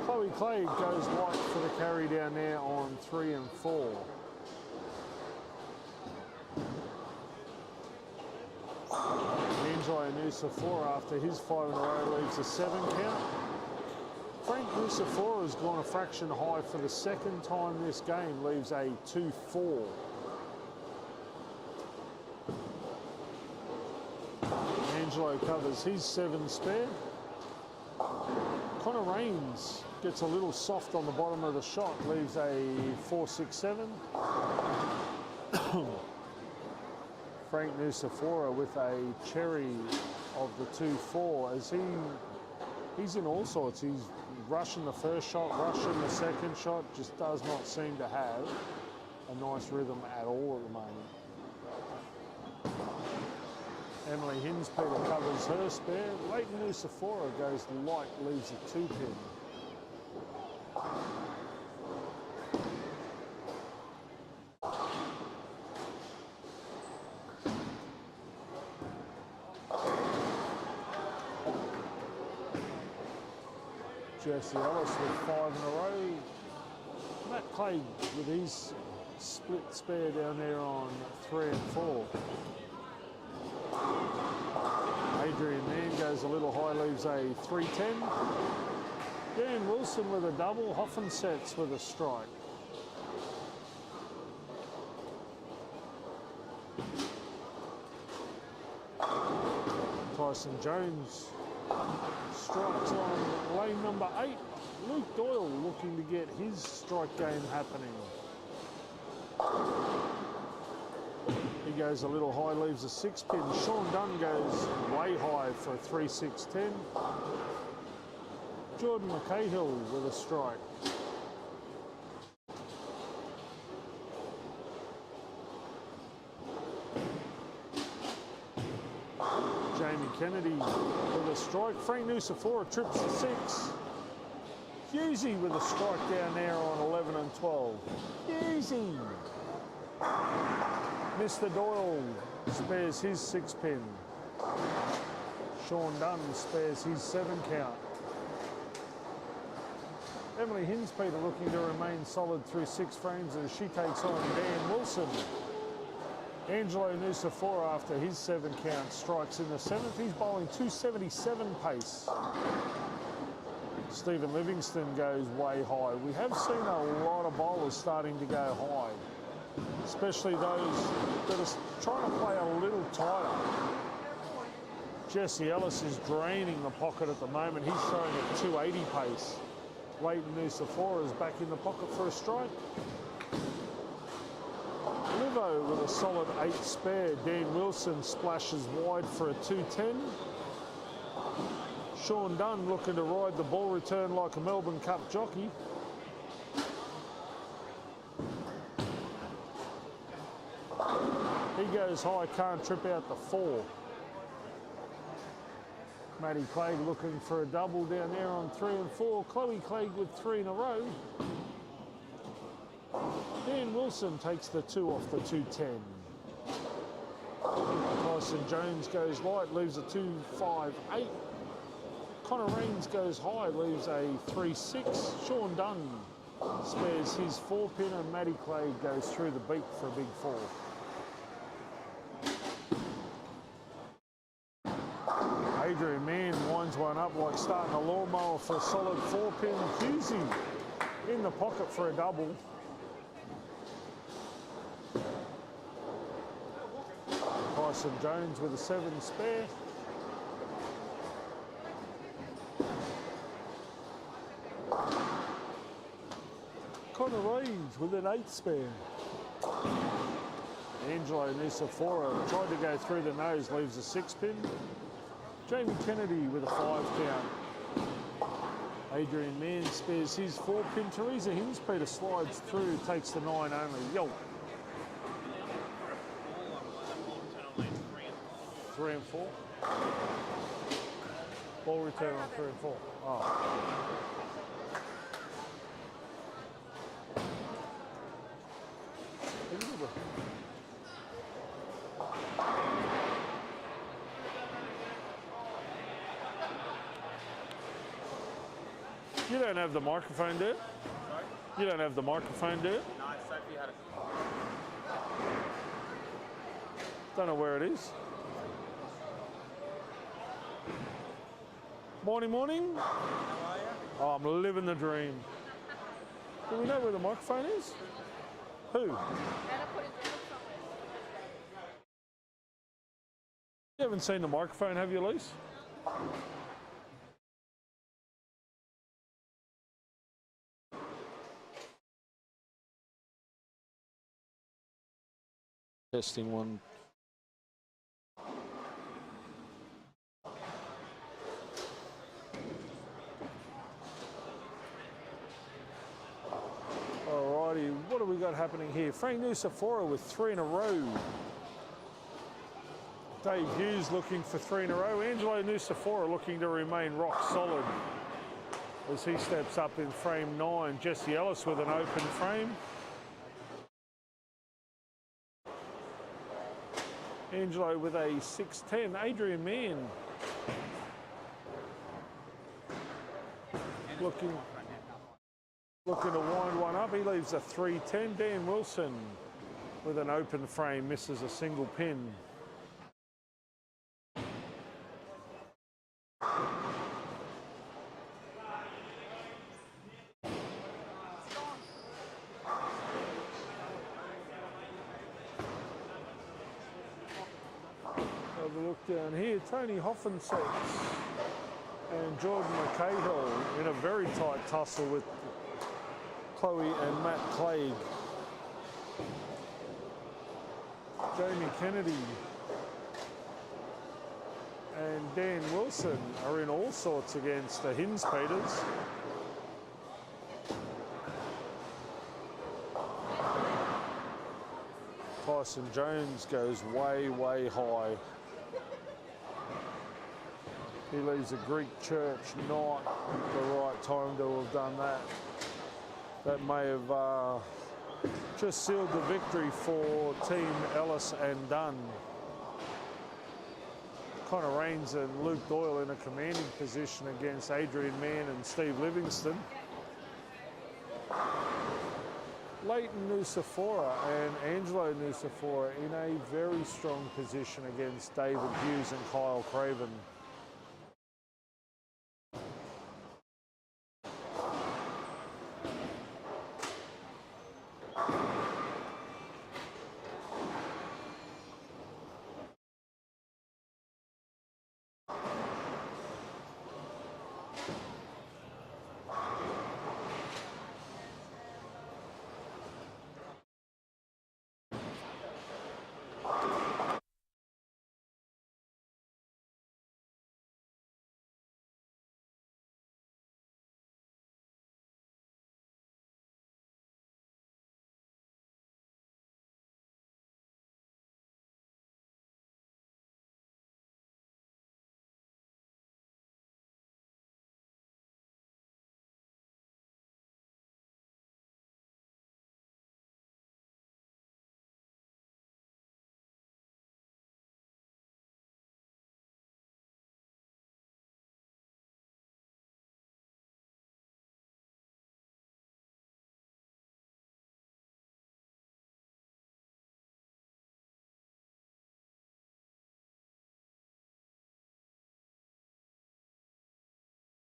Chloe Clegg goes white for the carry down there on 3 and 4. Angelo Nusafora after his 5 in a row leaves a 7 count. Frank Nusafora has gone a fraction high for the 2nd time this game, leaves a 2-4. Angelo covers his 7 spare. Connor Raines gets a little soft on the bottom of the shot, leaves a 4-6-7. Frank Nusafora with a cherry of the 2-4 as he's in all sorts. He's rushing the first shot, rushing the second shot, just does not seem to have a nice rhythm at all at the moment. Emily Hinspeter covers her spare. Leighton Nucifora goes light, leaves a 2-pin. Jesse Ellis with 5 in a row. Mackay with his split spare down there on 3 and 4. Adrian Mann goes a little high, leaves a 310. Dan Wilson with a double. Hoffen sets with a strike. Tyson Jones strikes on lane number 8. Luke Doyle looking to get his strike game happening. He goes a little high, leaves a 6-pin. Sean Dunn goes way high for a 3-6-10. Jordan McCahill with a strike. Jamie Kennedy with a strike. Frank Nucifora trips the 6. Husey with a strike down there on 11 and 12. Husey. Mr. Doyle spares his 6-pin. Sean Dunn spares his 7 count. Emily Hinspeter looking to remain solid through 6 frames as she takes on Dan Wilson. Angelo Nucifora, after his 7 count, strikes in the 7th. He's bowling 277 pace. Stephen Livingston goes way high. We have seen a lot of bowlers starting to go high, especially those that are trying to play a little tighter. Jesse Ellis is draining the pocket at the moment. He's throwing at 280 pace. Leighton Nucifora is back in the pocket for a strike. Livo with a solid 8 spare. Dan Wilson splashes wide for a 210. Sean Dunn looking to ride the ball return like a Melbourne Cup jockey. He goes high, can't trip out the 4. Maddie Clegg looking for a double down there on 3 and 4. Chloe Clegg with 3 in a row. Dan Wilson takes the 2 off the 210. Tyson Jones goes light, leaves a 2-5-8. Connor Raines goes high, leaves a 3-6. Sean Dunn spares his 4-pin and Maddie Clegg goes through the beak for a big 4. Adrian Mann winds one up like starting a lawnmower for a solid 4-pin. Husey in the pocket for a double. Tyson Jones with a 7 spare. Connor Raines with an 8 spare. Angelo Nucifora tried to go through the nose, leaves a 6-pin. Jamie Kennedy with a 5 count. Adrian Mann spares his 4-pin. Teresa Hinspeter slides through, takes the 9 only. Yo. 3 and 4. Ball return on 3 and 4. Oh. You don't have the microphone, do you? Sorry? You don't have the microphone, do you? No, Sophie had a... Don't know where it is. Morning, morning. How are you? Oh, I'm living the dream. Do we know where the microphone is? Who? You haven't seen the microphone, have you, Lise? Testing 1. got happening here? Frank Nucifora with 3 in a row. Dave Hughes looking for 3 in a row. Angelo Nucifora looking to remain rock solid as he steps up in frame 9. Jesse Ellis with an open frame. Angelo with a 6-10. Adrian Mann looking to wind one up. He leaves a 3-10. Dan Wilson with an open frame, misses a single pin. Have a look down here. Tony Hoffensex and Jordan Mackay in a very tight tussle with Chloe and Matt Clegg. Jamie Kennedy and Dan Wilson are in all sorts against the Hins Peters. Tyson Jones goes way, way high. He leaves a Greek church, not the right time to have done that. That may have just sealed the victory for Team Ellis and Dunn. Connor Rains and Luke Doyle in a commanding position against Adrian Mann and Steve Livingston. Leighton Nucifora and Angelo Nucifora in a very strong position against David Hughes and Kyle Craven.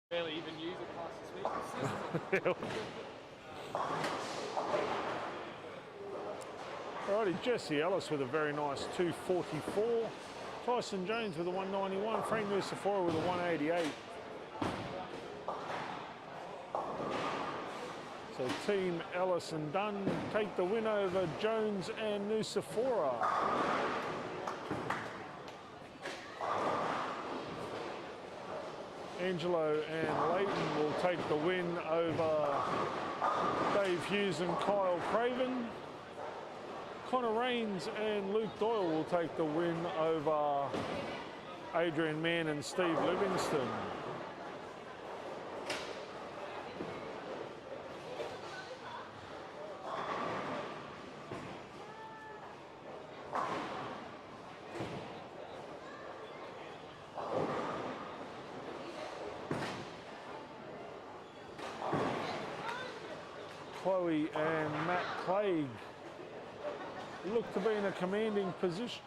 Barely even use it past this week. Alrighty, Jesse Ellis with a very nice 244. Tyson Jones with a 191. Frank Nucifora with a 188. So Team Ellis and Dunn take the win over Jones and Nucifora. Angelo and Leighton will take the win over Dave Hughes and Kyle Craven. Connor Rains and Luke Doyle will take the win over Adrian Mann and Steve Livingston. Chloe and Matt Clegg look to be in a commanding position.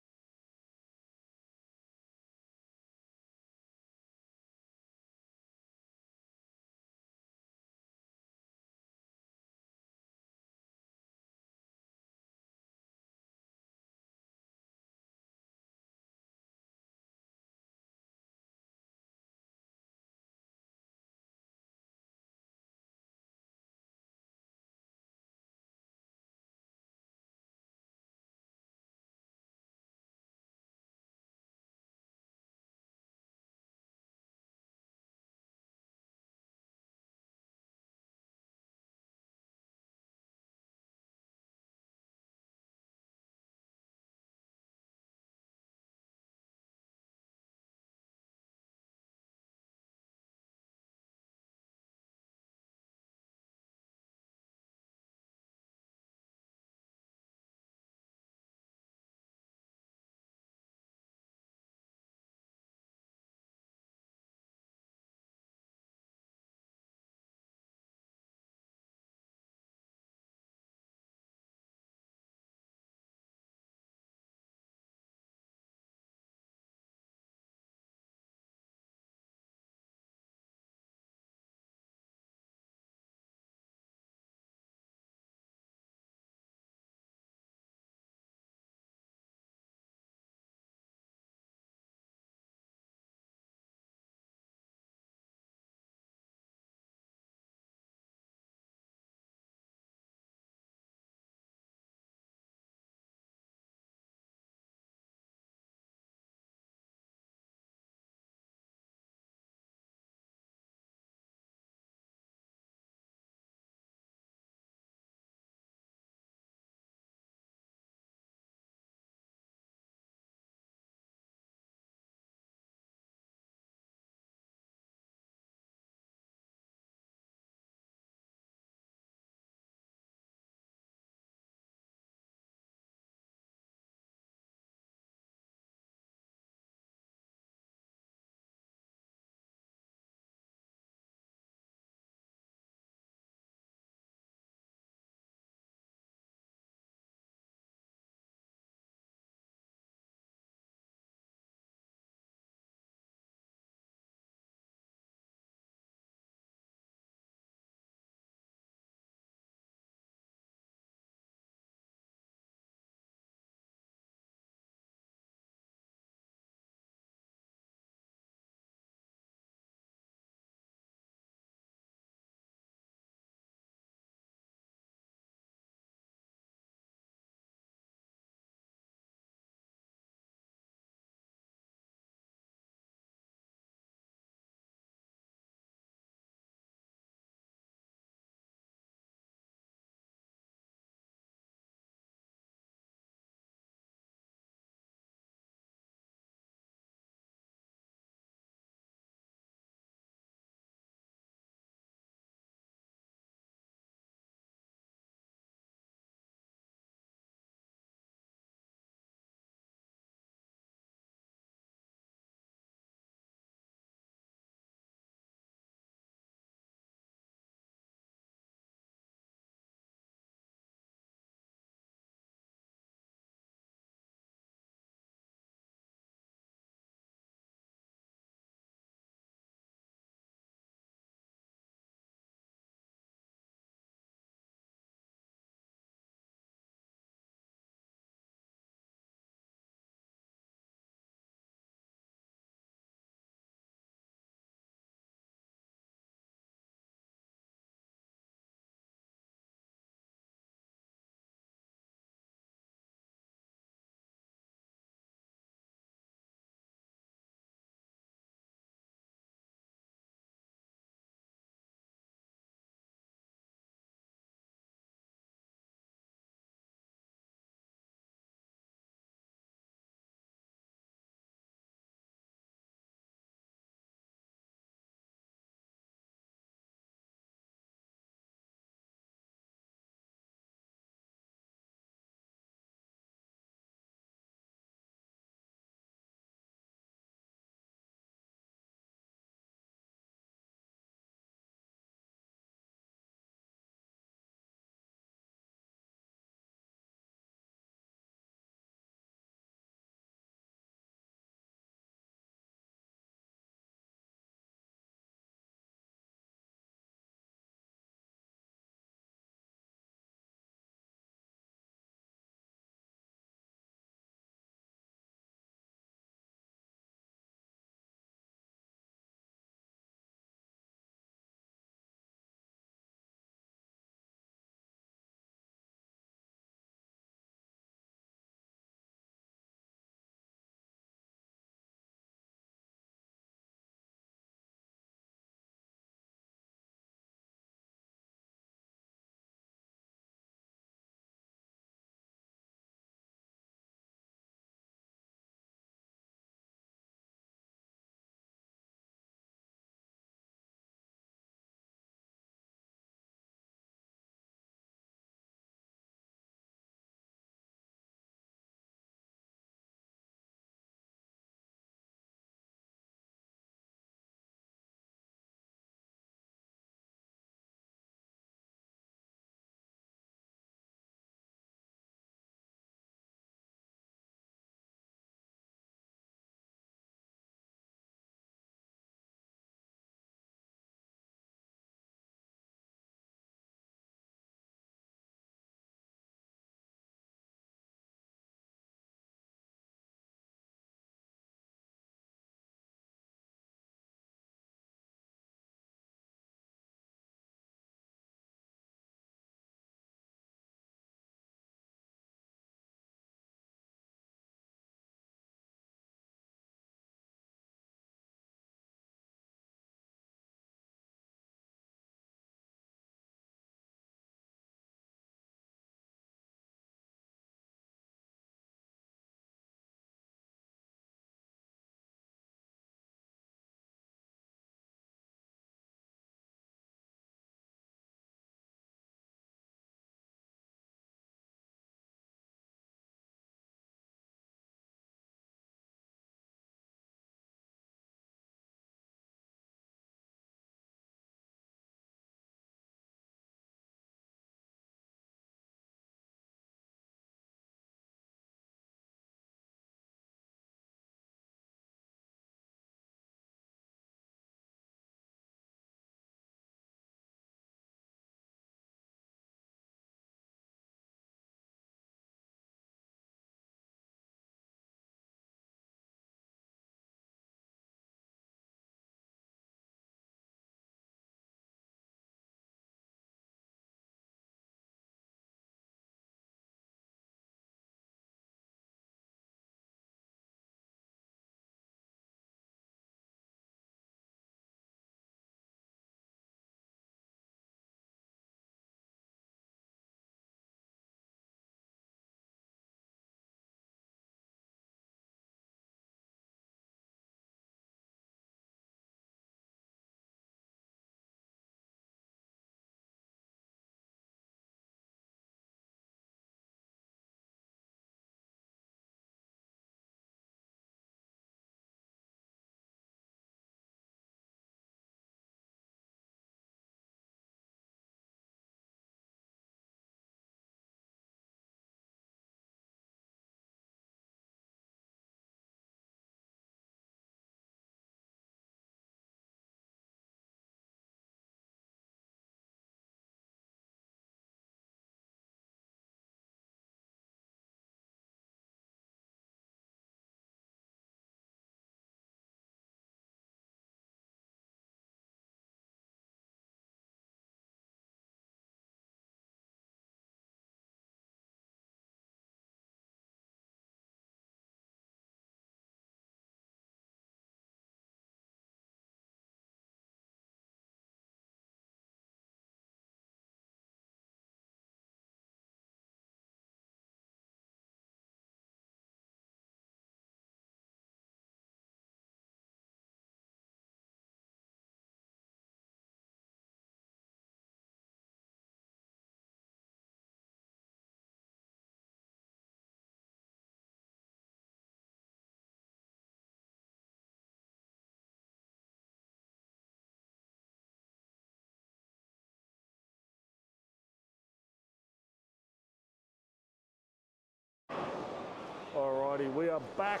Alrighty, we are back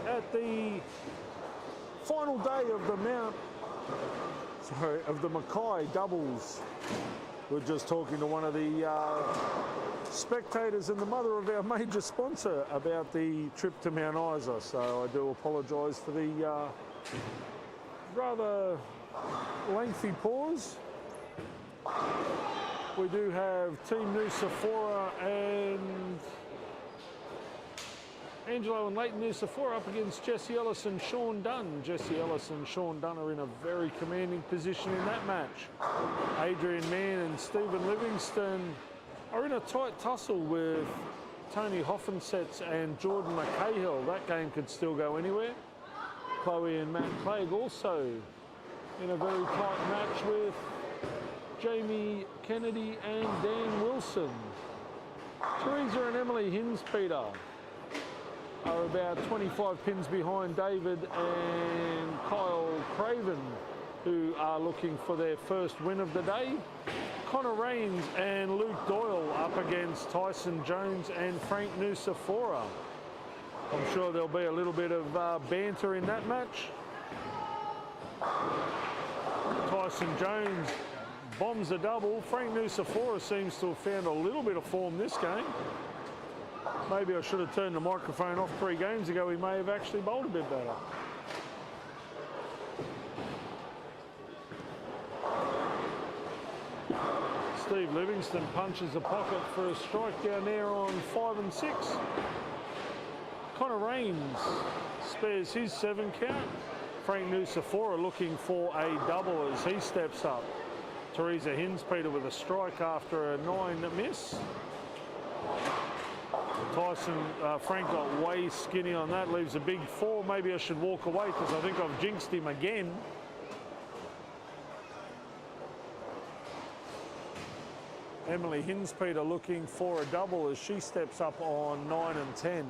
at the final day of the Mackay doubles. We're just talking to one of the spectators and the mother of our major sponsor about the trip to Mount Isa. So I do apologise for the rather lengthy pause. We do have Team Nusafora and Angelo and Leighton Nusafora up against Jesse Ellis and Sean Dunn. Jesse Ellis and Sean Dunn are in a very commanding position in that match. Adrian Mann and Stephen Livingston are in a tight tussle with Tony Hoffensets and Jordan McCahill. That game could still go anywhere. Chloe and Matt Clegg also in a very tight match with Jamie Kennedy and Dan Wilson. Teresa and Emily Hinspeter are about 25 pins behind David and Kyle Craven, who are looking for their first win of the day. Connor Rains and Luke Doyle up against Tyson Jones and Frank Nusafora. I'm sure there'll be a little bit of banter in that match. Tyson Jones bombs a double. Frank Nusafora seems to have found a little bit of form this game. Maybe I should have turned the microphone off 3 games ago. He may have actually bowled a bit better. Steve Livingston punches a pocket for a strike down there on 5 and 6. Connor Rains spares his 7 count. Frank Nusafora looking for a double as he steps up. Teresa Hinspeter with a strike after a 9 miss. Frank got way skinny on that, leaves a big 4. Maybe I should walk away because I think I've jinxed him again. Emily Hinspeter looking for a double as she steps up on 9 and 10.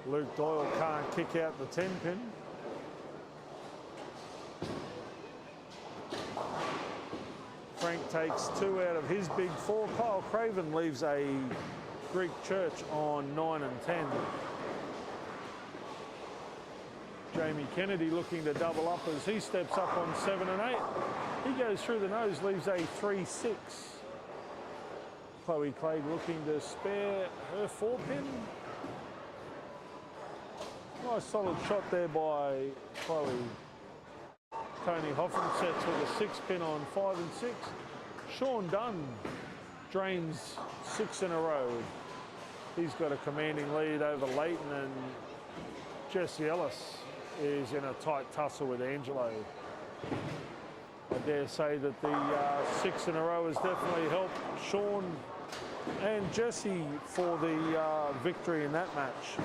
Luke Doyle can't kick out the 10 pin. Frank takes 2 out of his big 4. Kyle Craven leaves a Greek church on 9 and 10. Jamie Kennedy looking to double up as he steps up on 7 and 8. He goes through the nose, leaves a 3-6. Chloe Clegg looking to spare her 4 pin. Nice solid shot there by Chloe. Tony Hoffensets with a 6 pin on 5 and 6. Sean Dunn drains 6 in a row. He's got a commanding lead over Leighton, and Jesse Ellis is in a tight tussle with Angelo. I dare say that the 6 in a row has definitely helped Sean and Jesse for the victory in that match.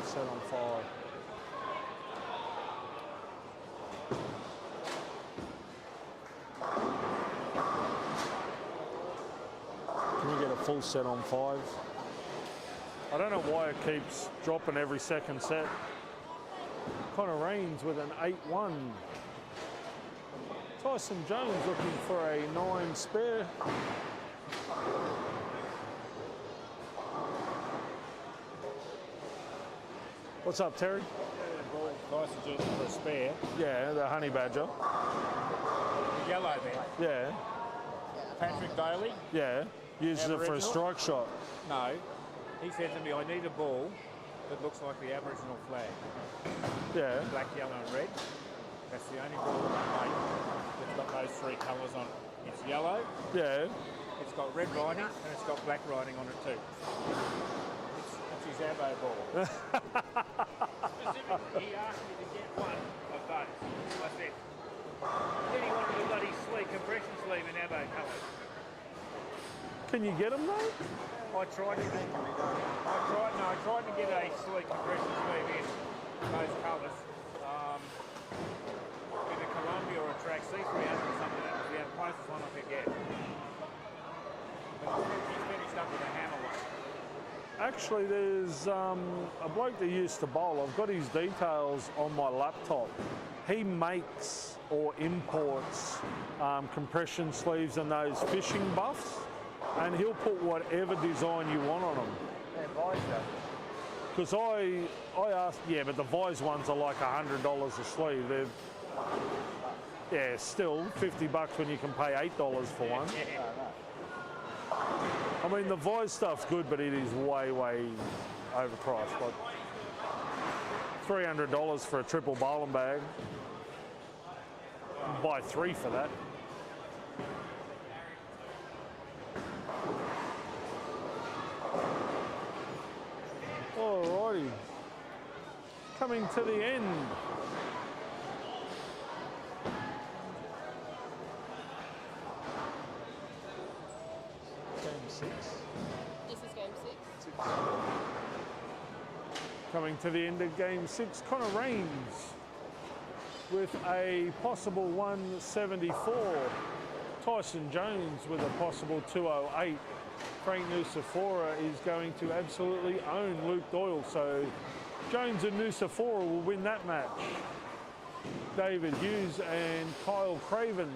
Set on 5. Can we get a full set on 5? I don't know why it keeps dropping every second set. Connor Rains with an 8-1. Tyson Jones looking for a 9 spare. What's up, Terry? Tyson Jones for a spare. Yeah, the honey badger. The yellow there. Yeah, Patrick Daly. yeah. Uses it for a strike shot. No. He said to me, I need a ball that looks like the Aboriginal flag. Yeah. Black, yellow and red. That's the only ball I make that's got those 3 colours on it. It's yellow, Yeah. it's got red writing, and it's got black writing on it too. It's his Abo ball. Specifically, he asked me to get one of those. I said, then he wanted a bloody sleeve, compression sleeve in Abo colours. Can you get them though? I tried to get a sleeve, compression sleeve in those colours. In a Columbia or a Track C300 or something like that was the closest one I could get. But he's finished up with a hammer one. Actually, there's a bloke that used to bowl. I've got his details on my laptop. He makes or imports compression sleeves and those fishing buffs, and he'll put whatever design you want on them. Yeah, Vise does. Because I asked, yeah, but the Vise ones are like $100 a sleeve. They're, yeah, still $50 when you can pay $8 for one. I mean, the Vise stuff's good, but it is way, way overpriced. Like $300 for a triple bowling bag. Buy 3 for that. Alrighty. Coming to the end. Game 6. This is game 6. Coming to the end of game 6, Connor Rains with a possible 174. Tyson Jones with a possible 208. Frank Nusafora is going to absolutely own Luke Doyle, so Jones and Nusafora will win that match. David Hughes and Kyle Craven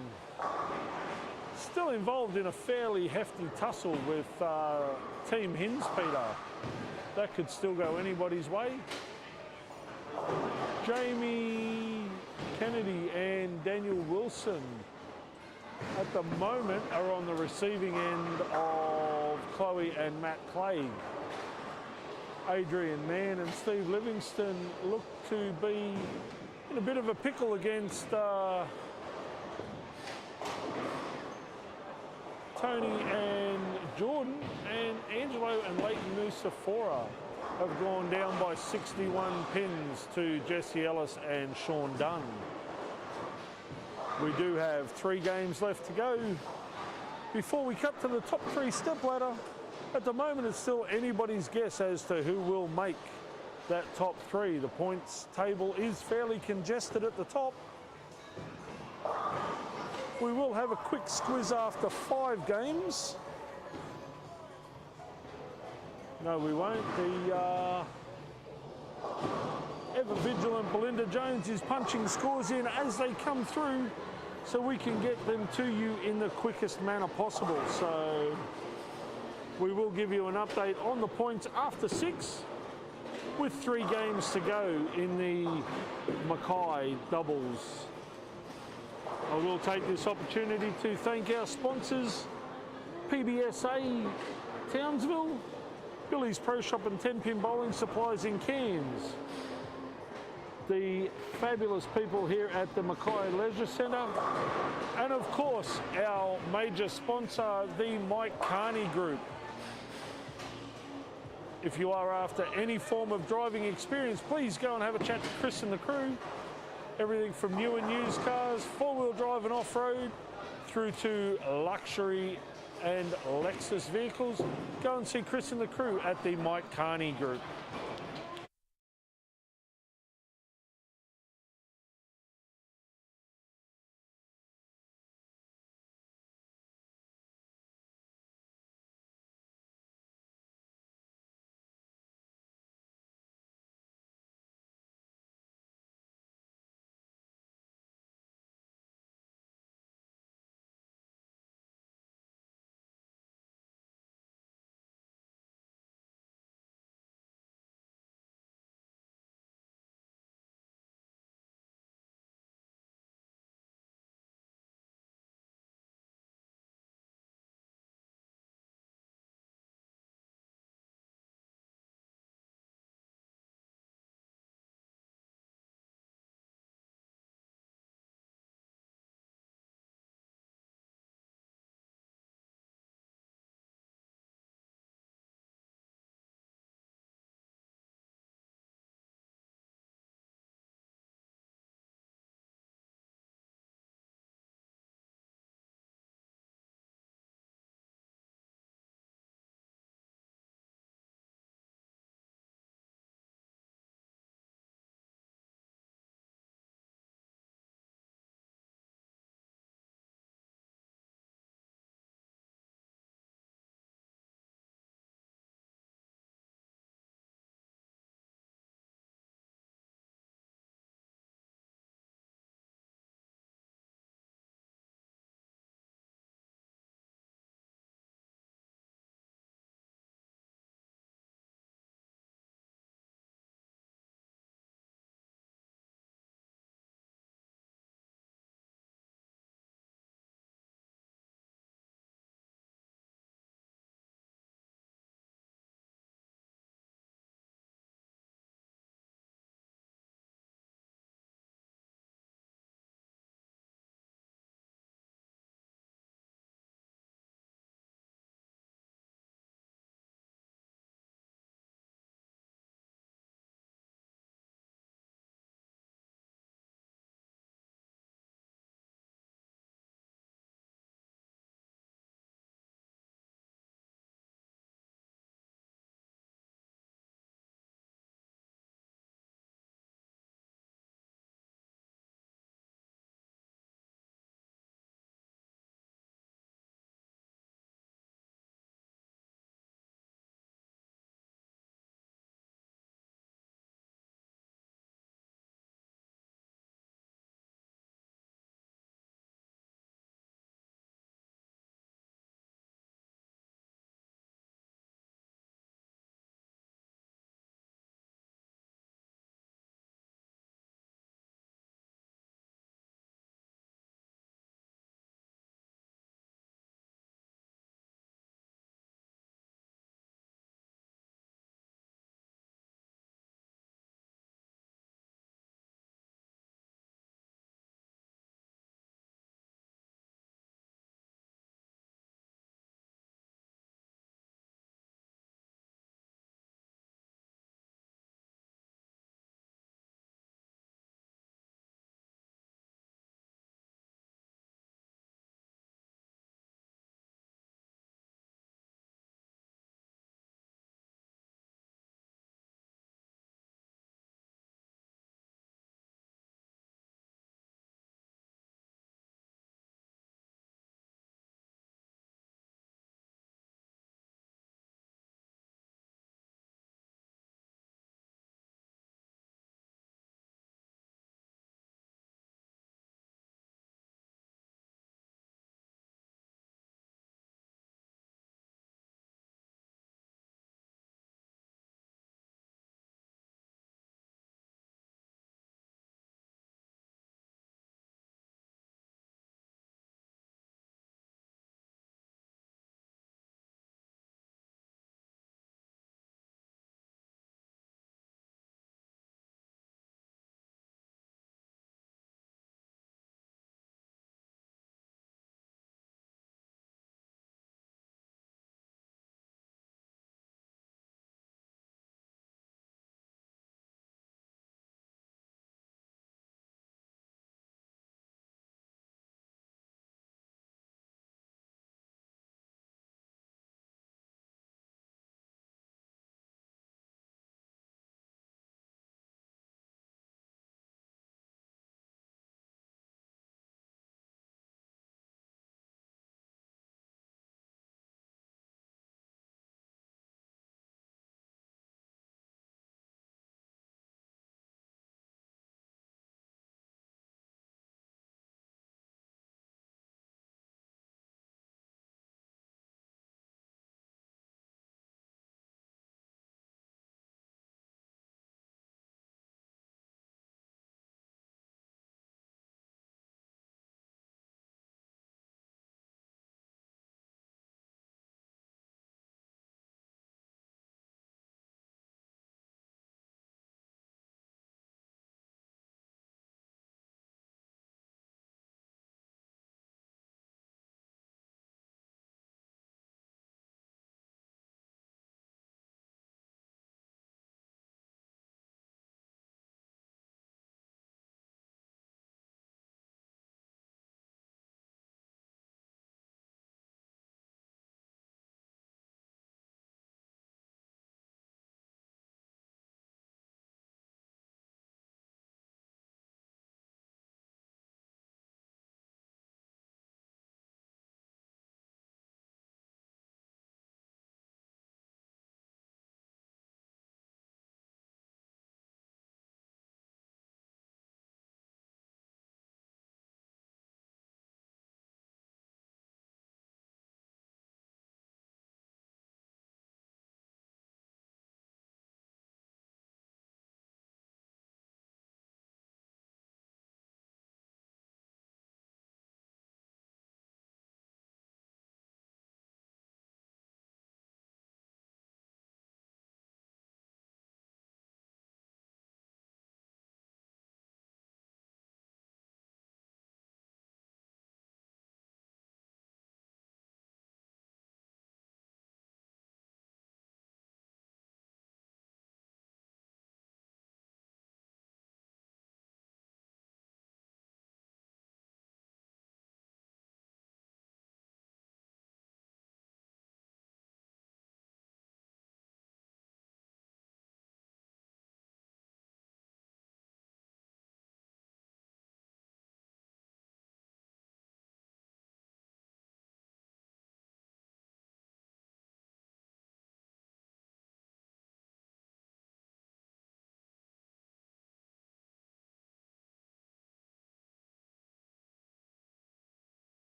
still involved in a fairly hefty tussle with Team Hins, Peter. That could still go anybody's way. Jamie Kennedy and Daniel Wilson at the moment are on the receiving end of Chloe and Matt Clay. Adrian Mann and Steve Livingston look to be in a bit of a pickle against Tony and Jordan, and Angelo and Leighton Nusafora have gone down by 61 pins to Jesse Ellis and Sean Dunn. We do have 3 games left to go before we cut to the top 3 step ladder. At the moment, it's still anybody's guess as to who will make that top 3. The points table is fairly congested at the top. We will have a quick squiz after 5 games. No, we won't. The ever vigilant Belinda Jones is punching scores in as they come through so we can get them to you in the quickest manner possible. So we will give you an update on the points after 6 with 3 games to go in the Mackay doubles. I will take this opportunity to thank our sponsors, PBSA Townsville, Billy's Pro Shop and 10-pin bowling supplies in Cairns, the fabulous people here at the Mackay Leisure Centre, and of course our major sponsor, the Mike Carney Group. If you are after any form of driving experience, please go and have a chat to Chris and the crew. Everything from new and used cars, 4-wheel drive and off-road, through to luxury and Lexus vehicles. Go and see Chris and the crew at the Mike Carney Group.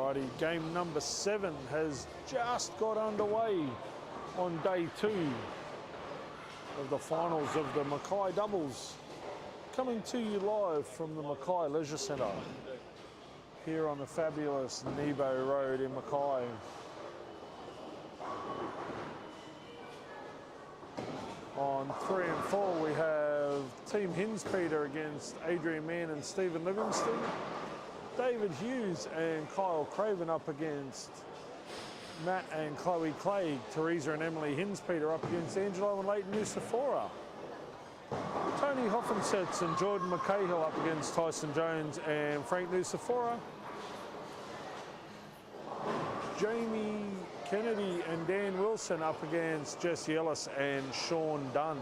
Alrighty, game number 7 has just got underway on day 2 of the finals of the Mackay doubles. Coming to you live from the Mackay Leisure Centre here on the fabulous Nebo Road in Mackay. On 3 and 4 we have Team Hinspeter against Adrian Mann and Stephen Livingston. David Hughes and Kyle Craven up against Matt and Chloe Clegg. Teresa and Emily Hinspeter up against Angelo and Leighton Nusafora. Tony Hoffensets and Jordan McCahill up against Tyson Jones and Frank Nusafora. Jamie Kennedy and Dan Wilson up against Jesse Ellis and Sean Dunn.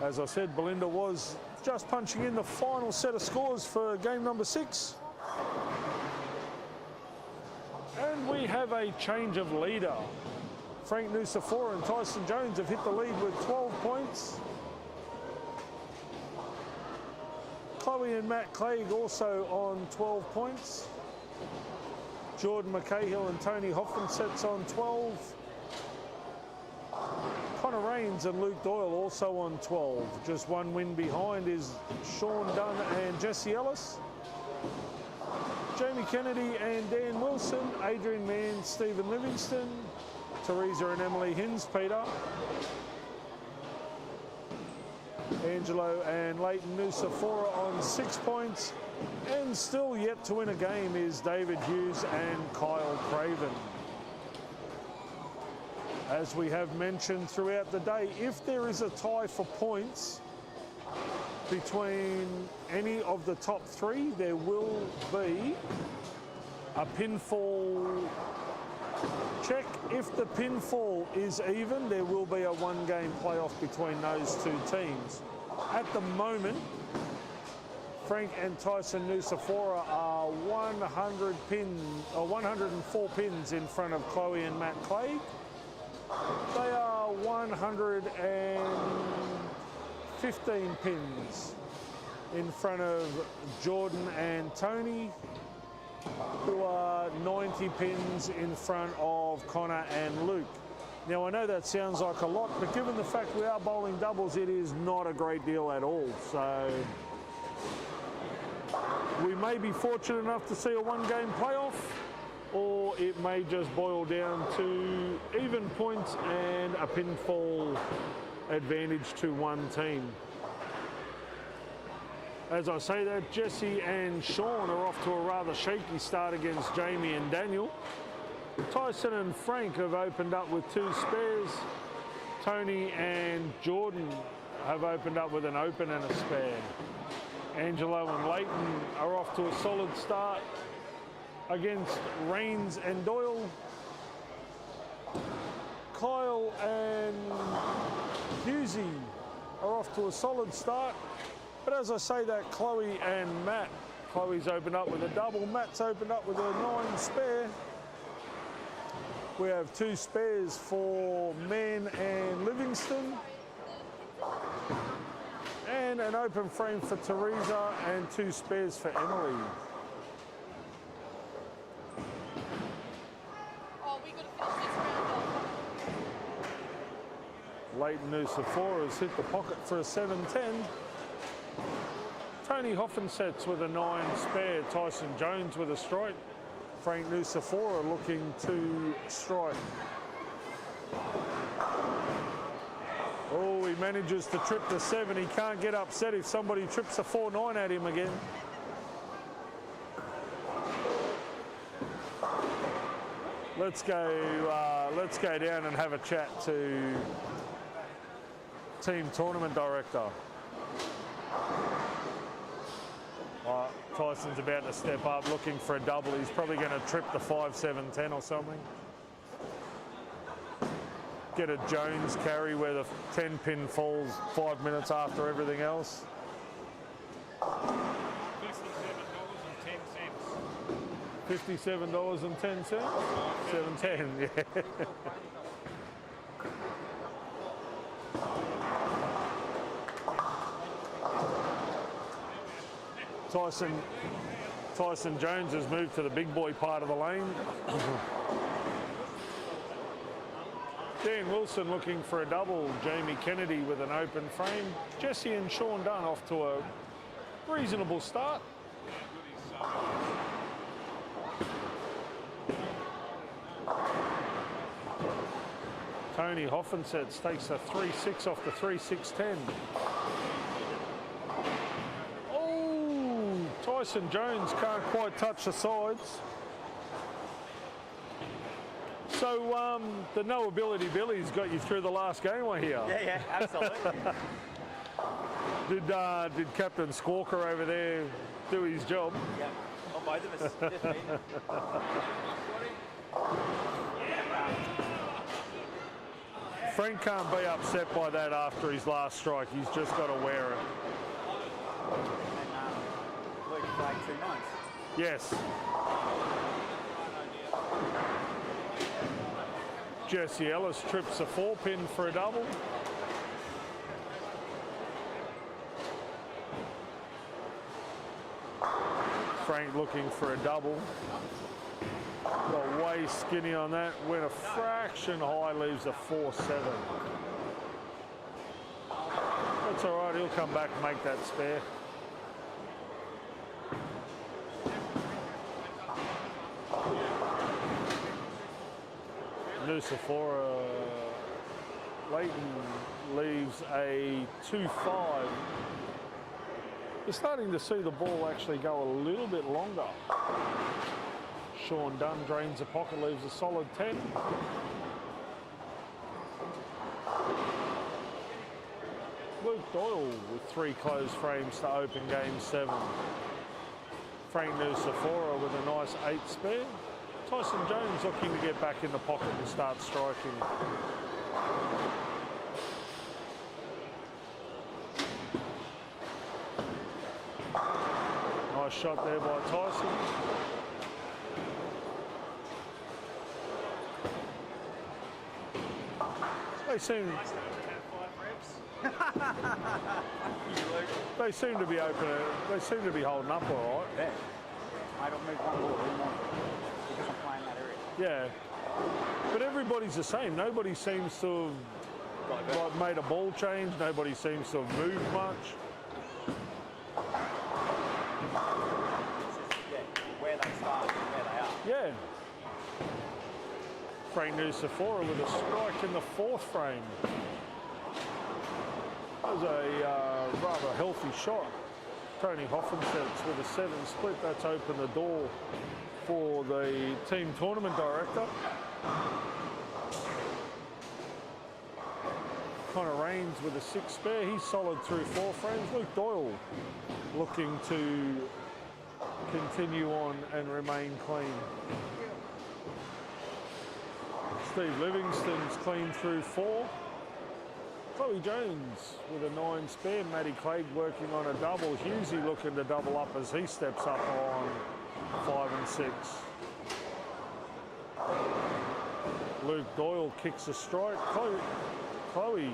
As I said, Belinda was just punching in the final set of scores for game number 6. And we have a change of leader. Frank Nusafora and Tyson Jones have hit the lead with 12 points. Chloe and Matt Clegg also on 12 points. Jordan McCahill and Tony Hoffensets on 12. Connor Rains and Luke Doyle also on 12. Just one win behind is Sean Dunn and Jesse Ellis. Jamie Kennedy and Dan Wilson, Adrian Mann, Stephen Livingston, Teresa and Emily Hinspeter, Angelo and Leighton Nusafora on 6 points, and still yet to win a game is David Hughes and Kyle Craven. As we have mentioned throughout the day, if there is a tie for points between any of the top 3, there will be a pinfall check. If the pinfall is even, there will be a 1-game playoff between those 2 teams. At the moment, Frank and Tyson Nusafora are 104 pins in front of Chloe and Matt Clegg. They are 115 pins in front of Jordan and Tony, who are 90 pins in front of Connor and Luke. Now, I know that sounds like a lot, but given the fact we are bowling doubles, it is not a great deal at all. So we may be fortunate enough to see a 1-game playoff, or it may just boil down to even points and a pinfall advantage to one team. As I say that, Jesse and Sean are off to a rather shaky start against Jamie and Daniel. Tyson and Frank have opened up with 2 spares. Tony and Jordan have opened up with an open and a spare. Angelo and Leighton are off to a solid start against Rains and Doyle. Kyle and Husey are off to a solid start. But as I say that, Chloe and Matt, Chloe's opened up with a double, Matt's opened up with a 9 spare. We have 2 spares for Mann and Livingston. And an open frame for Teresa and 2 spares for Emily. Leighton Nusafora has hit the pocket for a 7-10. Tony Hoffensets with a 9 spare. Tyson Jones with a strike. Frank Nusafora looking to strike. Oh, he manages to trip the 7. He can't get upset if somebody trips a 4-9 at him again. Let's go down and have a chat to Team Tournament Director. Tyson's about to step up looking for a double. He's probably going to trip the 5-7-10 or something. Get a Jones carry where the 10 pin falls 5 minutes after everything else. $57.10. $7.10, yeah. Tyson Jones has moved to the big boy part of the lane. Dan Wilson looking for a double. Jamie Kennedy with an open frame. Jesse and Sean Dunn off to a reasonable start. Tony Hoffensets takes a 3-6 off the 3-6-10. Oh, Tyson Jones can't quite touch the sides. So the no ability Billy's got you through the last game, I hear. Yeah, absolutely. Did Captain Squawker over there do his job? Yeah, on both of us. Just me. Frank can't be upset by that after his last strike. He's just got to wear it. And Luke played 2 nights. Yes. Jesse Ellis trips a 4-pin for a double. Frank looking for a double. Got way skinny on that. Went a fraction high, leaves a 4-7. That's all right. He'll come back and make that spare. Nusafora Leighton leaves a 2-5. You're starting to see the ball actually go a little bit longer. Sean Dunn drains the pocket, leaves a solid 10. Luke Doyle with 3 closed frames to open game 7. Frank Nusafora with a nice 8 spare. Tyson Jones looking to get back in the pocket and start striking. Nice shot there by Tyson. They seem to be open. They seem to be holding up all right. Yeah. I don't move one ball anymore because I'm playing that area. Yeah, but everybody's the same. Nobody seems to have like, made a ball change. Nobody seems to have moved much. Where they start and where they are. Yeah. Frank Nusafora with a strike in the 4th frame. That was a rather healthy shot. Tony Hoffensets with a 7 split. That's opened the door for the team tournament director. Connor Raines with a 6 spare. He's solid through 4 frames. Luke Doyle looking to continue on and remain clean. Steve Livingston's clean through 4. Chloe Jones with a 9 spare. Matty Clegg working on a double. Hughesy looking to double up as he steps up on 5 and 6. Luke Doyle kicks a strike. Chloe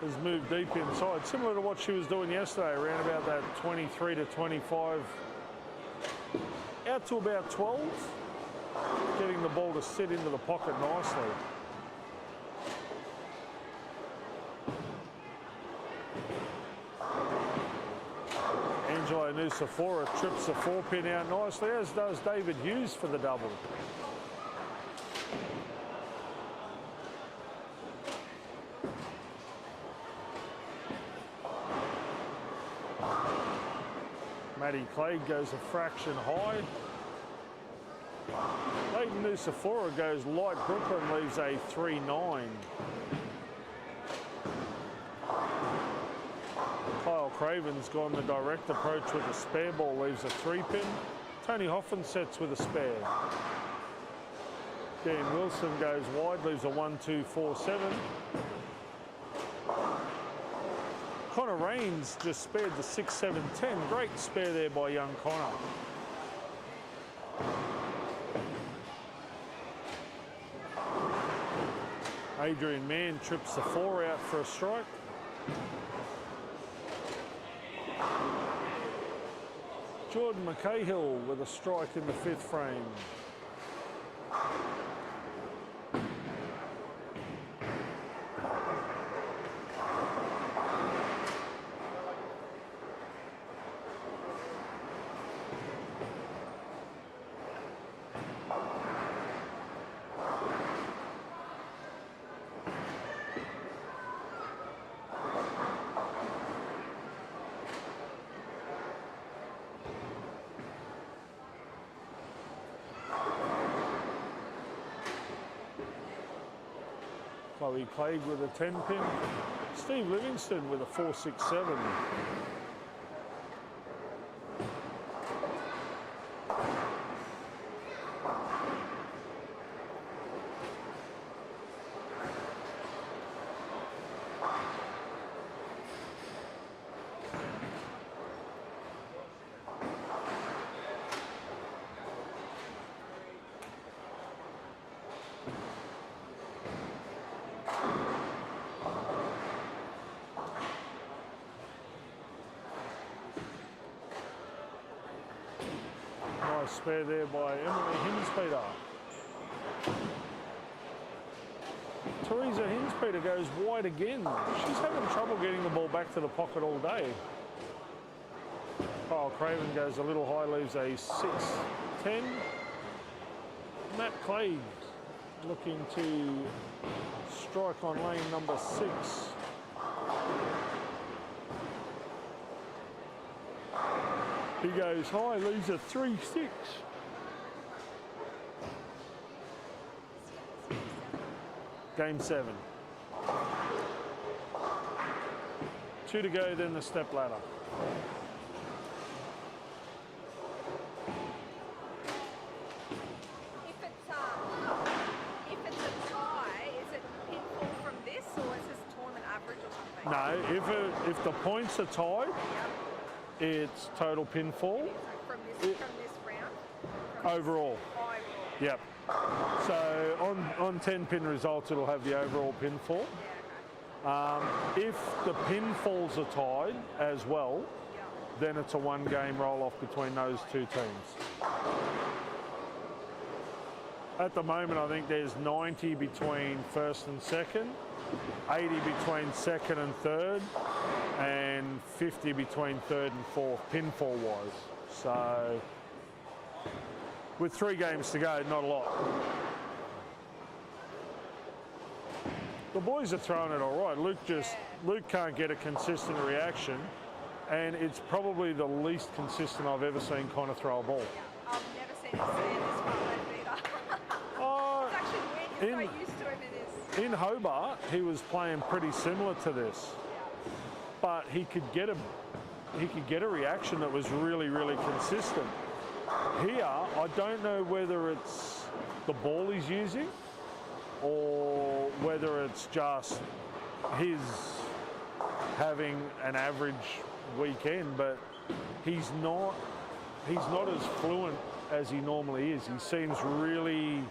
has moved deep inside, similar to what she was doing yesterday, around about that 23 to 25, out to about 12, getting the ball to sit into the pocket nicely. Angelo Nusafora trips the 4-pin out nicely, as does David Hughes for the double. Matty Clegg goes a fraction high. Leighton Nusafora goes light Brooklyn, leaves a 3-9. Kyle Craven's gone the direct approach with a spare ball, leaves a 3-pin. Tony Hoffensets with a spare. Dan Wilson goes wide, leaves a 1-2-4-7. Connor Raines just spared the 6-7-10. Great spare there by young Connor. Adrian Mann trips the 4 out for a strike. Jordan Mackay with a strike in the 5th frame. Chloe Clegg with a 10 pin. Steve Livingston with a 4.67. Nice spare there by Emily Hinspeter. Teresa Hinspeter goes wide again. She's having trouble getting the ball back to the pocket all day. Kyle Craven goes a little high, leaves a 6-10. Matt Clegg looking to strike on lane number 6. He goes high, leaves a 3-6. Game 7. 2 to go, then the step ladder. If it's a tie, is it pinfall from this, or is this tournament average or something? No, if the points are tied, it's total pinfall. From this round? Overall. Yep. So on 10 pin results, it'll have the overall pinfall. If the pinfalls are tied as well, then it's a 1 game roll off between those 2 teams. At the moment, I think there's 90 between 1st and 2nd, 80 between 2nd and 3rd, and 50 between 3rd and 4th, pinfall wise. So with 3 games to go, not a lot. The boys are throwing it all right. Luke can't get a consistent reaction, and it's probably the least consistent I've ever seen Connor throw a ball. I've never seen him stand this far left either. It's actually weird, you're so used to him in this. In Hobart, he was playing pretty similar to this, but he could get a reaction that was really, really consistent. Here, I don't know whether it's the ball he's using or whether it's just his having an average weekend, but he's not as fluent as he normally is. He seems really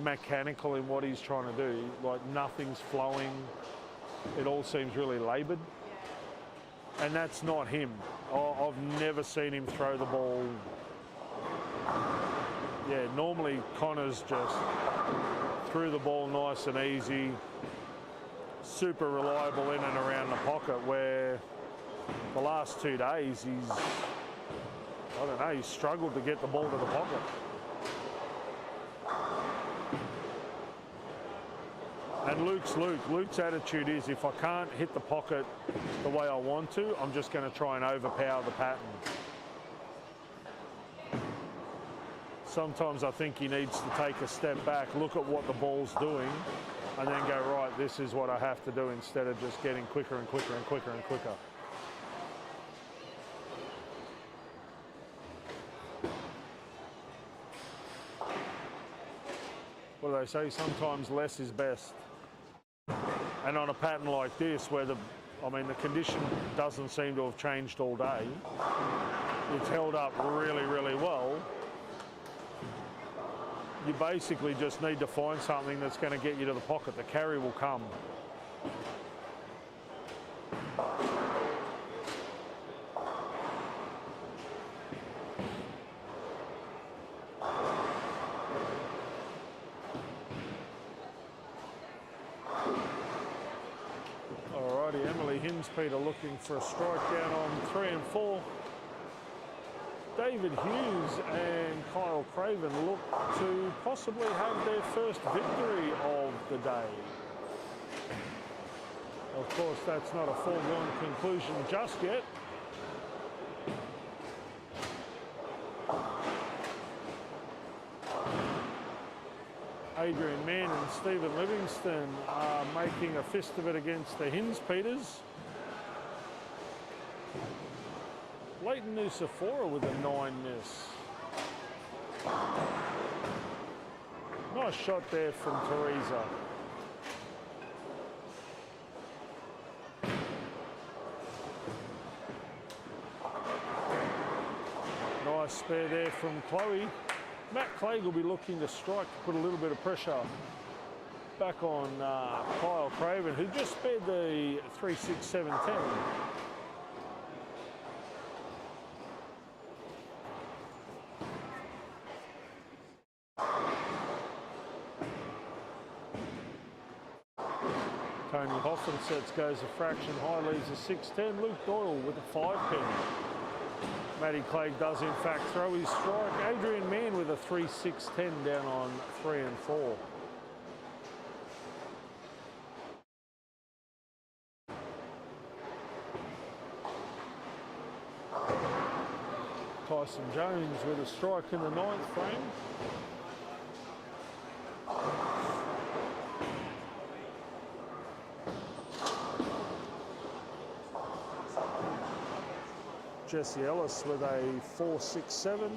mechanical in what he's trying to do. Like nothing's flowing. It all seems really laboured. And that's not him. I've never seen him throw the ball. Yeah, normally Connor's just threw the ball nice and easy, super reliable in and around the pocket, where the last 2 days he's struggled to get the ball to the pocket. And Luke's attitude is, if I can't hit the pocket the way I want to, I'm just going to try and overpower the pattern. Sometimes I think he needs to take a step back, look at what the ball's doing, and then go, right, this is what I have to do, instead of just getting quicker and quicker and quicker and quicker. What do they say? Sometimes less is best. And on a pattern like this, where the condition doesn't seem to have changed all day, it's held up really, really well. You basically just need to find something that's going to get you to the pocket. The carry will come. Hinspeter looking for a strike down on 3 and 4. David Hughes and Kyle Craven look to possibly have their first victory of the day. Of course, that's not a foregone conclusion just yet. Adrian Mann and Stephen Livingston are making a fist of it against the Hinspeters. Leighton Nusafora with a 9 miss. Nice shot there from Teresa. Nice spare there from Chloe. Matt Clegg will be looking to strike to put a little bit of pressure back on Kyle Craven, who just spared the 3-6-7-10. Tony Hoffensets goes a fraction high, leaves a 6-10. Luke Doyle with a 5-pin. Matty Clegg does in fact throw his strike. Adrian Mann with a 3-6-10 down on 3 and 4. Tyson Jones with a strike in the 9th frame. Jesse Ellis with a 4-6-7.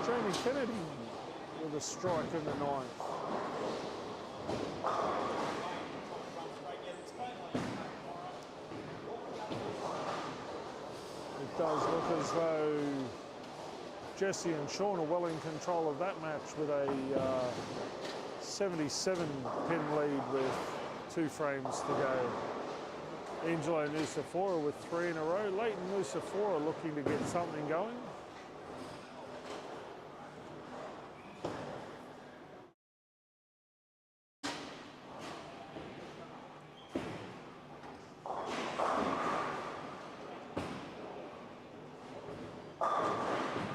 Jamie Kennedy with a strike in the 9th. It does look as though Jesse and Sean are well in control of that match with a 77 pin lead with 2 frames to go. Angelo Nusafora with 3 in a row. Leighton Nusafora looking to get something going.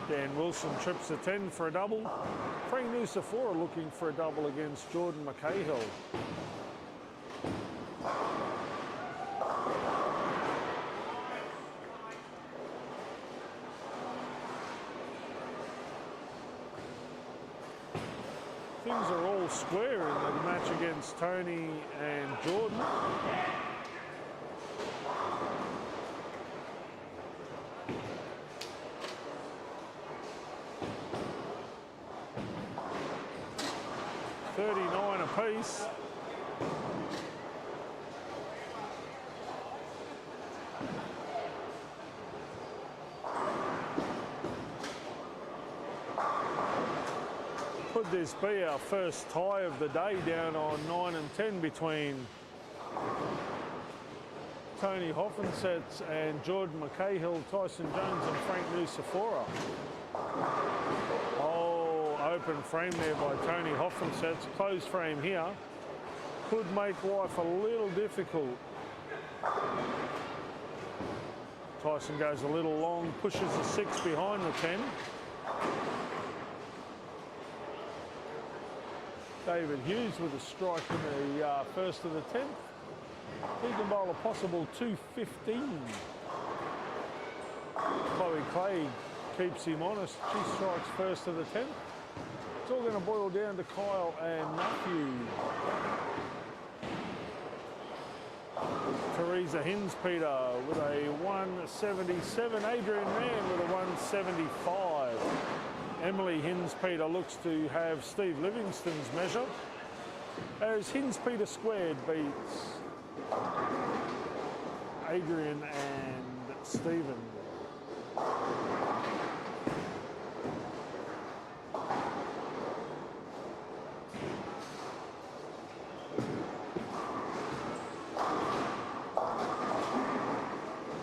Dan Wilson trips a 10 for a double. Frank Nusafora looking for a double against Jordan McCahill. Things are all square in the match against Tony and Jordan. Apiece. Could this be our first tie of the day down on 9 and 10 between Tony Hoffensets and Jordan McCahill, Tyson Jones and Frank Nusafora? Open frame there by Tony Hoffensets. Closed frame here. Could make life a little difficult. Tyson goes a little long, pushes a 6 behind the 10. David Hughes with a strike in the first of the 10th. He can bowl a possible 215. Chloe Clay keeps him honest. She strikes first of the 10th. It's all going to boil down to Kyle and Matthew. Teresa Hinspeter with a 177. Adrian Mann with a 175. Emily Hinspeter looks to have Steve Livingston's measure as Hinspeter squared beats Adrian and Stephen.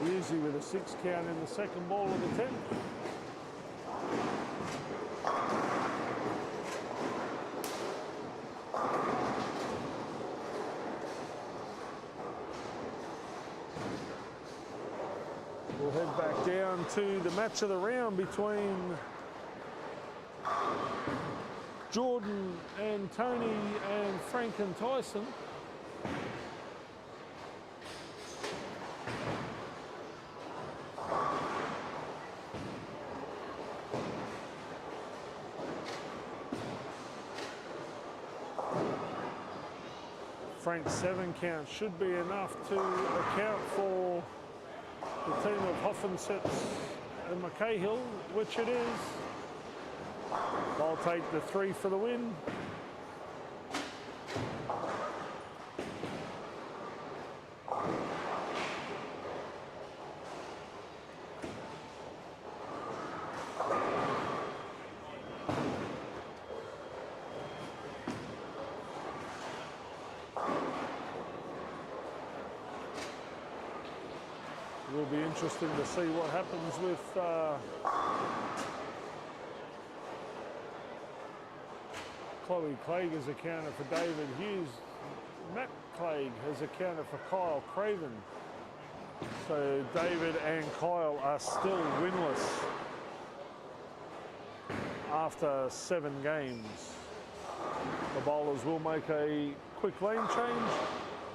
Usually with a 6 count in the second ball of the 10th. into the match of the round between Jordan and Tony and Frank and Tyson. Frank's 7 count should be enough to account for the team of Hoffensets and Mackay, which it is. I'll take the 3 for the win. It will be interesting to see what happens with Chloe Clegg has accounted for David Hughes. Matt Clegg has accounted for Kyle Craven. So David and Kyle are still winless after 7 games. The bowlers will make a quick lane change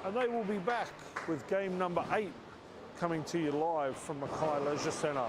and they will be back with game number 8 coming to you live from Mackay Leisure Centre.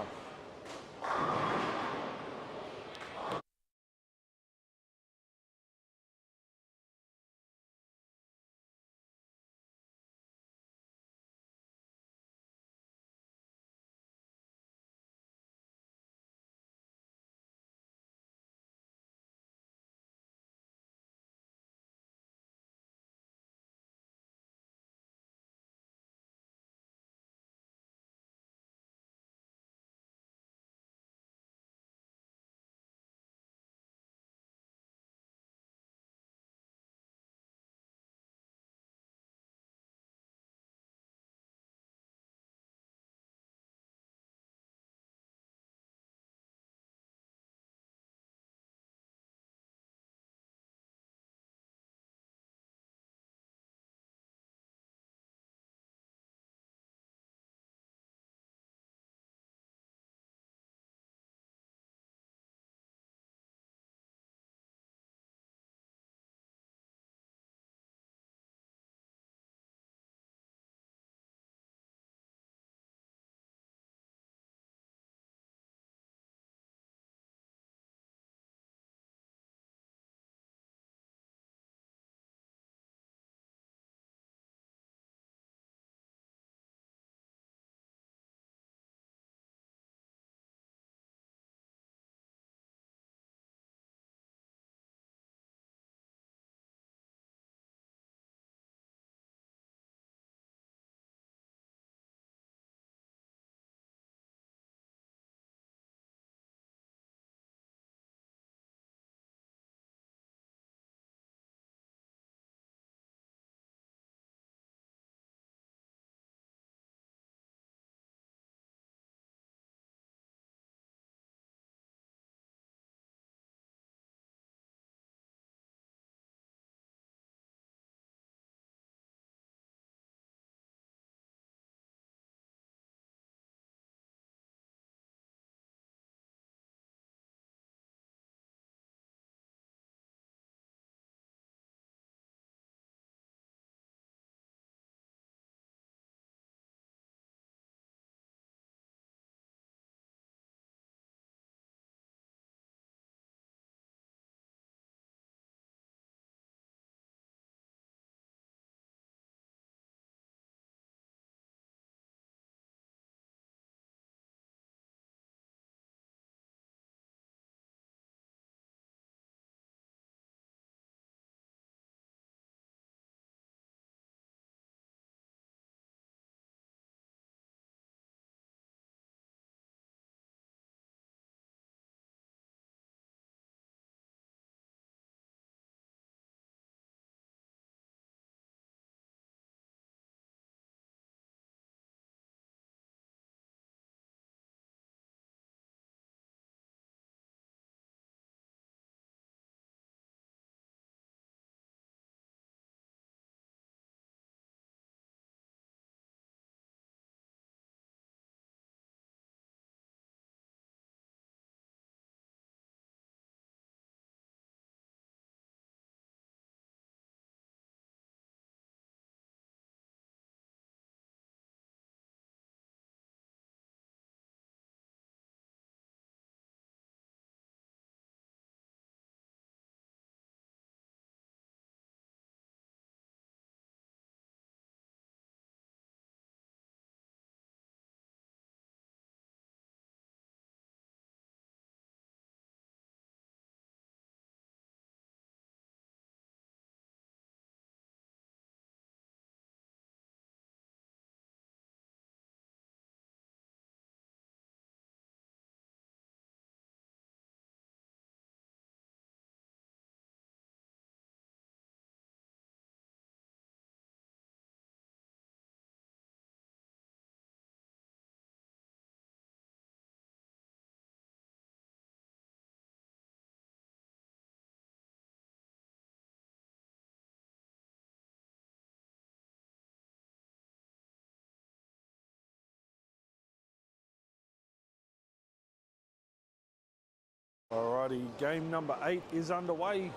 Alrighty, game number 8 is underway.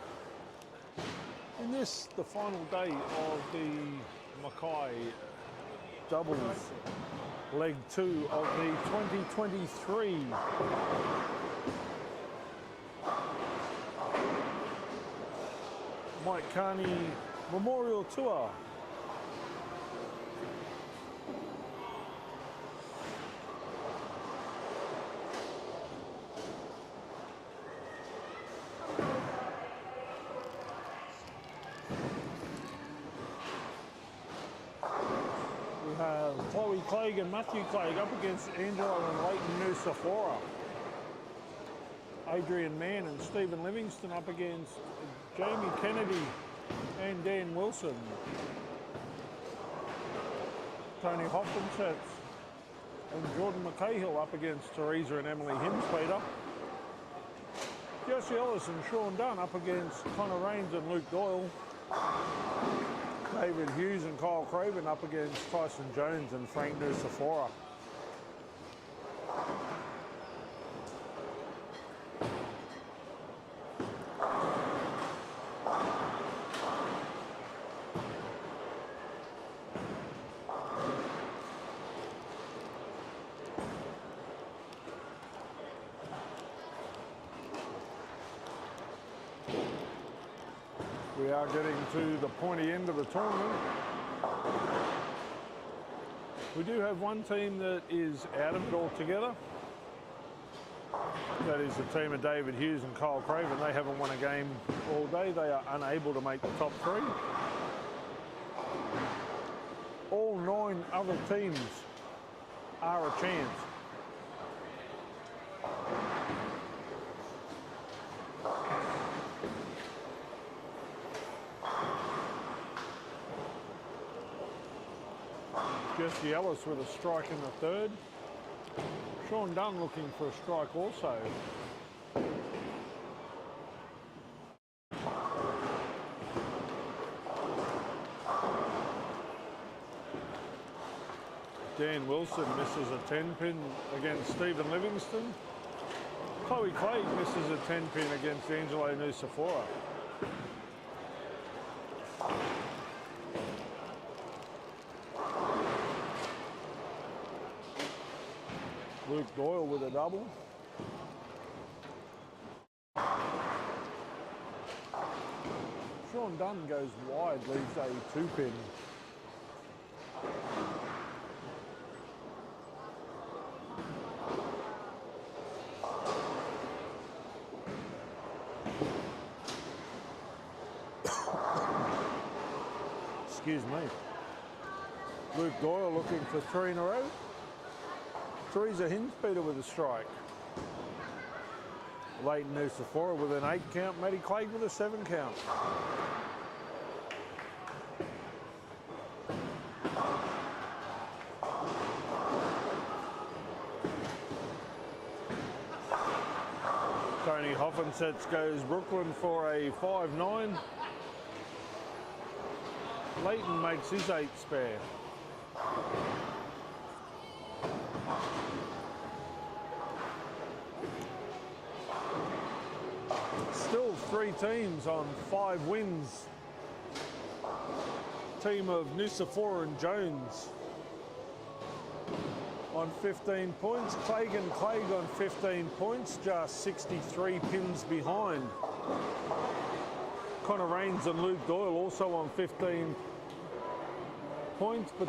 In this, the final day of the Mackay doubles, leg 2 of the 2023 Mackay Memorial Tour. We have Chloe Clegg and Matthew Clegg up against Angelo and Leighton Nusafora. Adrian Mann and Stephen Livingston up against Jamie Kennedy and Dan Wilson. Tony Hopkinsett and Jordan McCahill up against Teresa and Emily Himspeter. Jesse Ellis and Sean Dunn up against Connor Rains and Luke Doyle. David Hughes and Kyle Craven up against Tyson Jones and Frank Nusafora. We are getting to the pointy end of the tournament. We do have one team that is out of it altogether. That is the team of David Hughes and Kyle Craven. They haven't won a game all day. They are unable to make the top 3. All 9 other teams are a chance. Jesse Ellis with a strike in the third. Sean Dunn looking for a strike also. Dan Wilson misses a 10-pin against Stephen Livingston. Chloe Clegg misses a 10-pin against Angelo Nusafora. Luke Doyle with a double. Sean Dunn goes wide, leaves a 2-pin. Excuse me. Luke Doyle looking for 3 in a row. Teresa Hinspeter with a strike. Leighton Nusafora with an 8 count. Maddie Clegg with a 7 count. Tony Hopkinsett goes Brooklyn for a 5-9. Leighton makes his 8 spare. Still 3 teams on 5 wins. Team of Nusafora and Jones on 15 points. Clegg and Clegg on 15 points, just 63 pins behind. Connor Rains and Luke Doyle also on 15 points, but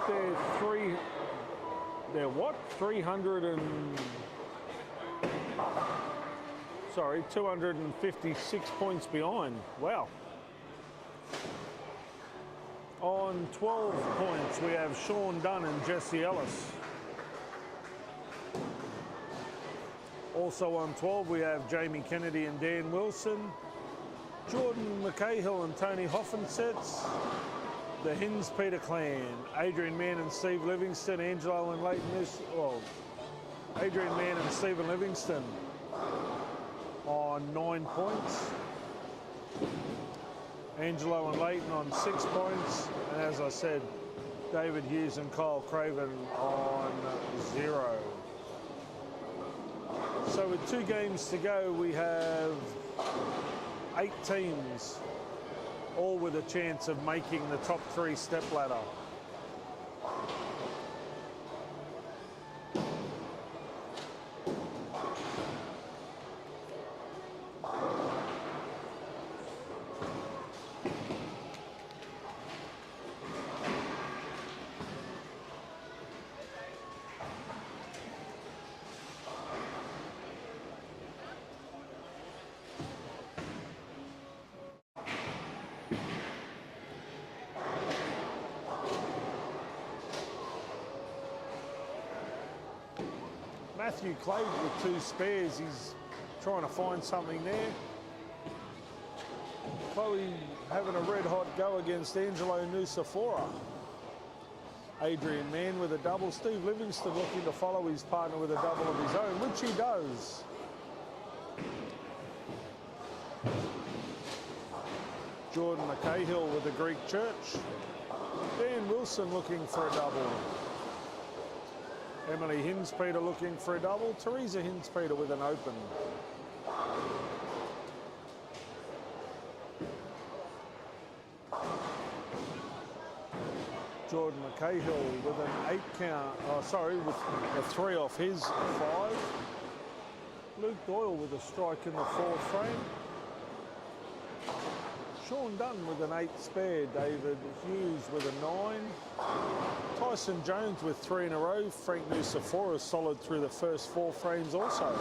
they're what? 256 points behind. Wow. On 12 points, we have Sean Dunn and Jesse Ellis. Also on 12, we have Jamie Kennedy and Dan Wilson. Jordan McCahill and Tony Hopkinsett. The Hinspeter clan. Adrian Mann and Steve Livingston. Angelo and Leighton Adrian Mann and Stephen Livingston on 9 points. Angelo and Leighton on 6 points. And as I said, David Hughes and Kyle Craven on 0. So with 2 games to go, we have 8 teams, all with a chance of making the top 3 step ladder. Matthew Clay with 2 spares, he's trying to find something there. Chloe having a red hot go against Angelo Nusafora. Adrian Mann with a double. Steve Livingston looking to follow his partner with a double of his own, which he does. Jordan McCahill with the Greek Church. Dan Wilson looking for a double. Emily Hinspeter looking for a double. Teresa Hinspeter with an open. Jordan McCahill with an 8 count, with a 3 off his 5. Luke Doyle with a strike in the 4th frame. Sean Dunn with an 8 spare. David Hughes with a 9. Tyson Jones with 3 in a row. Frank Nusafora solid through the first 4 frames also.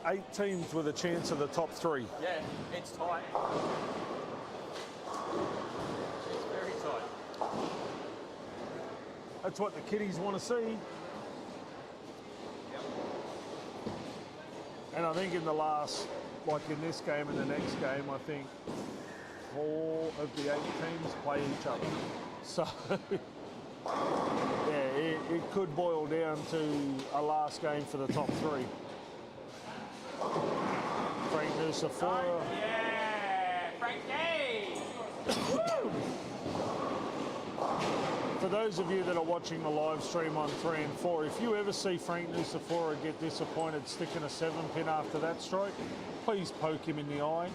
Eight teams with a chance of the top 3. Yeah, it's tight. It's very tight. That's what the kiddies want to see. Yep. And I think in the last, like in this game and the next game, I think 4 of the 8 teams play each other. So, yeah, it could boil down to a last game for the top 3. Frank Nusafora. Yeah, Frankie! For those of you that are watching the live stream on 3 and 4, if you ever see Frank Nusafora get disappointed sticking a 7-pin after that strike, please poke him in the eye.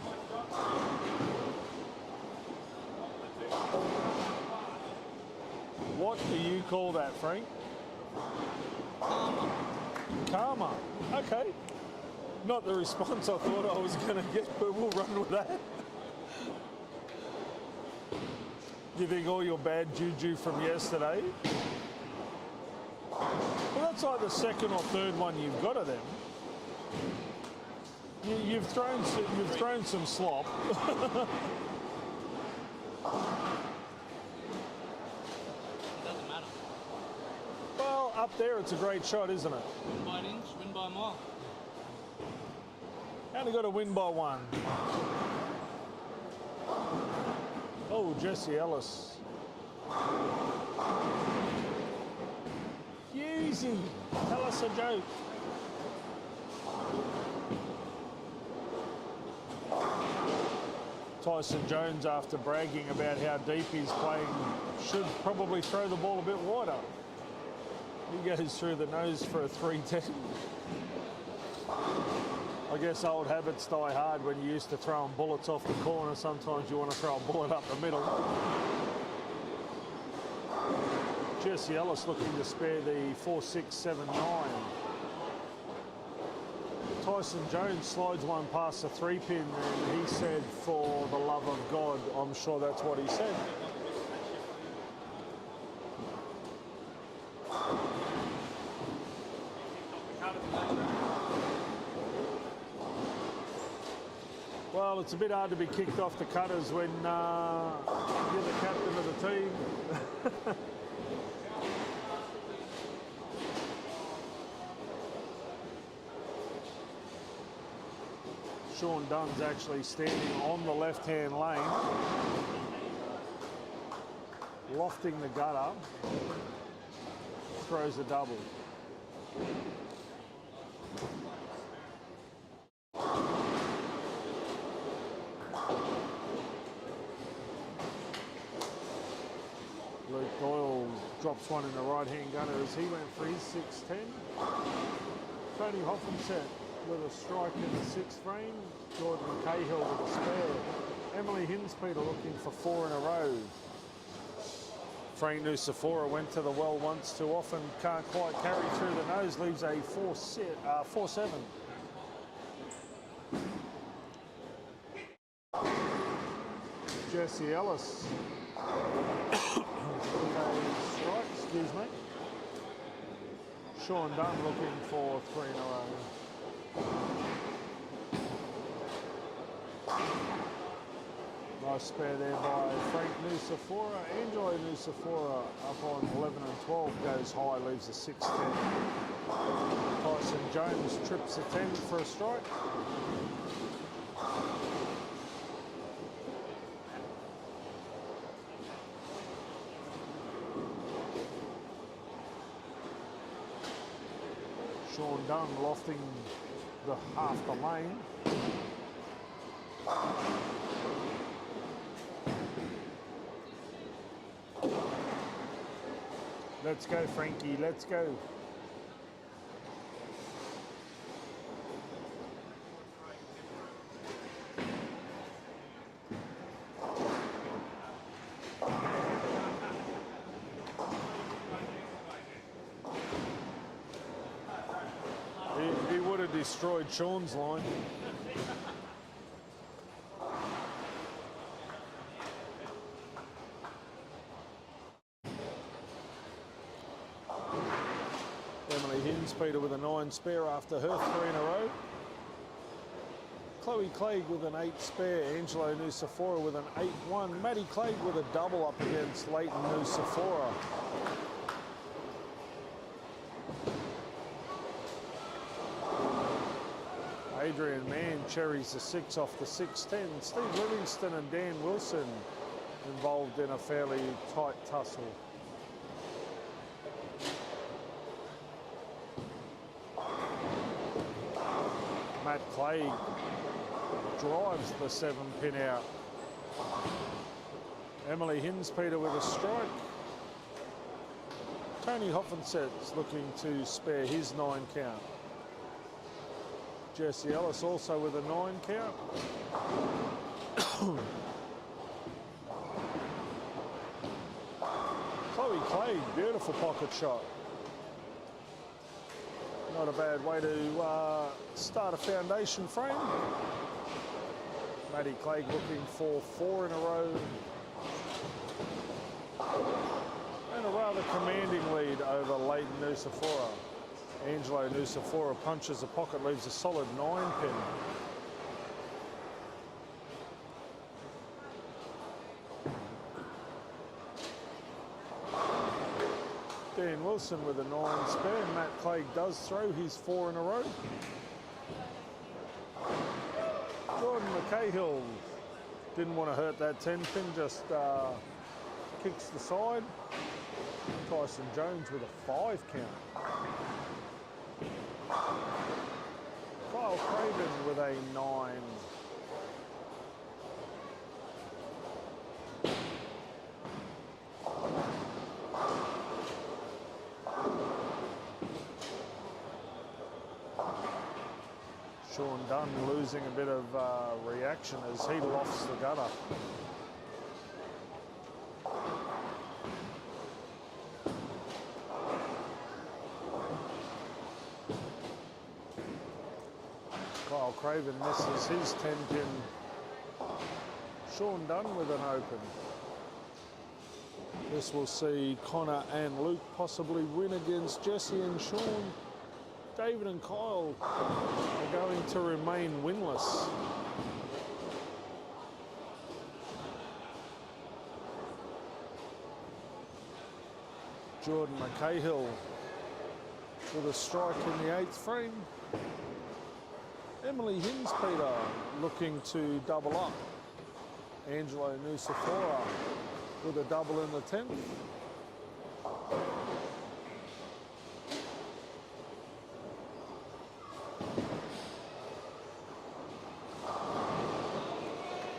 What do you call that, Frank? Karma. Okay. Not the response I thought I was going to get, but we'll run with that. You think all your bad juju from yesterday? Well, that's like the 2nd or 3rd one you've got of them. You've thrown some slop. Doesn't matter. Well, up there it's a great shot, isn't it? Win by an inch, win by a mile. Only got to win by 1. Oh, Jesse Ellis. Easy. Tell us a joke. Tyson Jones, after bragging about how deep he's playing, should probably throw the ball a bit wider. He goes through the nose for a 310. I guess old habits die hard. When you used to throwing bullets off the corner, sometimes you want to throw a bullet up the middle. Jesse Ellis looking to spare the 4-6-7-9. Tyson Jones slides one past the 3-pin, and he said, "For the love of God," I'm sure that's what he said. Well, it's a bit hard to be kicked off the cutters when you're the captain of the team. Sean Dunn's actually standing on the left-hand lane, lofting the gutter, throws a double. Luke Doyle drops one in the right-hand gunner as he went for his 610. Tony Hoffenset with a strike in the 6th frame. Jordan Cahill with a spare. Emily Hinspeter looking for 4 in a row. Frank Nusafora went to the well once too often, can't quite carry through the nose, leaves a 4-7. Jesse Ellis with a strike, excuse me. Sean Dunn looking for 3 in a row. Nice spare there by Frank Nusafora. Angelo Nusafora up on 11 and 12, goes high, leaves a 6-10. Tyson Jones trips a 10 for a strike. Sean Dunn lofting the half the lane. Let's go, Frankie, let's go. He would have destroyed Sean's line. Emily Hinspeter with a 9 spare after her 3 in a row. Chloe Clegg with an 8 spare. Angelo Nusafora with an 8-1. Maddie Clegg with a double up against Leighton Nusafora. Adrian Mann cherries the 6 off the 6-10. Steve Livingston and Dan Wilson involved in a fairly tight tussle. Matt Clay drives the 7-pin out. Emily Hinspeter with a strike. Tony Hoffenset's looking to spare his 9 count. Jesse Ellis also with a 9 count. Chloe Clay, beautiful pocket shot. Not a bad way to start a foundation frame. Maddie Clegg looking for 4 in a row. And a rather commanding lead over Leighton Nusafora. Angelo Nusafora punches a pocket, leaves a solid 9-pin. Dan Wilson with a 9 spare. Matt Clegg does throw his 4 in a row. Jordan McCahill didn't want to hurt that 10-pin, just kicks the side. Tyson Jones with a 5 count. Kyle Craven with a 9. Sean Dunn losing a bit of reaction as he lofts the gutter. Kyle Craven misses his 10-pin. Sean Dunn with an open. This will see Connor and Luke possibly win against Jesse and Sean. David and Kyle are going to remain winless. Jordan McCahill with a strike in the 8th frame. Emily Hinspeter looking to double up. Angelo Nusafora with a double in the 10th.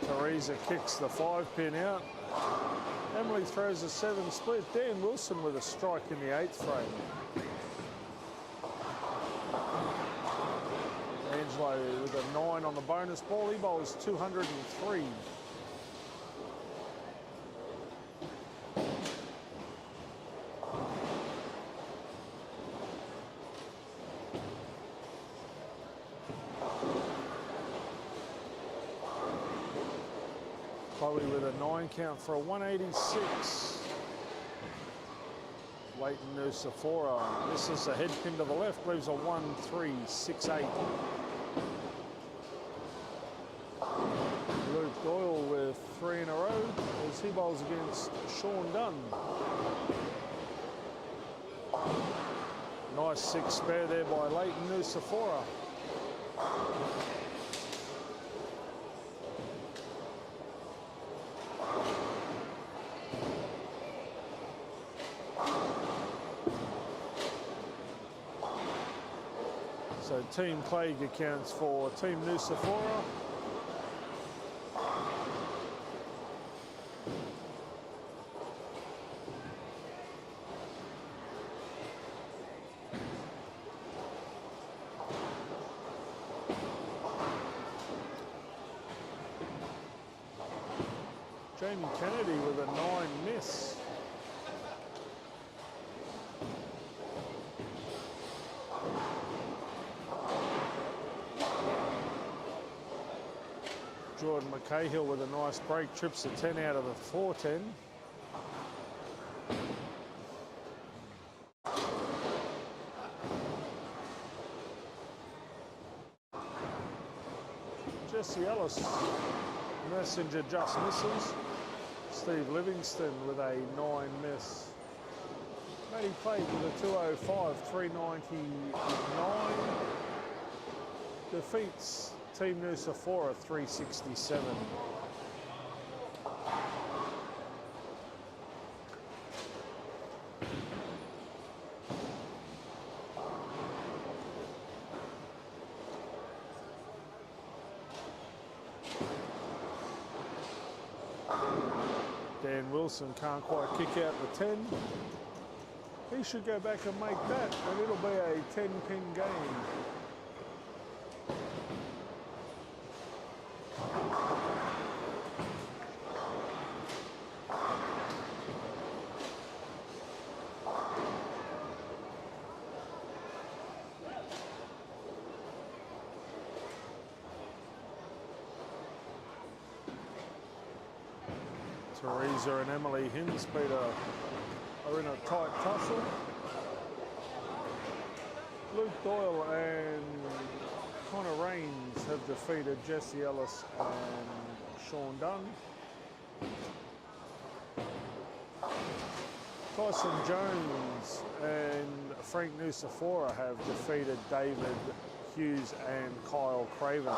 Teresa kicks the 5-pin out. Emily throws a 7 split. Dan Wilson with a strike in the 8th frame. Angelo with a 9 on the bonus ball. He bowls 203. Chloe with a 9 count for a 186. Leighton Nusafora misses a head pin to the left, leaves a 1-3-6-8. Luke Doyle with 3 in a row as he bowls against Sean Dunn. Nice 6 spare there by Leighton Nusafora. So Team Clegg accounts for Team Nusafora. Jamie Kennedy with a 9 miss. Jordan McCahill with a nice break, trips a 10 out of the 410. Jesse Ellis, Messenger just misses. Steve Livingston with a 9 miss. Matty Clegg with a 205, 399. Defeats Team Nusafora 367. Dan Wilson can't quite kick out the 10. He should go back and make that, and it'll be a 10-pin game. Teresa and Emily Hinspeter are in a tight tussle. Luke Doyle and Connor Rains have defeated Jesse Ellis and Sean Dunn. Tyson Jones and Frank Nusafora have defeated David Hughes and Kyle Craven.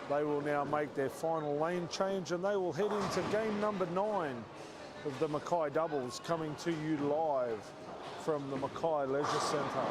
They will now make their final lane change and they will head into game number 9 of the Mackay doubles, coming to you live from the Mackay Leisure Centre.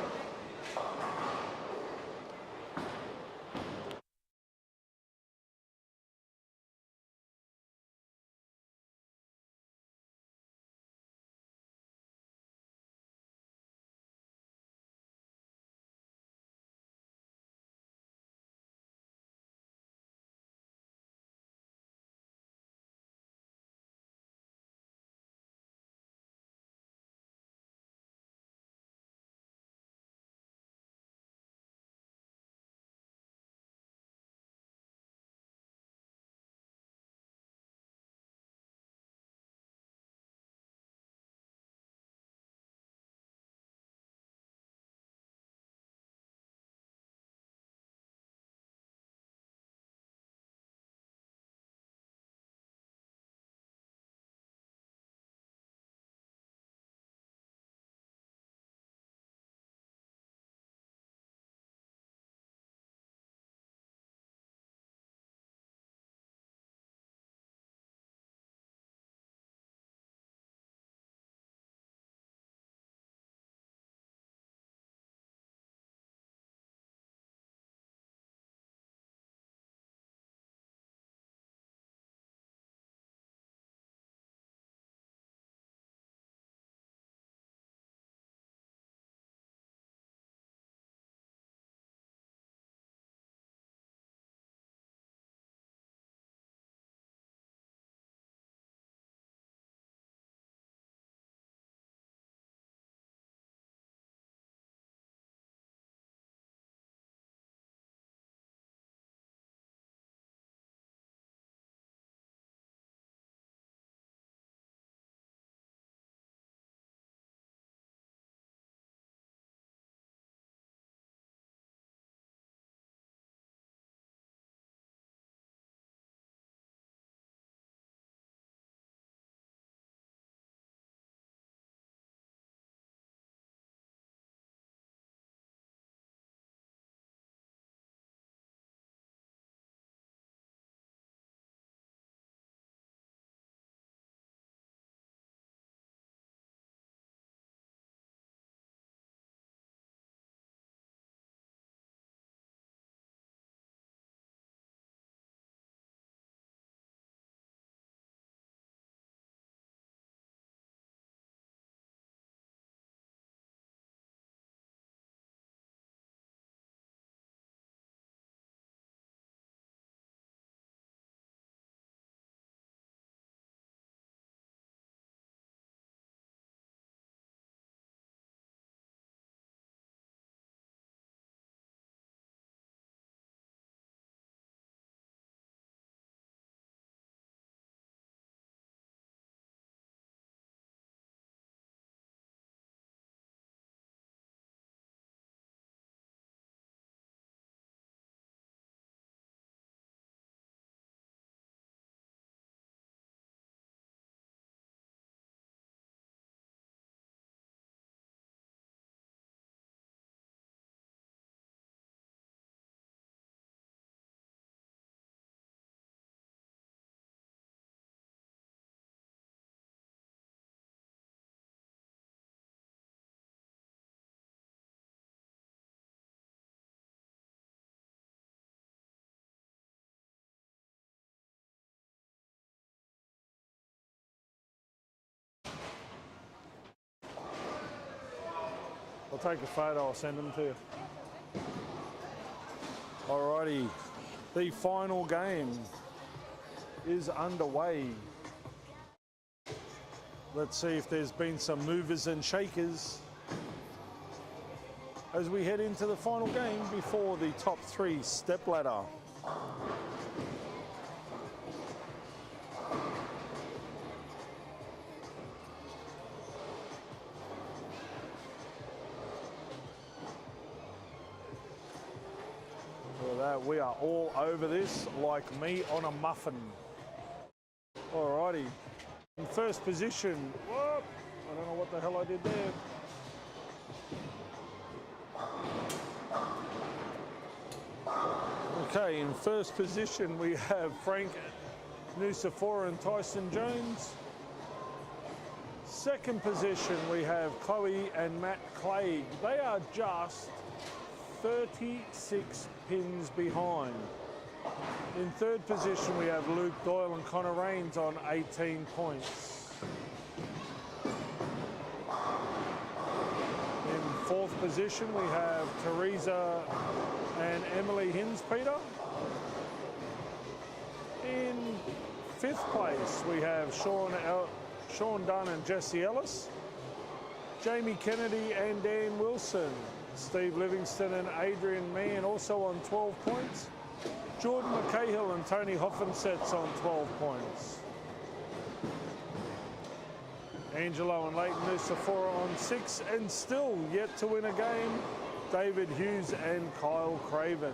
take a photo, I'll send them to you. Alrighty, the final game is underway. Let's see if there's been some movers and shakers as we head into the final game before the top 3 step ladder. Look at that, we are all over this like meat on a muffin. Alrighty, in first position, whoop, I don't know what the hell I did there. Okay, in first position we have Frank Nucifora and Tyson Jones. Second position we have Chloe and Matt Clegg. They are just 36 pins behind. In third position we have Luke Doyle and Connor Rains on 18 points. In fourth position we have Teresa and Emily Hinspeter. In fifth place we have Sean Dunn and Jesse Ellis, Jamie Kennedy and Dan Wilson, Steve Livingston and Adrian Mann also on 12 points, Jordan McCahill and Tony Hoffensets on 12 points. Angelo and Leighton Nucifora on 6, and still yet to win a game, David Hughes and Kyle Craven.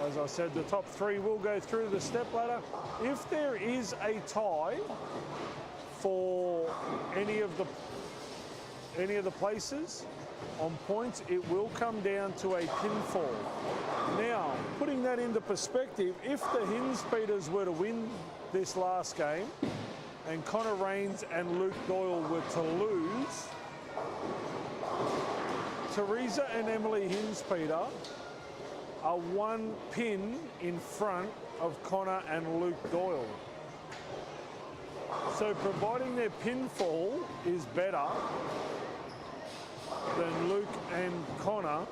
As I said, the top 3 will go through the step ladder. If there is a tie for any of the places on points, it will come down to a pinfall. Now, putting that into perspective, if the Hinspeeters were to win this last game and Connor Rains and Luke Doyle were to lose, Teresa and Emily Hinspeter are 1 pin in front of Connor and Luke Doyle. So providing their pinfall is better than Luke and Connor,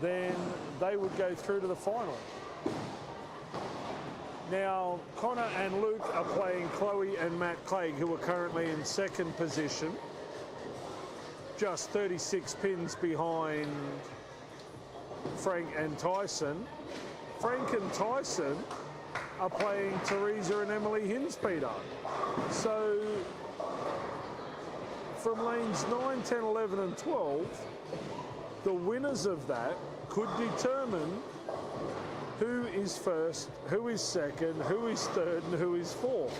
then they would go through to the final. Now, Connor and Luke are playing Chloe and Matt Clegg, who are currently in second position, just 36 pins behind Frank and Tyson. Frank and Tyson are playing Teresa and Emily Hinspeter. So from lanes 9, 10, 11 and 12, the winners of that could determine who is first, who is second, who is third and who is fourth.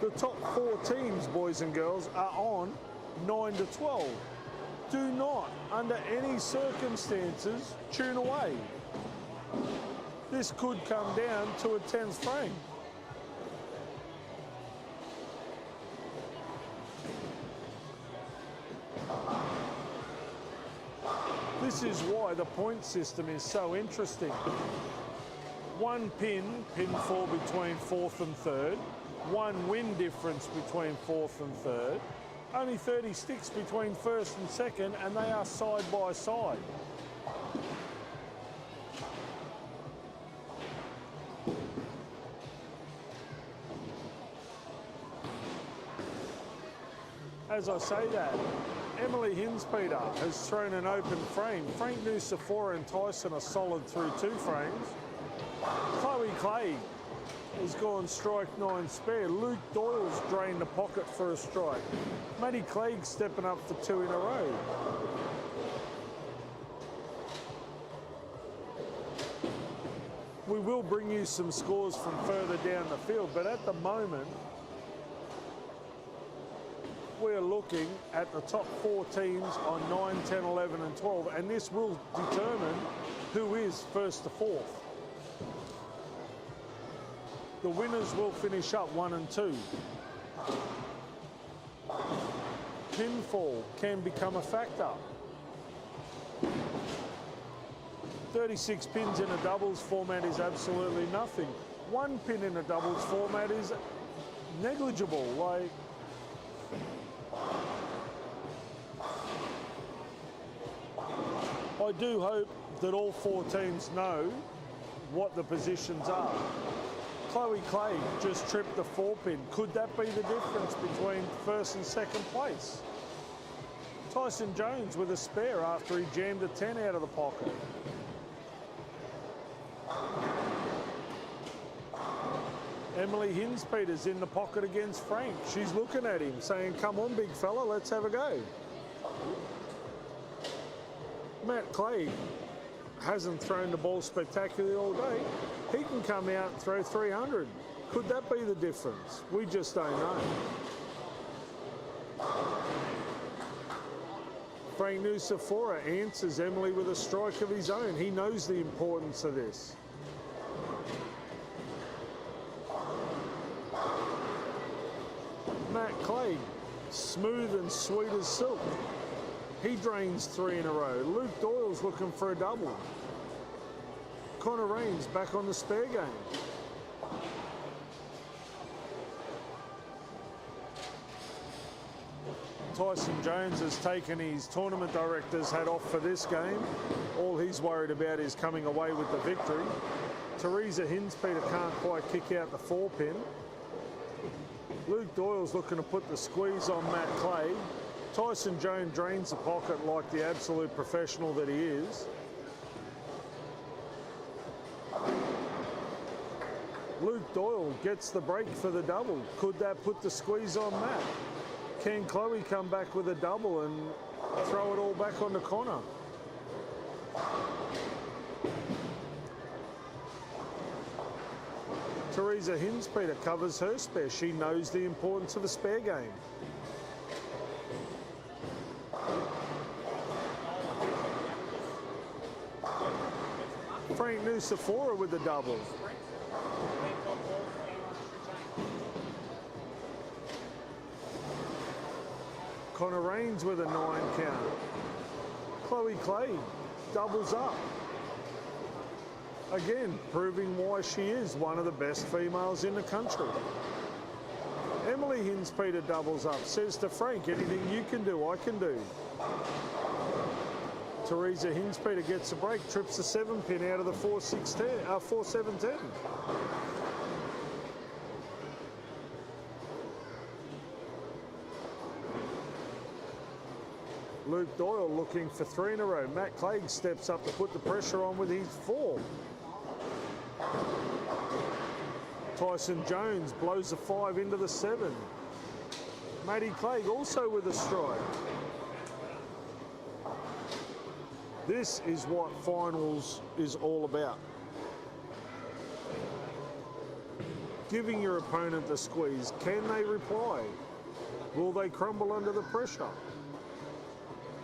The top 4 teams, boys and girls, are on 9 to 12. Do not, under any circumstances, tune away. This could come down to a 10th frame. This is why the point system is so interesting. 1 pinfall between 4th and 3rd, 1 win difference between 4th and 3rd, only 30 sticks between 1st and 2nd, and they are side by side. As I say that, Emily Hinspeter has thrown an open frame. Frank Nucifora and Tyson are solid through 2 frames. Chloe Clegg has gone strike 9 spare. Luke Doyle's drained the pocket for a strike. Maddie Clegg stepping up for 2 in a row. We will bring you some scores from further down the field, but at the moment, we're looking at the top 4 teams on 9, 10, 11 and 12, and this will determine who is 1st to 4th. The winners will finish up 1 and 2. Pinfall can become a factor. 36 pins in a doubles format is absolutely nothing. 1 pin in a doubles format is negligible. Like, I do hope that all 4 teams know what the positions are. Chloe Clay just tripped the 4 pin. Could that be the difference between first and second place? Tyson Jones with a spare after he jammed a 10 out of the pocket. Emily Hinspeter's in the pocket against Frank. She's looking at him saying, come on, big fella, let's have a go. Matt Clay hasn't thrown the ball spectacularly all day. He can come out and throw 300. Could that be the difference? We just don't know. Frank Nusafora answers Emily with a strike of his own. He knows the importance of this. Matt Clay, smooth and sweet as silk. He drains 3 in a row. Luke Doyle's looking for a double. Connor Raines back on the spare game. Tyson Jones has taken his tournament director's hat off for this game. All he's worried about is coming away with the victory. Teresa Hinspeter can't quite kick out the 4 pin. Luke Doyle's looking to put the squeeze on Matt Clay. Tyson Jones drains the pocket like the absolute professional that he is. Luke Doyle gets the break for the double. Could that put the squeeze on Matt? Can Chloe come back with a double and throw it all back onto Connor? Teresa Hinspeter covers her spare. She knows the importance of a spare game. Frank Nusafora with the double. Connor Raines with a 9 count. Chloe Clay doubles up. Again, proving why she is one of the best females in the country. Emily Hinspeter doubles up, says to Frank, anything you can do, I can do. Teresa Hinspeter gets a break, trips the 7 pin out of the 4-7-10. Luke Doyle looking for 3 in a row. Matt Clegg steps up to put the pressure on with his 4. Tyson Jones blows a 5 into the 7. Maddie Clegg also with a strike. This is what finals is all about. Giving your opponent the squeeze. Can they reply? Will they crumble under the pressure?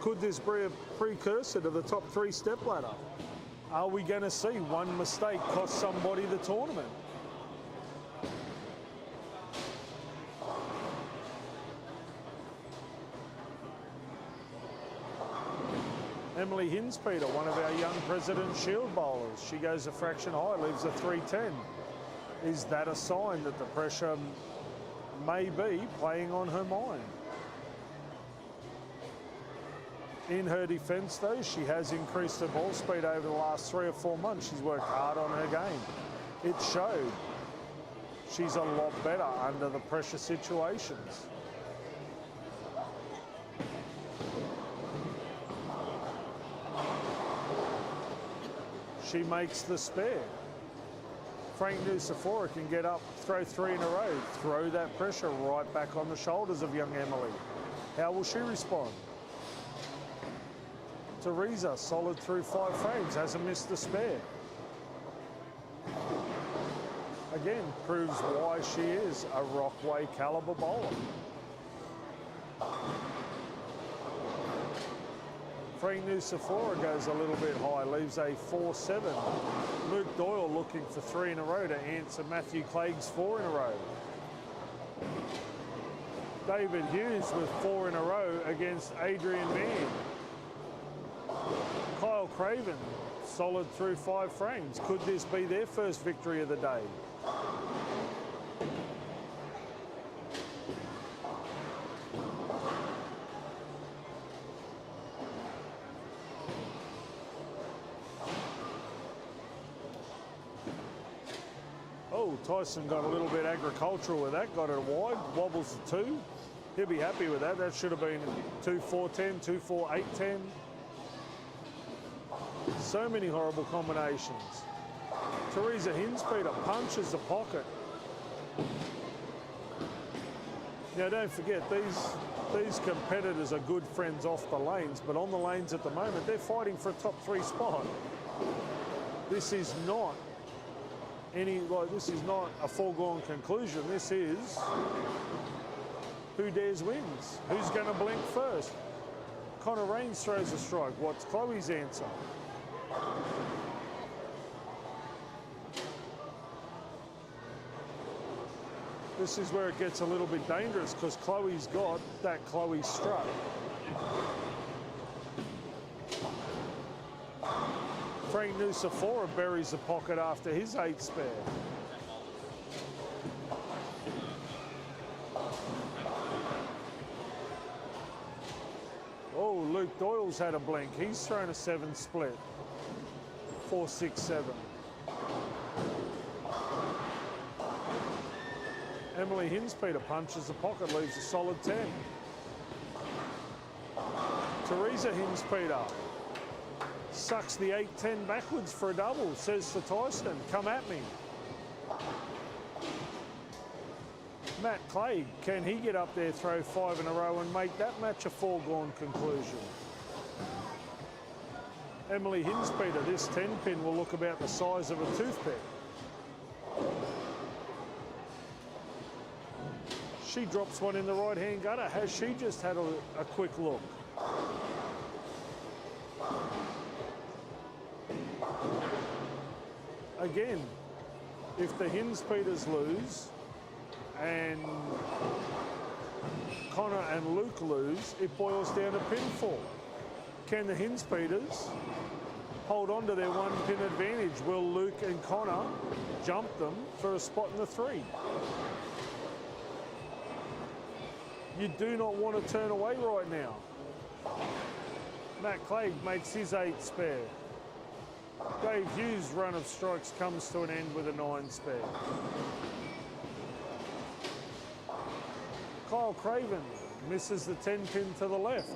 Could this be a precursor to the top 3 step ladder? Are we going to see one mistake cost somebody the tournament? Emily Hinspeter, one of our young President Shield bowlers. She goes a fraction high, leaves a 310. Is that a sign that the pressure may be playing on her mind? In her defence, though, she has increased her ball speed over the last 3 or 4 months. She's worked hard on her game. It showed. She's a lot better under the pressure situations. She makes the spare. Frank Nusafora can get up, throw 3 in a row, throw that pressure right back on the shoulders of young Emily. How will she respond? Teresa, solid through 5 frames, hasn't missed a spare. Again, proves why she is a Rockway caliber bowler. Frank Nusafora goes a little bit high, leaves a 4-7. Luke Doyle looking for 3 in a row to answer Matthew Clegg's 4 in a row. David Hughes with 4 in a row against Adrian Mann. Kyle Craven solid through 5 frames. Could this be their first victory of the day? Oh, Tyson got a little bit agricultural with that, got it wide, wobbles to 2. He'll be happy with that. That should have been 2-4-10, 2-4-8-10. So many horrible combinations. Teresa Hinspeter punches the pocket. Now don't forget, these competitors are good friends off the lanes, but on the lanes at the moment, they're fighting for a top 3 spot. This is not this is not a foregone conclusion. This is who dares wins. Who's going to blink first? Connor Raines throws a strike. What's Chloe's answer? This is where it gets a little bit dangerous because Chloe's got that Chloe strut. Frank Nucifora buries the pocket after his 8 spare. Oh, Luke Doyle's had a blink. He's thrown a 7 split. 4-6-7. Emily Hinspeter punches the pocket, leaves a solid 10. Teresa Hinspeter sucks the 8-10 backwards for a double, says to Tyson, come at me. Matt Clay, can he get up there, throw 5 in a row and make that match a foregone conclusion? Emily Hinspeter, this 10-pin will look about the size of a toothpick. She drops one in the right-hand gutter. Has she just had a quick look? Again, if the Hinspeters lose and Connor and Luke lose, it boils down to pinfall. Can the Hinspeters hold on to their 1-pin advantage? Will Luke and Connor jump them for a spot in the 3? You do not want to turn away right now. Matt Clegg makes his 8 spare. Dave Hughes' run of strikes comes to an end with a 9 spare. Kyle Craven misses the 10-pin to the left.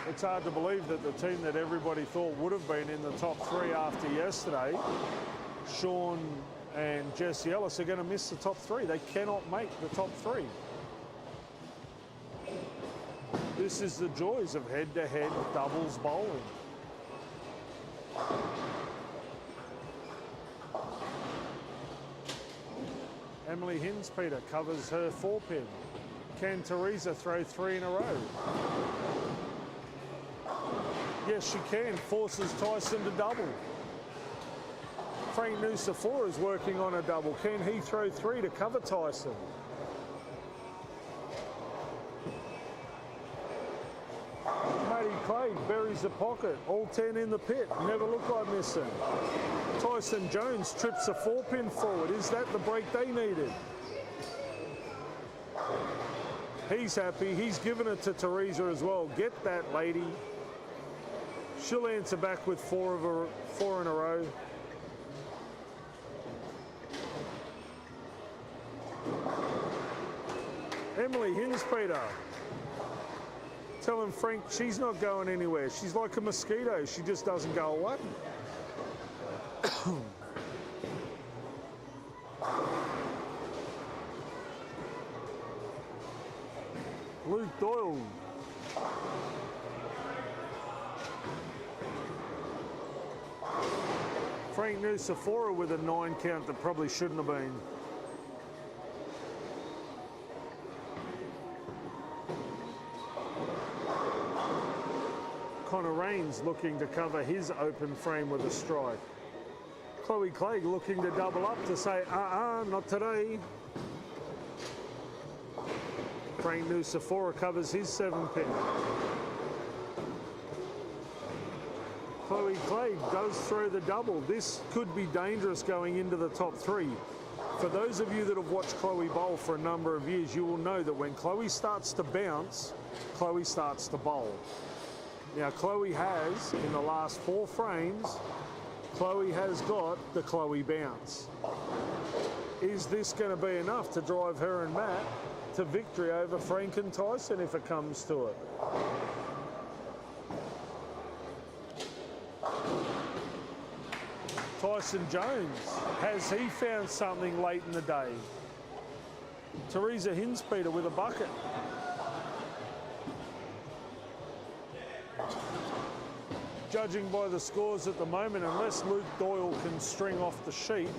It's hard to believe that the team that everybody thought would have been in the top 3 after yesterday, Sean and Jesse Ellis, are going to miss the top 3. They cannot make the top 3. This is the joys of head-to-head doubles bowling. Emily Hinspeter covers her 4-pin. Can Teresa throw 3 in a row? Yes, she can. Forces Tyson to double. Frank Nucifora is working on a double. Can he throw 3 to cover Tyson? Matty Clay buries the pocket. All 10 in the pit. Never looked like missing. Tyson Jones trips a 4-pin forward. Is that the break they needed? He's happy. He's given it to Teresa as well. Get that, lady. She'll answer back with 4 in a row. Emily Hinspeter telling Frank she's not going anywhere. She's like a mosquito. She just doesn't go away. Luke Doyle. Frank Nucifora with a 9 count that probably shouldn't have been. Connor Raines looking to cover his open frame with a strike. Chloe Clegg looking to double up to say, not today. Frank Nucifora covers his 7-pin. Chloe Clay does throw the double. This could be dangerous going into the top 3. For those of you that have watched Chloe bowl for a number of years, you will know that when Chloe starts to bounce, Chloe starts to bowl. Now, Chloe has, in the last 4 frames, Chloe has got the Chloe bounce. Is this going to be enough to drive her and Matt to victory over Frank and Tyson if it comes to it? Tyson Jones, has he found something late in the day? Teresa Hinspeter with a bucket. Judging by the scores at the moment, unless Luke Doyle can string off the sheet,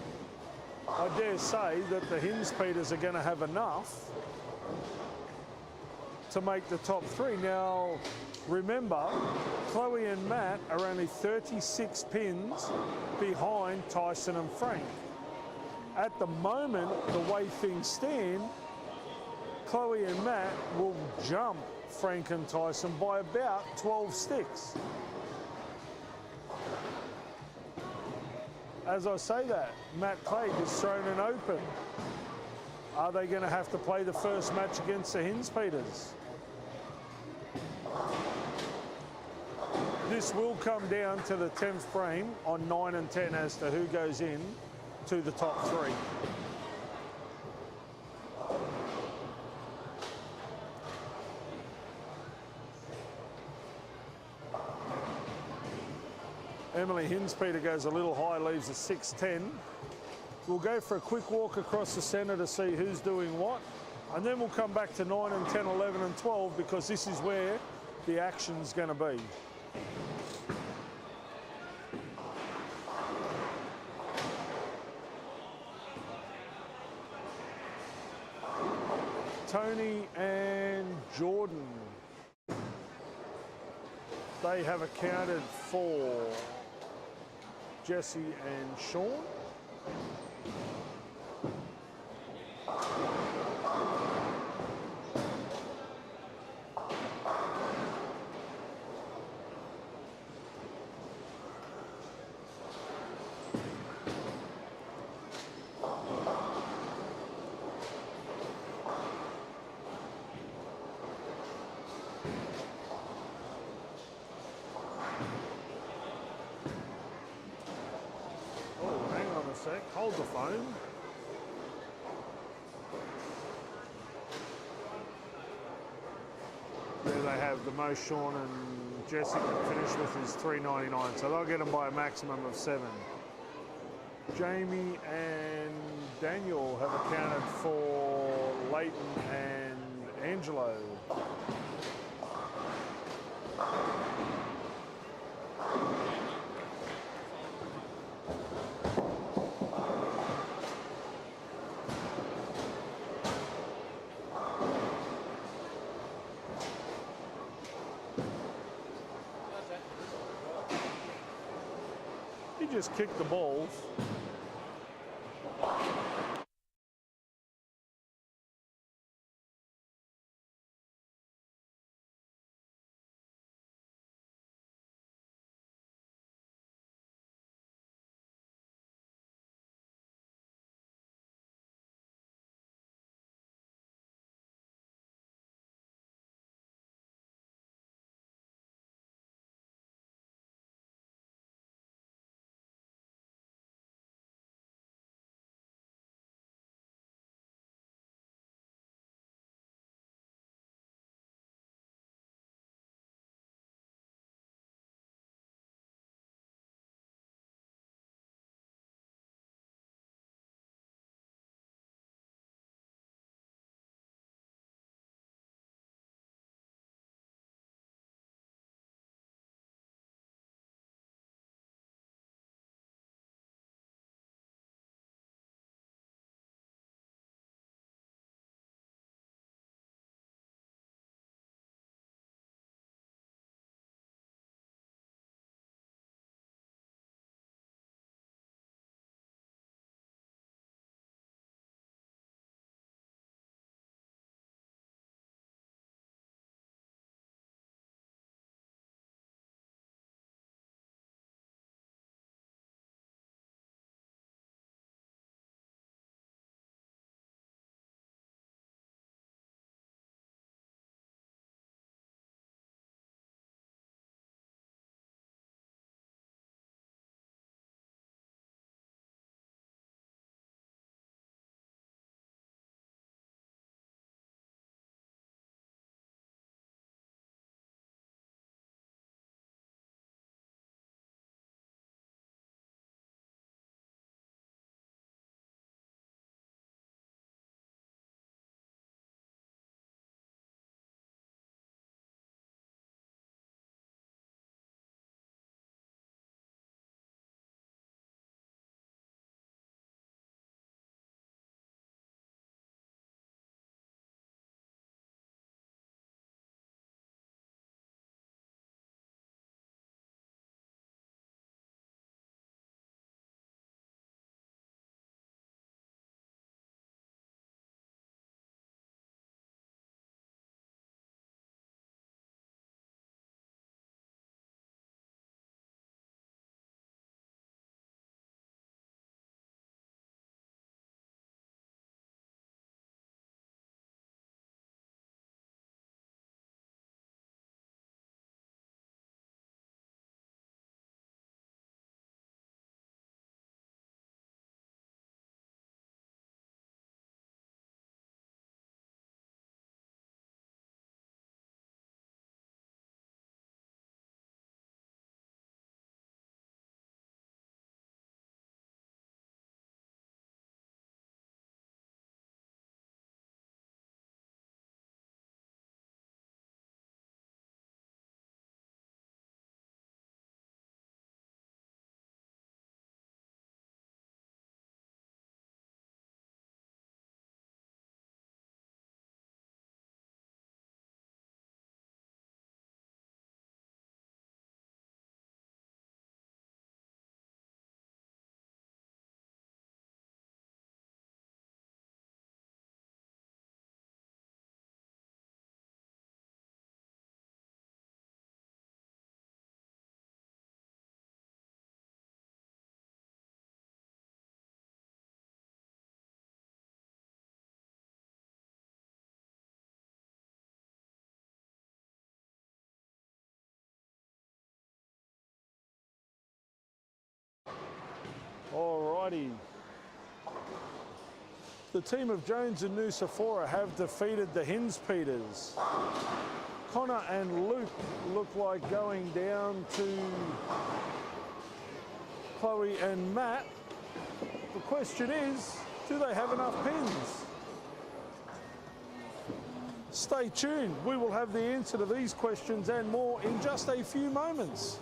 I dare say that the Hinspeters are going to have enough to make the top 3. Now, remember, Chloe and Matt are only 36 pins behind Tyson and Frank. At the moment, the way things stand, Chloe and Matt will jump Frank and Tyson by about 12 sticks. As I say that, Matt Clegg has thrown an open. Are they going to have to play the first match against the Hinspeters? This will come down to the 10th frame on 9 and 10 as to who goes in to the top 3. Emily Hinspeter goes a little high, leaves a 6-10. We'll go for a quick walk across the centre to see who's doing what, and then we'll come back to 9 and 10, 11 and 12 because this is where the action's going to be. Tony and Jordan, they have accounted for Jesse and Sean. Hold the phone. There they have the most Sean and Jesse can finish with is $3.99, so they'll get them by a maximum of 7. Jamie and Daniel have accounted for Leighton and Angelo. He just kicked the balls. righty. The team of Jones and Nusafora have defeated the Hins Peters. Connor and Luke look like going down to Chloe and Matt. The question is, do they have enough pins? Stay tuned. We will have the answer to these questions and more in just a few moments.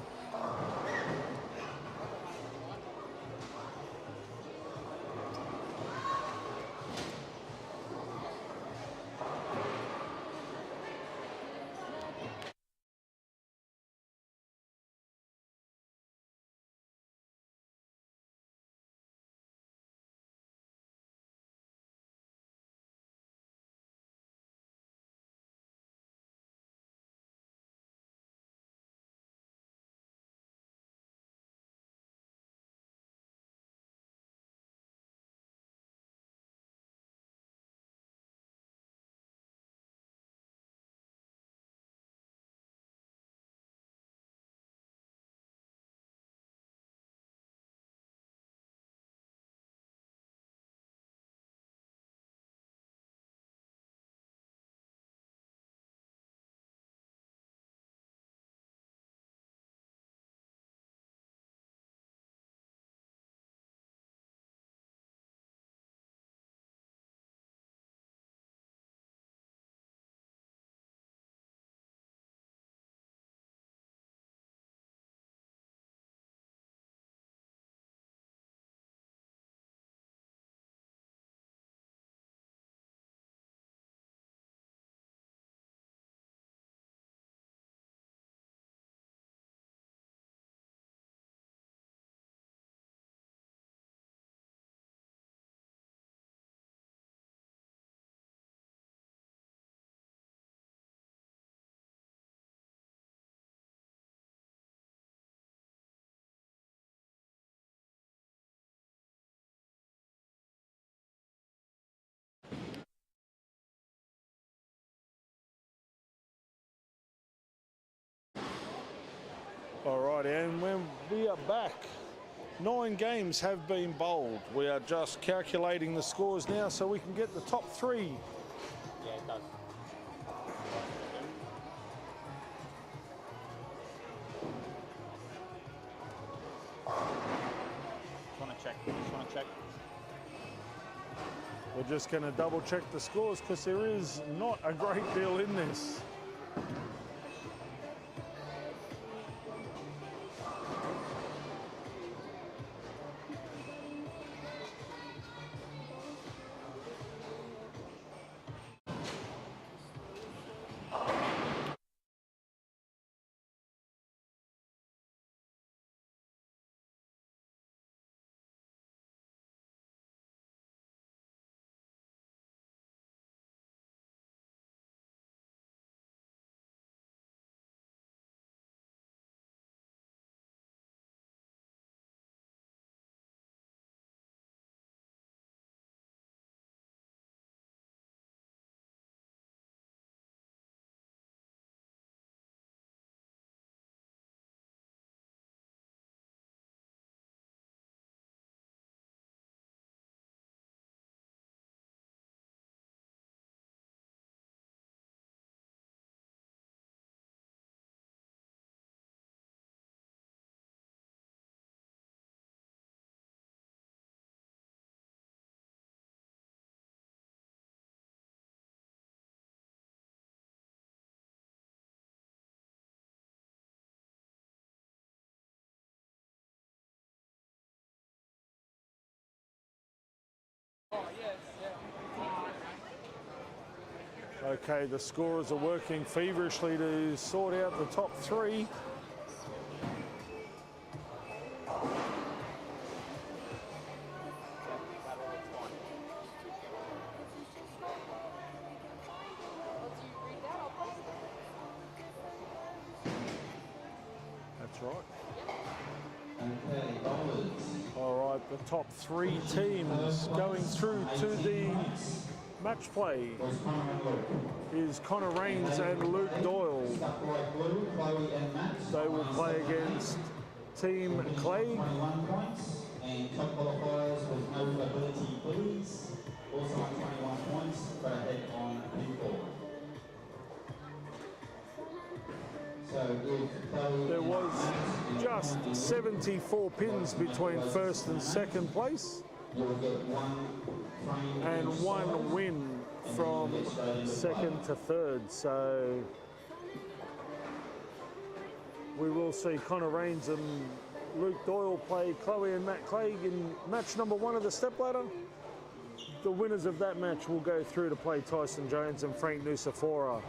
All right, and when we are back, 9 games have been bowled. We are just calculating the scores now so we can get the top 3. Yeah, it does. Just want to check. We're just going to double check the scores because there is not a great deal in this. Okay, the scorers are working feverishly to sort out the top 3. That's right. All right, the top 3 teams going through to the match play is Connor Rains and Luke Doyle. They will play against Team Clegg and top qualifiers with no ability bullies, also on 21 points, but ahead on pinball. So if There was just 74 pins between first and second place, you will get one frame and each one side, win and from then you get straight into second play. to third. So we will see Connor Rains and Luke Doyle play Chloe and Matt Clegg in match number 1 of the stepladder. The winners of that match will go through to play Tyson Jones and Frank Nusafora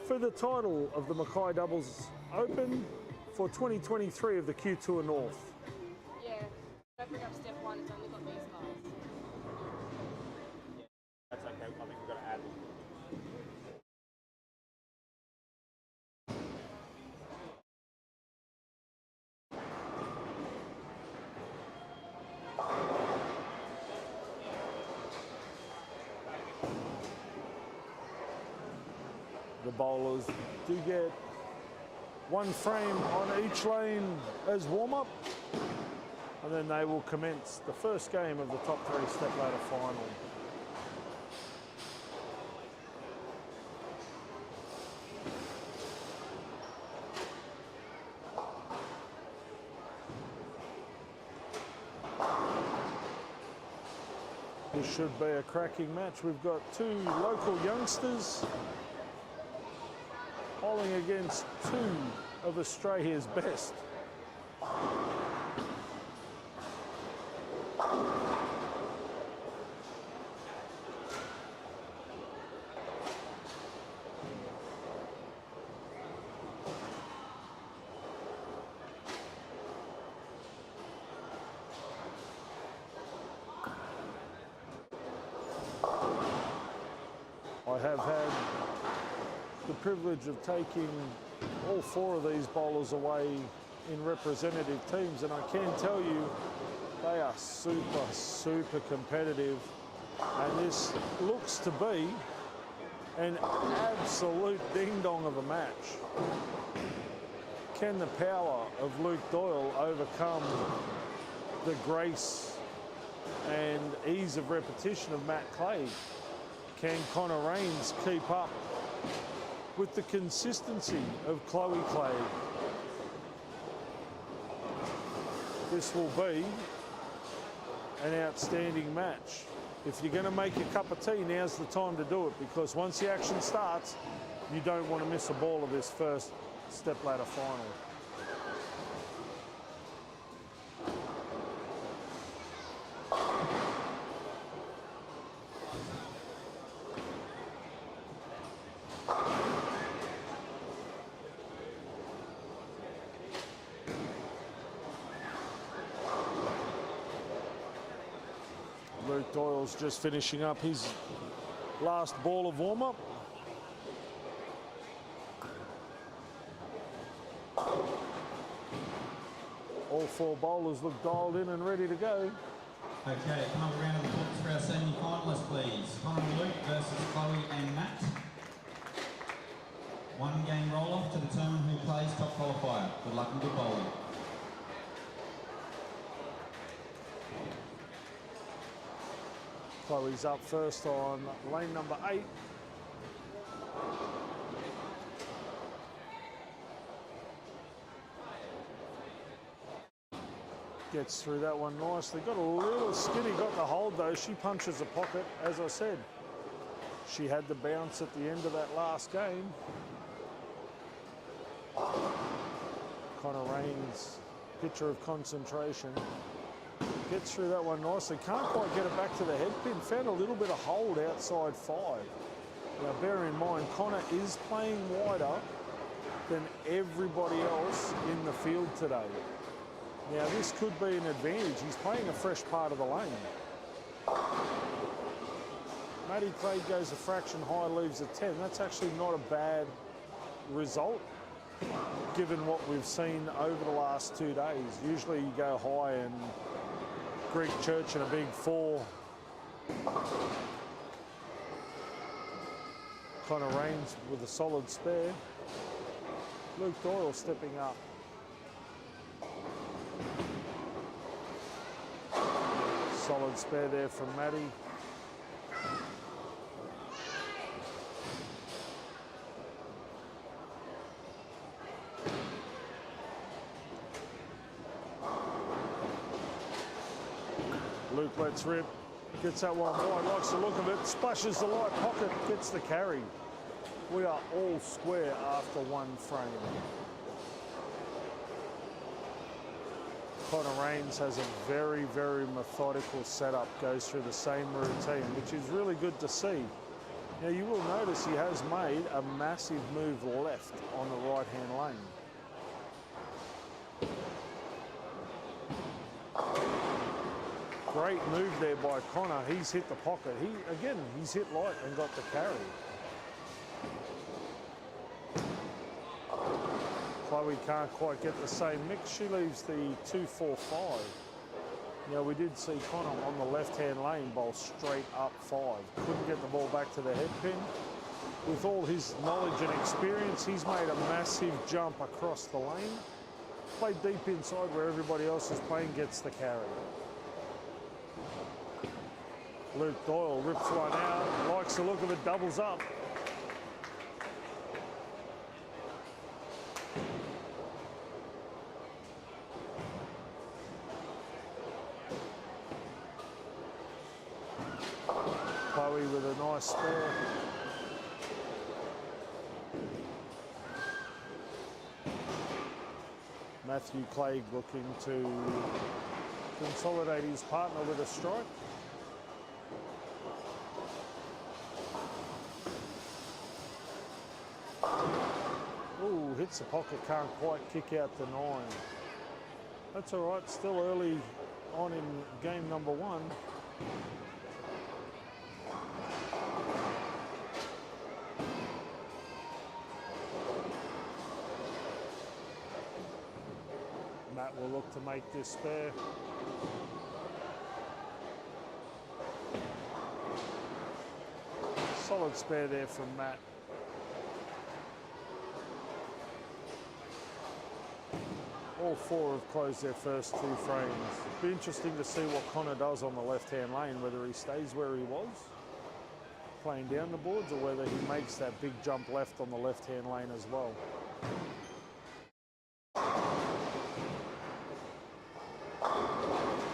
for the title of the Mackay Doubles Open for 2023 of the Q Tour North. Yeah. Don't bring up step 1, it's only got these guys. That's okay. I think we've got to add. The bowlers do get one frame on each lane as warm-up, and then they will commence the first game of the top 3 stepladder final. This should be a cracking match. We've got 2 local youngsters bowling against 2 of Australia's best. I have had the privilege of taking all 4 of these bowlers away in representative teams, and I can tell you they are super, super competitive, and this looks to be an absolute ding-dong of a match. Can the power of Luke Doyle overcome the grace and ease of repetition of Matt Clay? Can Connor Rains keep up with the consistency of Chloe Clay? This will be an outstanding match. If you're going to make a cup of tea, now's the time to do it, because once the action starts, you don't want to miss a ball of this first stepladder final. Luke Doyle's just finishing up his last ball of warm-up. All 4 bowlers look dialed in and ready to go. Okay, come up around the books for our semi-finalists, please. Connor and Luke versus Chloe and Matt. 1 game roll-off to determine who plays top qualifier. Good luck and good bowling. Chloe's up first on lane number 8. Gets through that one nicely. Got a little skinny, got the hold though. She punches a pocket, as I said. She had the bounce at the end of that last game. Connor Rains, picture of concentration. Gets through that one nicely. Can't quite get it back to the head pin. Found a little bit of hold outside 5. Now bear in mind, Connor is playing wider than everybody else in the field today. Now this could be an advantage. He's playing a fresh part of the lane. Matty Craig goes a fraction high, leaves a 10. That's actually not a bad result, given what we've seen over the last 2 days. Usually you go high and Greek Church and a big 4. Connor Rains with a solid spare. Luke Doyle stepping up. Solid spare there from Matty. Luke lets rip, gets that one wide, likes the look of it, splashes the light pocket, gets the carry. We are all square after one frame. Connor Rains has a very, very methodical setup, goes through the same routine, which is really good to see. Now you will notice he has made a massive move left on the right-hand lane. Great move there by Connor. He's hit the pocket. He's hit light and got the carry. Chloe can't quite get the same mix. She leaves the 2-4-5. Now we did see Connor on the left-hand lane bowl straight up 5. Couldn't get the ball back to the head pin. With all his knowledge and experience, he's made a massive jump across the lane. Played deep inside where everybody else is playing, gets the carry. Luke Doyle rips one out, likes the look of it, doubles up. Chloe with a nice spare. Matthew Clegg looking to consolidate his partner with a strike. Ooh, hits the pocket, can't quite kick out the 9. That's all right, still early on in game number 1. Matt will look to make this spare. Solid spare there from Matt. All 4 have closed their first 2 frames. Be interesting to see what Connor does on the left-hand lane, whether he stays where he was, playing down the boards, or whether he makes that big jump left on the left-hand lane as well.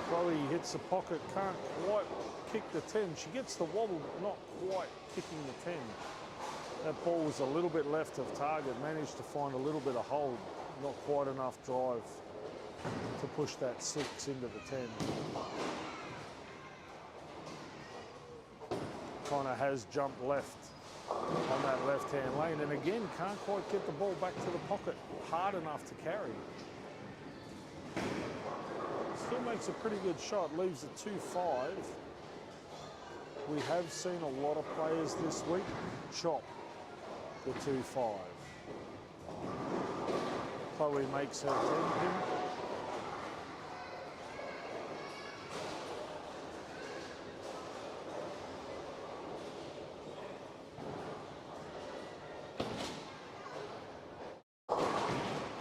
Chloe hits the pocket, can't quite kick the 10. She gets the wobble, but not quite kicking the 10. That ball was a little bit left of target, managed to find a little bit of hold. Not quite enough drive to push that 6 into the 10. Connor has jumped left on that left-hand lane, and again can't quite get the ball back to the pocket hard enough to carry. Still makes a pretty good shot, leaves a 2-5. We have seen a lot of players this week chop the 2-5. Chloe makes her 10 pin.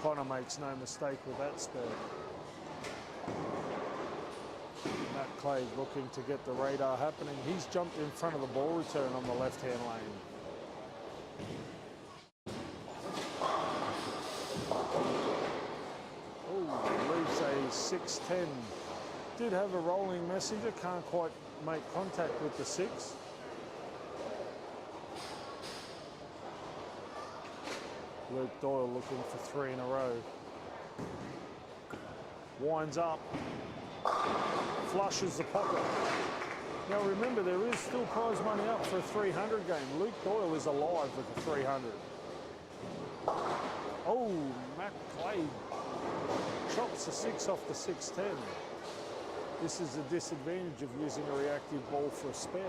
Connor makes no mistake with that spare. Matt Clegg looking to get the radar happening. He's jumped in front of the ball return on the left-hand lane. Leaves a 6-10. Did have a rolling messenger, can't quite make contact with the 6. Luke Doyle looking for 3 in a row. Winds up, flushes the pocket. Now remember, there is still prize money up for a 300 game. Luke Doyle is alive with the 300. Oh, Matt Clay chops the 6 off the 6-10. This is the disadvantage of using a reactive ball for a spare.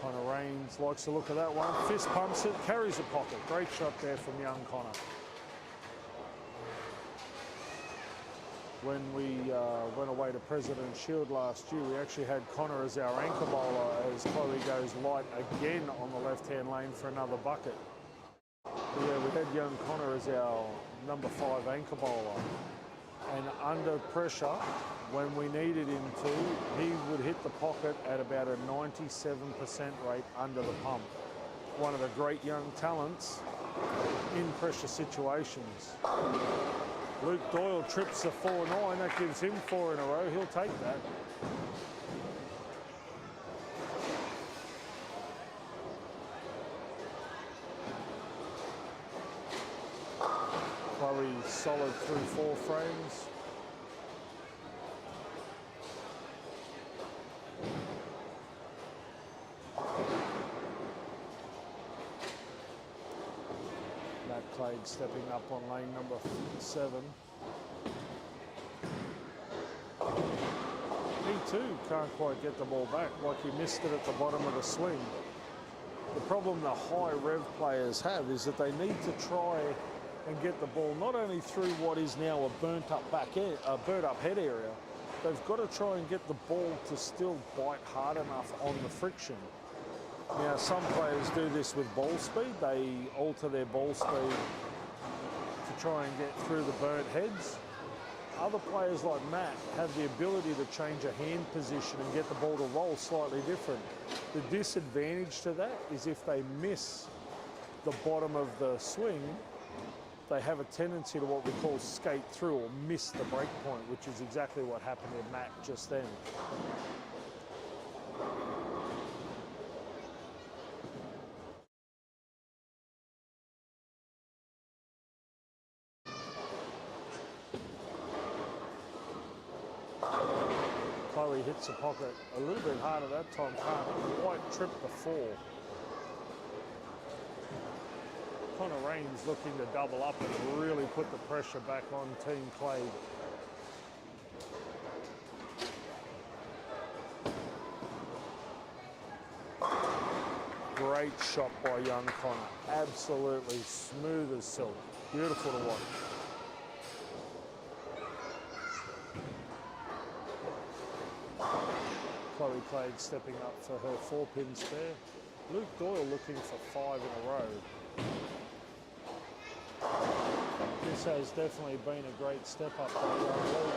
Connor Rains likes the look of that one. Fist pumps it, carries the pocket. Great shot there from young Connor. when we went away to President's Shield last year, we actually had Connor as our anchor bowler as Chloe goes light again on the left-hand lane for another bucket. But yeah, we had young Connor as our number 5 anchor bowler. And under pressure, when we needed him to, he would hit the pocket at about a 97% rate under the pump. One of the great young talents in pressure situations. Luke Doyle trips the 4-9, that gives him 4 in a row, he'll take that. Chloe solid through 4 frames. Mackay stepping up on lane number 7. He too can't quite get the ball back, like he missed it at the bottom of the swing. The problem the high rev players have is that they need to try and get the ball not only through what is now a burnt up head area, they've got to try and get the ball to still bite hard enough on the friction. Now, some players do this with ball speed. They alter their ball speed to try and get through the burnt heads. Other players like Matt have the ability to change a hand position and get the ball to roll slightly different. The disadvantage to that is if they miss the bottom of the swing, they have a tendency to what we call skate through or miss the break point, which is exactly what happened to Matt just then. Chloe hits the pocket a little bit harder that time, can't quite trip the 4. Connor Rains looking to double up and really put the pressure back on Team Clay. Great shot by young Connor. Absolutely smooth as silk. Beautiful to watch. Chloe Clay stepping up for her 4-pin spare. Luke Doyle looking for 5 in a row. This has definitely been a great step up by young Luke.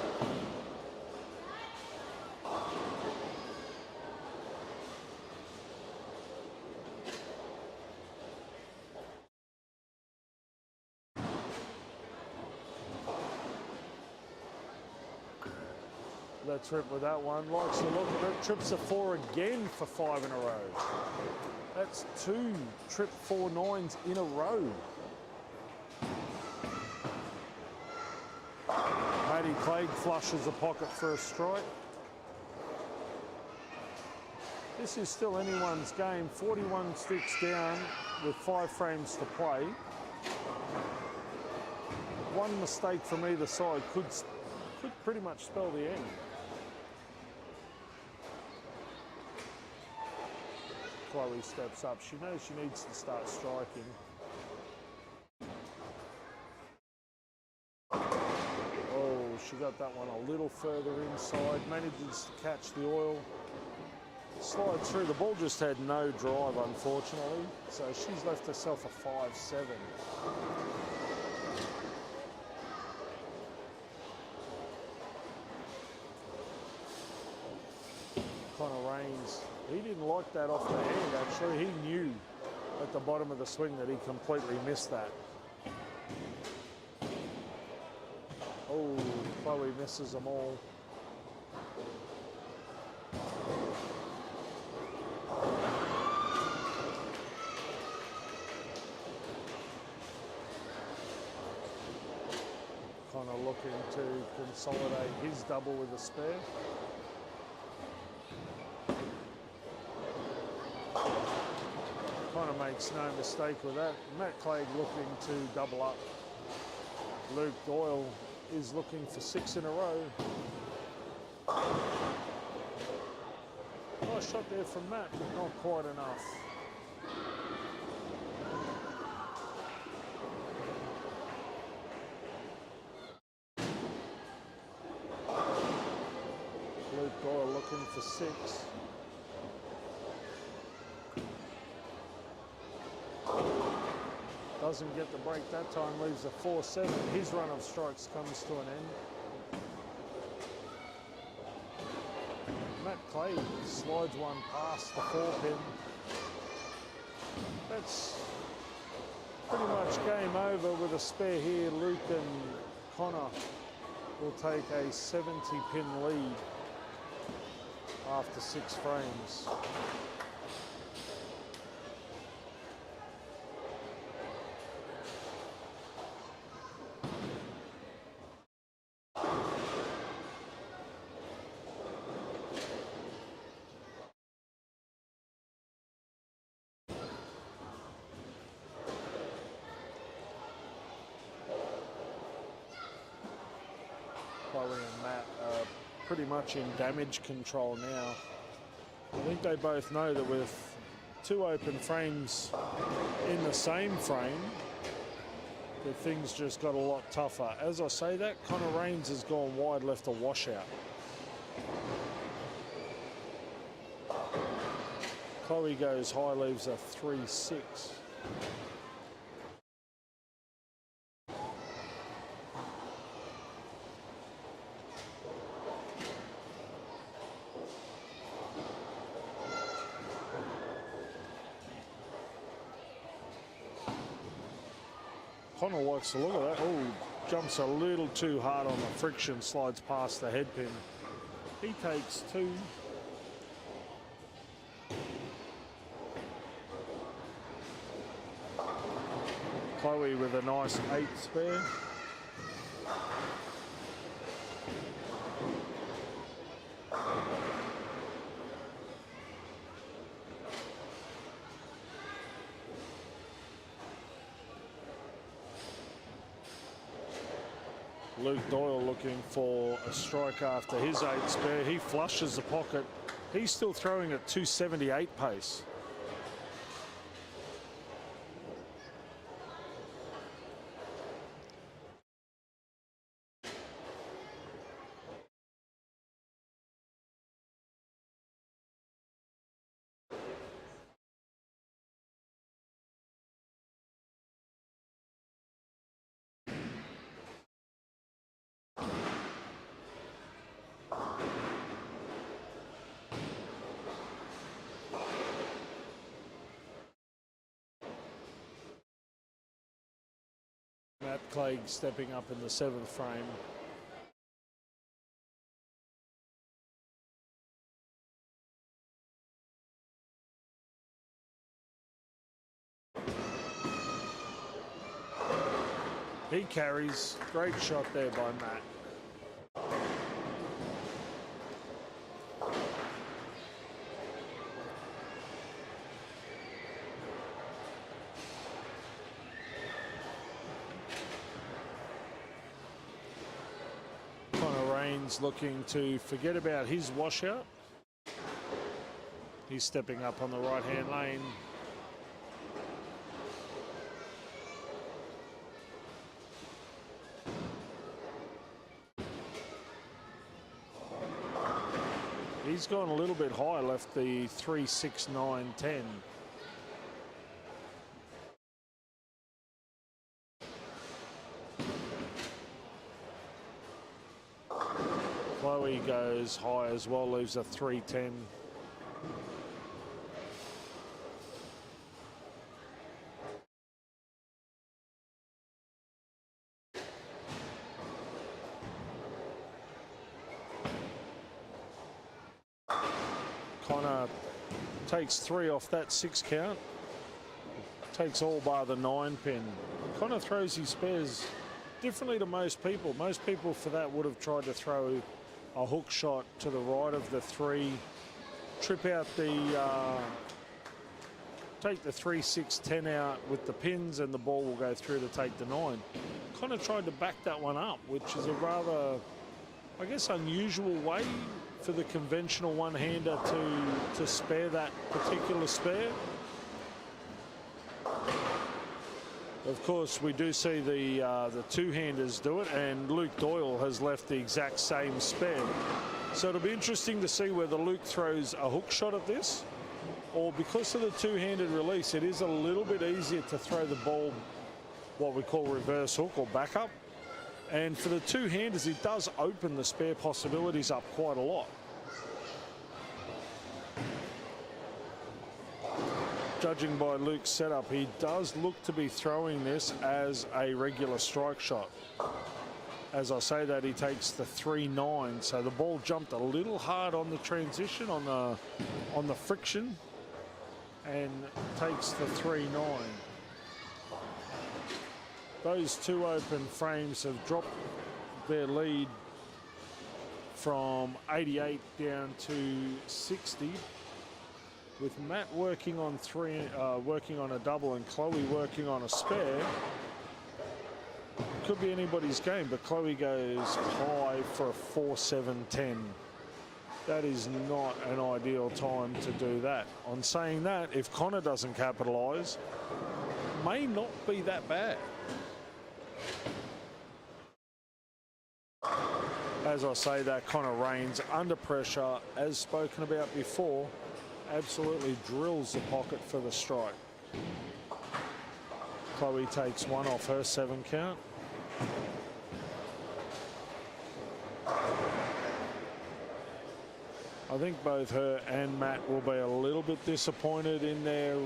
Let's rip with that one. Likes to look at it. Trips a 4 again for 5 in a row. That's 2 trip 4-9s in a row. Maddie Clegg flushes the pocket for a strike. This is still anyone's game. 41 sticks down with 5 frames to play. One mistake from either side could pretty much spell the end. Chloe steps up. She knows she needs to start striking. Oh, she got that one a little further inside. Manages to catch the oil. Slides through. The ball just had no drive, unfortunately. So she's left herself a 5-7. Connor Rains, he didn't like that off the hand, actually. He knew at the bottom of the swing that he completely missed that. Oh, Chloe misses them all. Connor looking to consolidate his double with a spare. Connor makes no mistake with that. Matt Clegg looking to double up. Luke Doyle is looking for 6 in a row. Nice shot there from Matt, but not quite enough. for 6. Doesn't get the break that time, leaves a 4-7. His run of strikes comes to an end. Mackay slides one past the 4-pin. That's pretty much game over with a spare here. Luke and Connor will take a 70-pin lead after 6 frames. Chloe and Matt are pretty much in damage control now. I think they both know that with 2 open frames in the same frame, that things just got a lot tougher. As I say that, Connor Rains has gone wide, left a washout. Chloe goes high, leaves a 3-6. Connor likes the look of that. Oh, jumps a little too hard on the friction, slides past the head pin. He takes 2. Chloe with a nice 8 spare. Luke Doyle looking for a strike after his 8 spare. He flushes the pocket. He's still throwing at 278 pace. Matt Clegg stepping up in the 7th frame. He carries. Great shot there by Matt. Looking to forget about his washout. He's stepping up on the right-hand lane. He's gone a little bit high, left the 3, 6, 9, 10. Chloe goes high as well, leaves a 3-10. Connor takes 3 off that 6 count. Takes all bar the 9 pin. Connor throws his spares differently to most people. Most people for that would have tried to throw a hook shot to the right of the 3, trip out the, take the 3, 6, 10 out with the pins, and the ball will go through to take the 9. Kind of tried to back that one up, which is a rather, I guess, unusual way for the conventional one-hander to spare that particular spare. Of course, we do see the two-handers do it, and Luke Doyle has left the exact same spare. So it'll be interesting to see whether Luke throws a hook shot at this, or because of the two-handed release, it is a little bit easier to throw the ball what we call reverse hook or backup. And for the two-handers, it does open the spare possibilities up quite a lot. Judging by Luke's setup, he does look to be throwing this as a regular strike shot. As I say that, he takes the 3-9, so the ball jumped a little hard on the transition, on the friction, and takes the 3-9. Those two open frames have dropped their lead from 88 down to 60. With Matt working on working on a double and Chloe working on a spare. Could be anybody's game, but Chloe goes high for a 4-7-10. That is not an ideal time to do that. On saying that, if Connor doesn't capitalise, may not be that bad. As I say that, Connor Rains under pressure, as spoken about before, absolutely drills the pocket for the strike. Chloe takes one off her 7 count. I think both her and Matt will be a little bit disappointed in their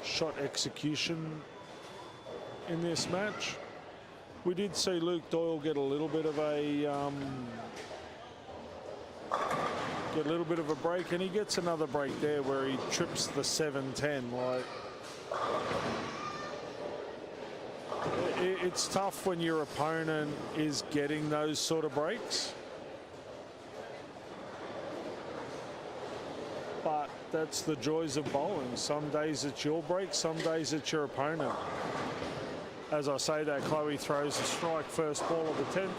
shot execution in this match. We did see Luke Doyle get a little bit of a break, and he gets another break there where he trips the 7-10. Like, it's tough when your opponent is getting those sort of breaks, but that's the joys of bowling. Some days it's your break, some days it's your opponent. As I say that, Chloe throws a strike, first ball of the 10th.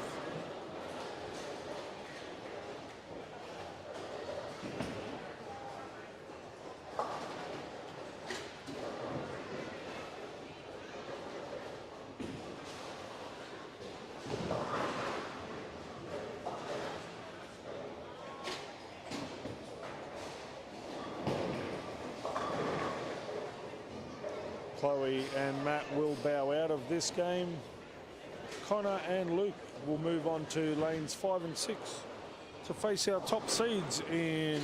Chloe and Matt will bow out of this game. Connor and Luke will move on to lanes 5 and 6 to face our top seeds in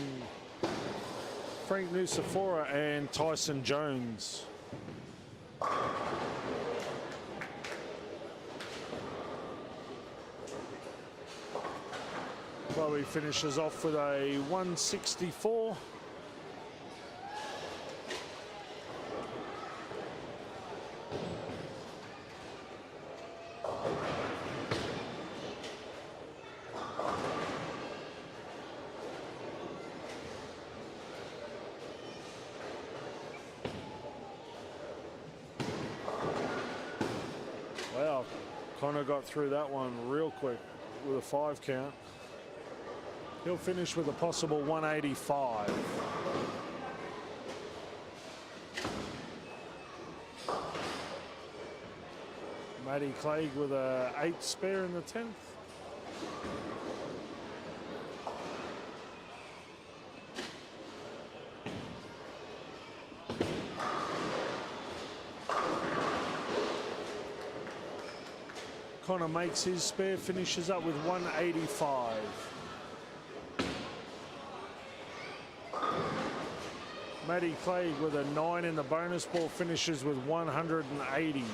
Frank Nusafora and Tyson Jones. Chloe finishes off with a 164. Wow, Connor got through that one real quick with a 5 count. He'll finish with a possible 185. Matty Clegg with a 8 spare in the 10th. Connor makes his spare, finishes up with 185. Matty Clegg with a 9 in the bonus ball finishes with 180.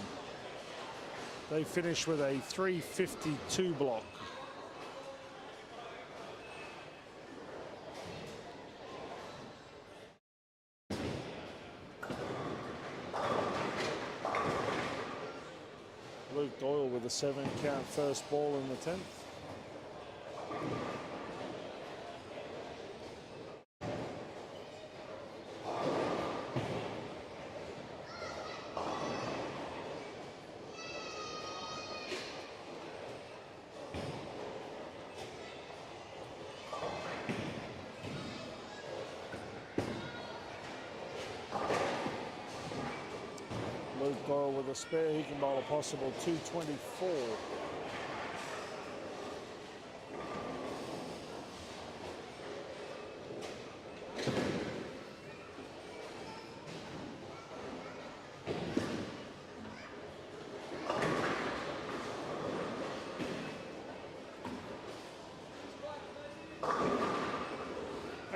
They finish with a 352 block. Luke Doyle with a 7 count first ball in the 10th. Luke Doyle with a spare, he can bowl a possible 224.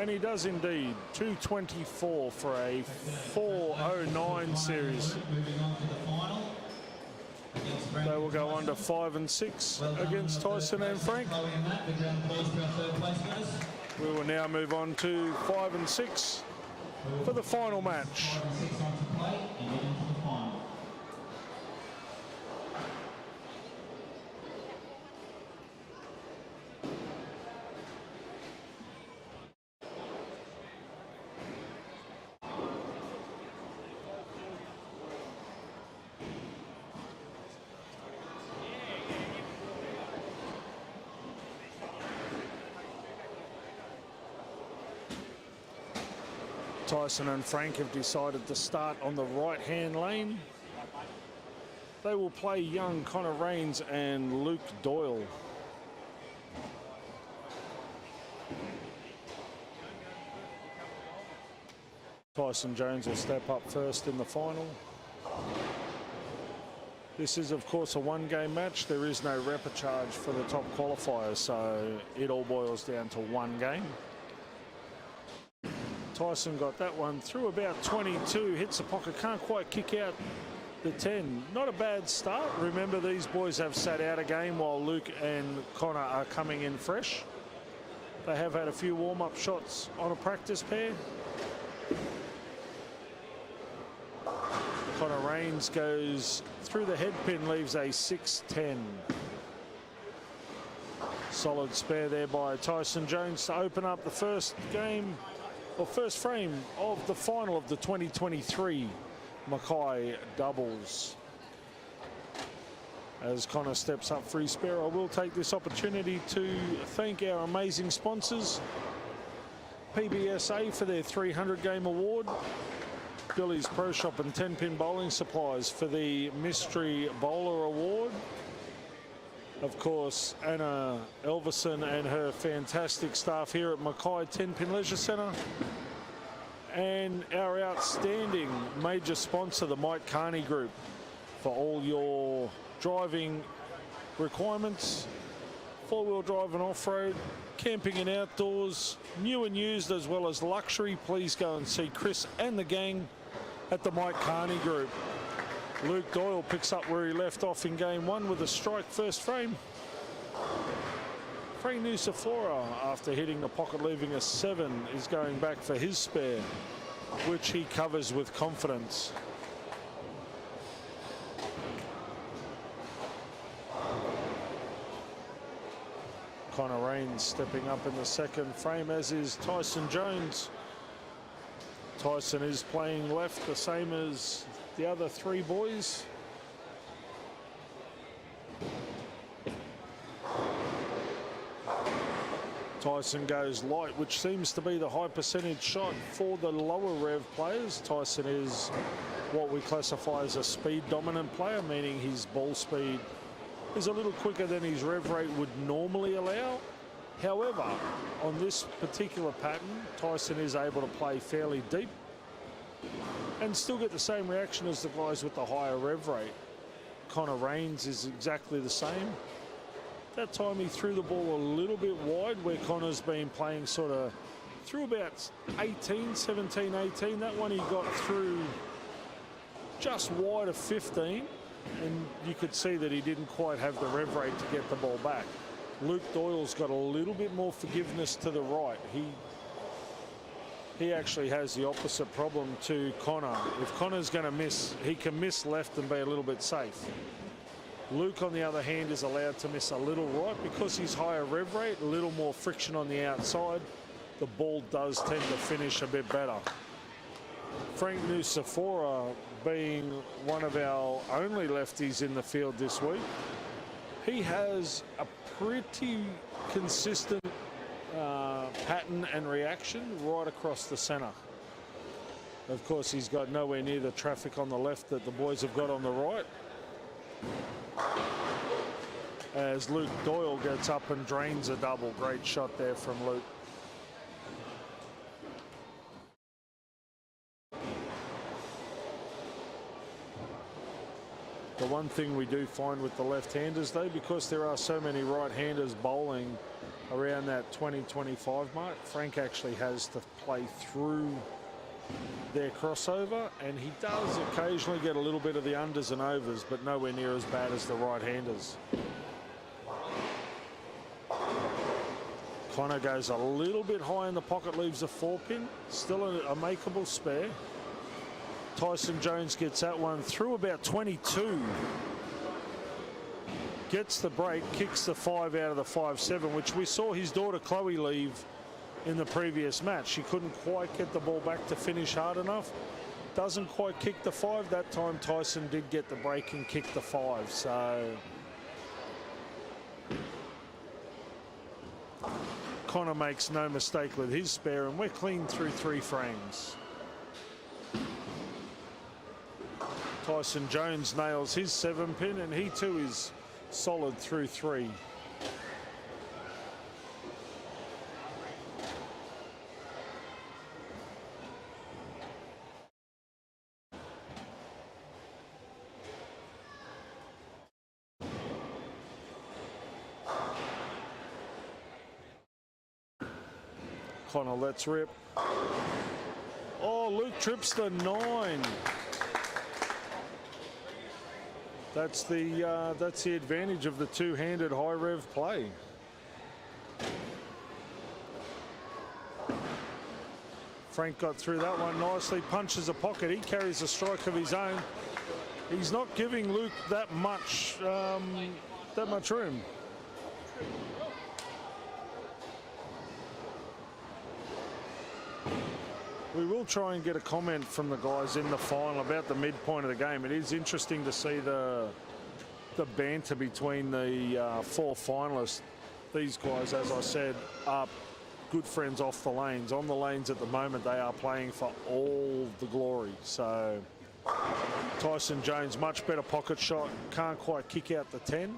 And he does indeed. 224 for a 4:09 series. Moving on to the final. They will go under 5 and 6 against Tyson and Frank. We will now move on to 5 and 6 for the final match. Tyson and Frank have decided to start on the right-hand lane. They will play young Connor Rains and Luke Doyle. Tyson Jones will step up first in the final. This is, of course, a one-game match. There is no repechage for the top qualifier, so it all boils down to one game. Tyson got that one through about 22, hits the pocket, can't quite kick out the 10. Not a bad start. Remember, these boys have sat out a game while Luke and Connor are coming in fresh. They have had a few warm-up shots on a practice pair. Connor Rains goes through the head pin, leaves a 6-10. Solid spare there by Tyson Jones to open up the first game, or first frame of the final of the 2023 Mackay doubles. As Connor steps up for his spare, I will take this opportunity to thank our amazing sponsors, PBSA for their 300 game award, Billy's Pro Shop and 10-pin bowling supplies for the Mystery Bowler Award. Of course, Anna Elvison and her fantastic staff here at Mackay 10-pin Leisure Centre. And our outstanding major sponsor, the Mike Carney Group, for all your driving requirements, four-wheel drive and off-road, camping and outdoors, new and used as well as luxury. Please go and see Chris and the gang at the Mike Carney Group. Luke Doyle picks up where he left off in game one with a strike first frame. Frank Nucifora, after hitting the pocket leaving a 7, is going back for his spare, which he covers with confidence. Connor Rains stepping up in the second frame, as is Tyson Jones. Tyson is playing left, the same as the other three boys. Tyson goes light, which seems to be the high percentage shot for the lower rev players. Tyson is what we classify as a speed dominant player, meaning his ball speed is a little quicker than his rev rate would normally allow. However, on this particular pattern, Tyson is able to play fairly deep and still get the same reaction as the guys with the higher rev rate. Connor Rains is exactly the same. That time he threw the ball a little bit wide, where Connor's been playing sort of through about 17, 18. That one he got through just wide of 15, and you could see that he didn't quite have the rev rate to get the ball back. Luke Doyle's got a little bit more forgiveness to the right. He actually has the opposite problem to Connor. If Connor's going to miss, he can miss left and be a little bit safe. Luke, on the other hand, is allowed to miss a little right because he's higher rev rate, a little more friction on the outside. The ball does tend to finish a bit better. Frank Nucifora, being one of our only lefties in the field this week, he has a pretty consistent pattern and reaction right across the centre. Of course, he's got nowhere near the traffic on the left that the boys have got on the right. As Luke Doyle gets up and drains a double. Great shot there from Luke. The one thing we do find with the left-handers, though, because there are so many right-handers bowling around that 20-25 mark. Frank actually has to play through their crossover, and he does occasionally get a little bit of the unders and overs, but nowhere near as bad as the right-handers. Connor goes a little bit high in the pocket, leaves a 4-pin, still a makeable spare. Tyson Jones gets that one through about 22. Gets the break, kicks the 5 out of the 5-7, which we saw his daughter Chloe leave in the previous match. She couldn't quite get the ball back to finish hard enough. Doesn't quite kick the 5. That time Tyson did get the break and kick the 5. So Connor makes no mistake with his spare, and we're clean through 3 frames. Tyson Jones nails his 7-pin, and he too is solid through 3. Connor lets rip. Oh, Luke trips the 9. That's the advantage of the two-handed high rev play. Frank got through that one nicely, punches a pocket. He carries a strike of his own. He's not giving Luke that much room. We will try and get a comment from the guys in the final about the midpoint of the game. It is interesting to see the banter between the 4 finalists. These guys, as I said, are good friends off the lanes. On the lanes at the moment, they are playing for all the glory. So Tyson Jones, much better pocket shot. Can't quite kick out the 10.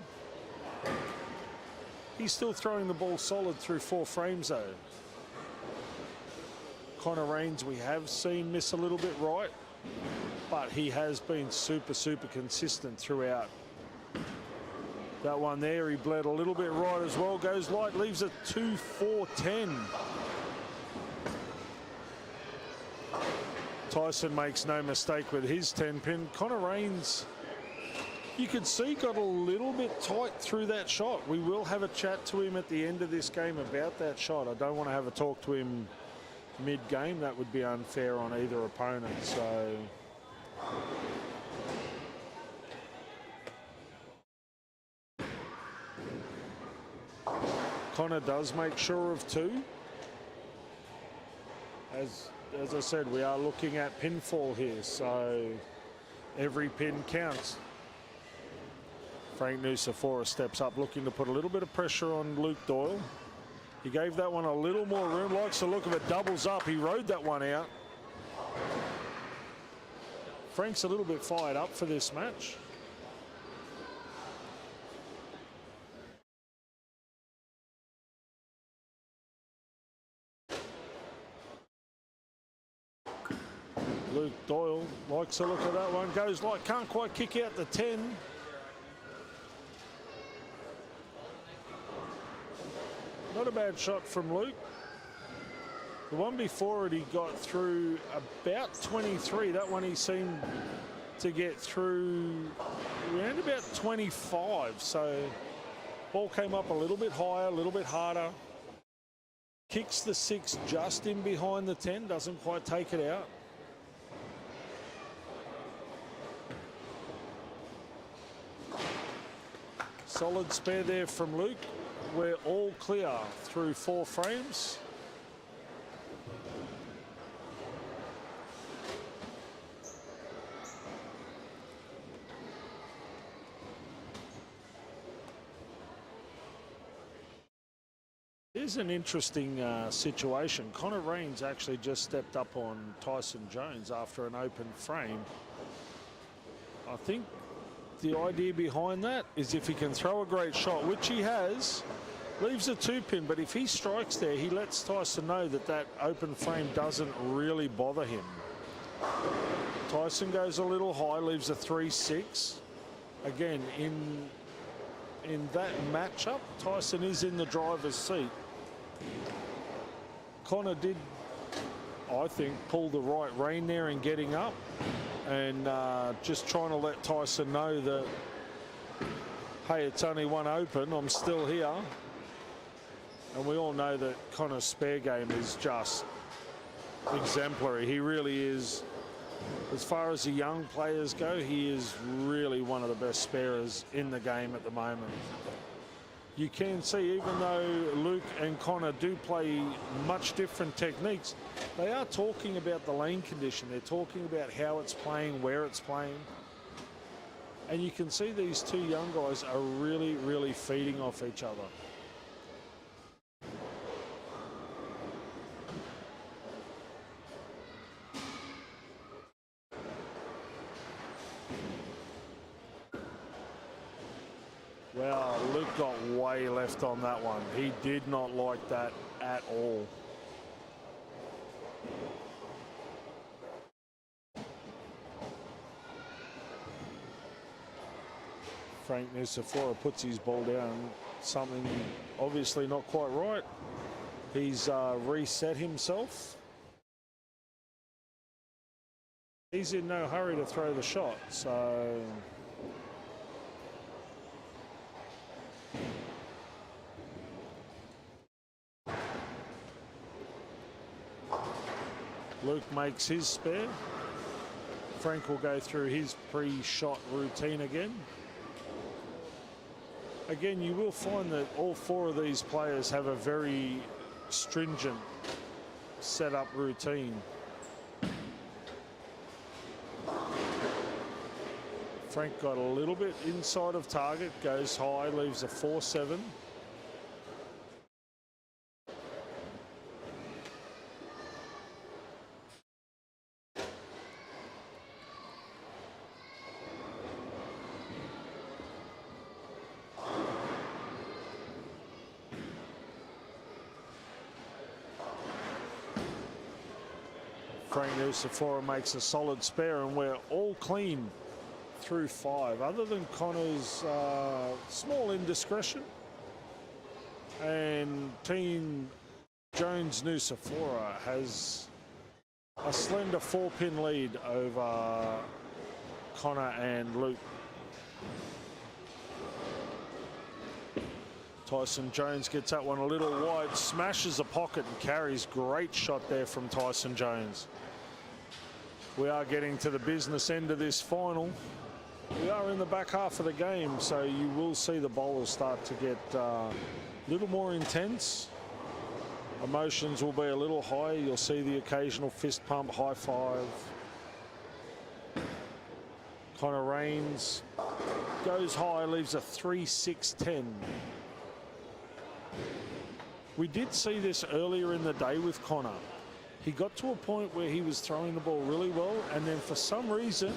He's still throwing the ball solid through 4 frames, though. Connor Raines, we have seen miss a little bit right, but he has been super consistent throughout. That one there, he bled a little bit right as well. Goes light, leaves a 2-4-10. Tyson makes no mistake with his 10-pin. Connor Raines, you could see, got a little bit tight through that shot. We will have a chat to him at the end of this game about that shot. I don't want to have a talk to him mid-game. That would be unfair on either opponent. So Connor does make sure of 2. As I said, we are looking at pinfall here, so every pin counts. Frank Nucifora steps up, looking to put a little bit of pressure on Luke Doyle. He gave that one a little more room. Likes the look of it. Doubles up. He rode that one out. Frank's a little bit fired up for this match. Luke Doyle likes the look of that one. Goes light. Can't quite kick out the 10. Not a bad shot from Luke. The one before it, he got through about 23. That one he seemed to get through around about 25. So ball came up a little bit higher, a little bit harder. Kicks the 6 just in behind the 10. Doesn't quite take it out. Solid spare there from Luke. We're all clear through 4 frames. Here's an interesting situation. Connor Raines actually just stepped up on Tyson Jones after an open frame. I think the idea behind that is if he can throw a great shot, which he has, leaves a 2-pin, but if he strikes there, he lets Tyson know that that open frame doesn't really bother him. Tyson goes a little high, leaves a 3-6. Again, in that matchup, Tyson is in the driver's seat. Connor did, I think, pull the right rein there in getting up and just trying to let Tyson know that, hey, it's only one open, I'm still here. And we all know that Connor's spare game is just exemplary. He really is. As far as the young players go, he is really one of the best sparers in the game at the moment. You can see, even though Luke and Connor do play much different techniques, they are talking about the lane condition. They're talking about how it's playing, where it's playing. And you can see these two young guys are really, really feeding off each other. Well, Luke got way left on that one. He did not like that at all. Frank Nucifora puts his ball down. Something obviously not quite right. He's reset himself. He's in no hurry to throw the shot, so... Luke makes his spare. Frank will go through his pre-shot routine again. Again, you will find that all four of these players have a very stringent setup routine. Frank got a little bit inside of target, goes high, leaves a 4-7. Frank Nucifora makes a solid spare, and we're all clean through 5, other than Connor's small indiscretion. And Team Jones Nucifora has a slender 4-pin lead over Connor and Luke. Tyson Jones gets that one a little wide, smashes the pocket and carries. Great shot there from Tyson Jones. We are getting to the business end of this final. We are in the back half of the game, so you will see the bowlers start to get a little more intense. Emotions will be a little higher. You'll see the occasional fist pump, high five. Connor Rains goes high, leaves a 3-6-10. We did see this earlier in the day with Connor. He got to a point where he was throwing the ball really well, and then for some reason,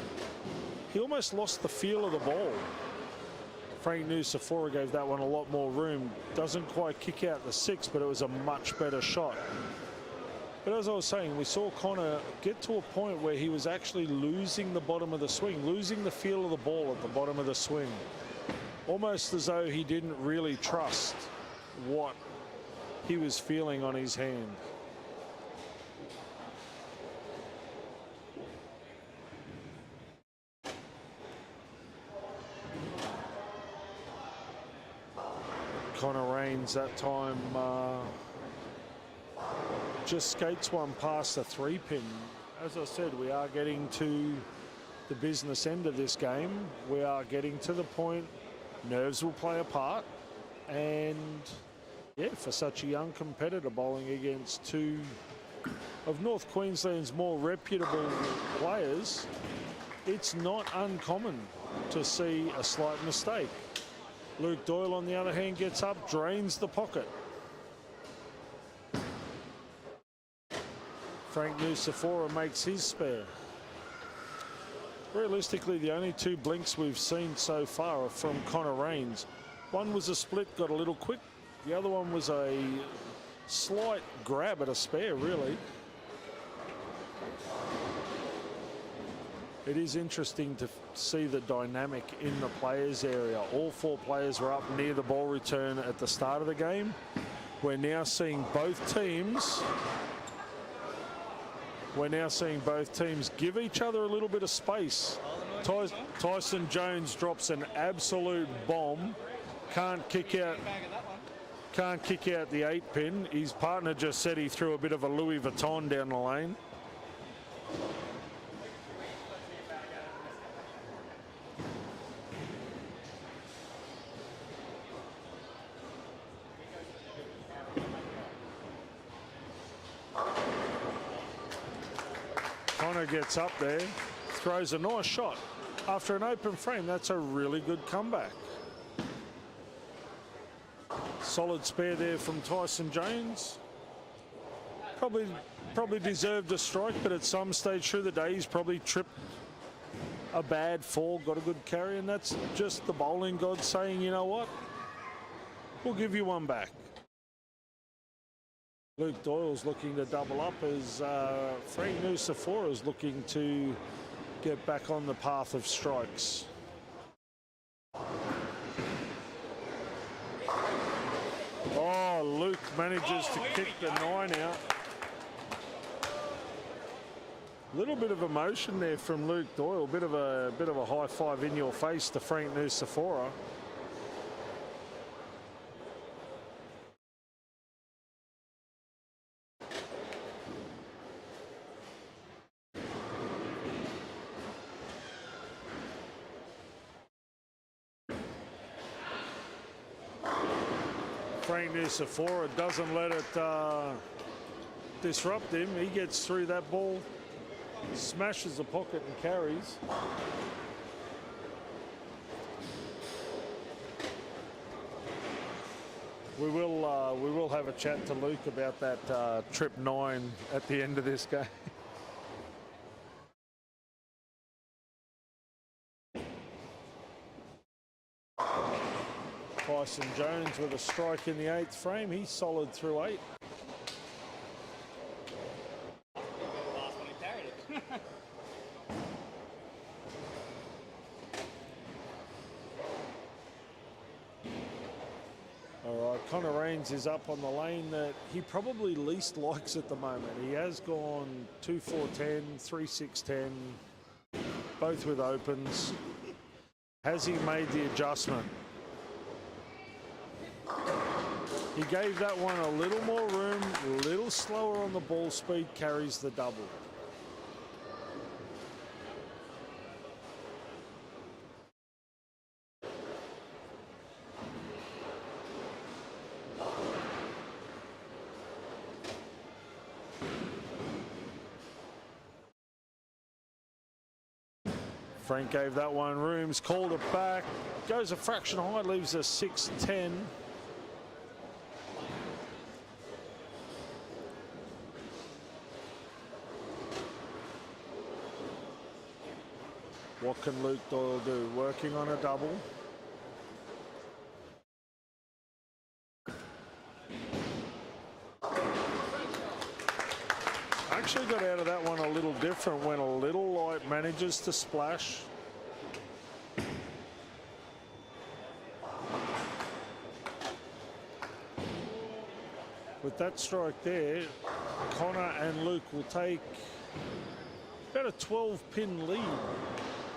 he almost lost the feel of the ball. Frank Nucifora gave that one a lot more room. Doesn't quite kick out the 6, but it was a much better shot. But as I was saying, we saw Connor get to a point where he was actually losing the bottom of the swing, losing the feel of the ball at the bottom of the swing. Almost as though he didn't really trust what he was feeling on his hand. Connor Rains that time just skates one past the 3-pin. As I said, we are getting to the business end of this game. We are getting to the point, nerves will play a part, and yeah, for such a young competitor bowling against two of North Queensland's more reputable players, it's not uncommon to see a slight mistake. Luke Doyle, on the other hand, gets up, drains the pocket. Frank Nucifora makes his spare. Realistically, the only 2 blinks we've seen so far are from Connor Rains. One was a split, got a little quick. The other one was a slight grab at a spare, really. It is interesting to see the dynamic in the players area. All 4 players were up near the ball return at the start of the game. We're now seeing both teams. We're now seeing both teams give each other a little bit of space. Tyson Jones drops an absolute bomb. Can't kick out the 8-pin. His partner just said he threw a bit of a Louis Vuitton down the lane. Connor gets up there, throws a nice shot. After an open frame, that's a really good comeback. Solid spare there from Tyson Jones. Probably deserved a strike, but at some stage through the day, he's probably tripped a bad fall, got a good carry, and that's just the bowling god saying, you know what, we'll give you one back. Luke Doyle's looking to double up as Frank Nusafora is looking to get back on the path of strikes. Oh, Luke manages to kick the 9 out. Little bit of emotion there from Luke Doyle. Bit of a high five in your face to Frank Nusafora. Frank Nusafora doesn't let it disrupt him. He gets through that ball, smashes the pocket and carries. We will have a chat to Luke about that trip 9 at the end of this game. Tyson Jones with a strike in the 8th frame. He's solid through 8. Last one he carried it. All right, Connor Raines is up on the lane that he probably least likes at the moment. He has gone 2-4-10, 3-6-10, both with opens. Has he made the adjustment? He gave that one a little more room, a little slower on the ball speed, carries the double. Frank gave that one rooms, called it back, goes a fraction high, leaves a 6-10. What can Luke Doyle do? Working on a double. Actually got out of that one a little different, went a little light, manages to splash. With that strike there, Connor and Luke will take about a 12-pin lead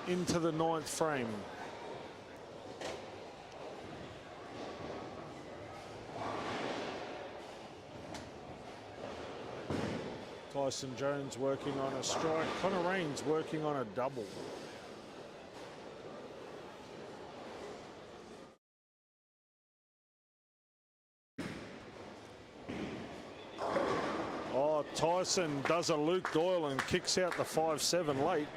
into the 9th frame. Tyson Jones working on a strike. Connor Raines working on a double. Oh, Tyson does a Luke Doyle and kicks out the 5-7 late.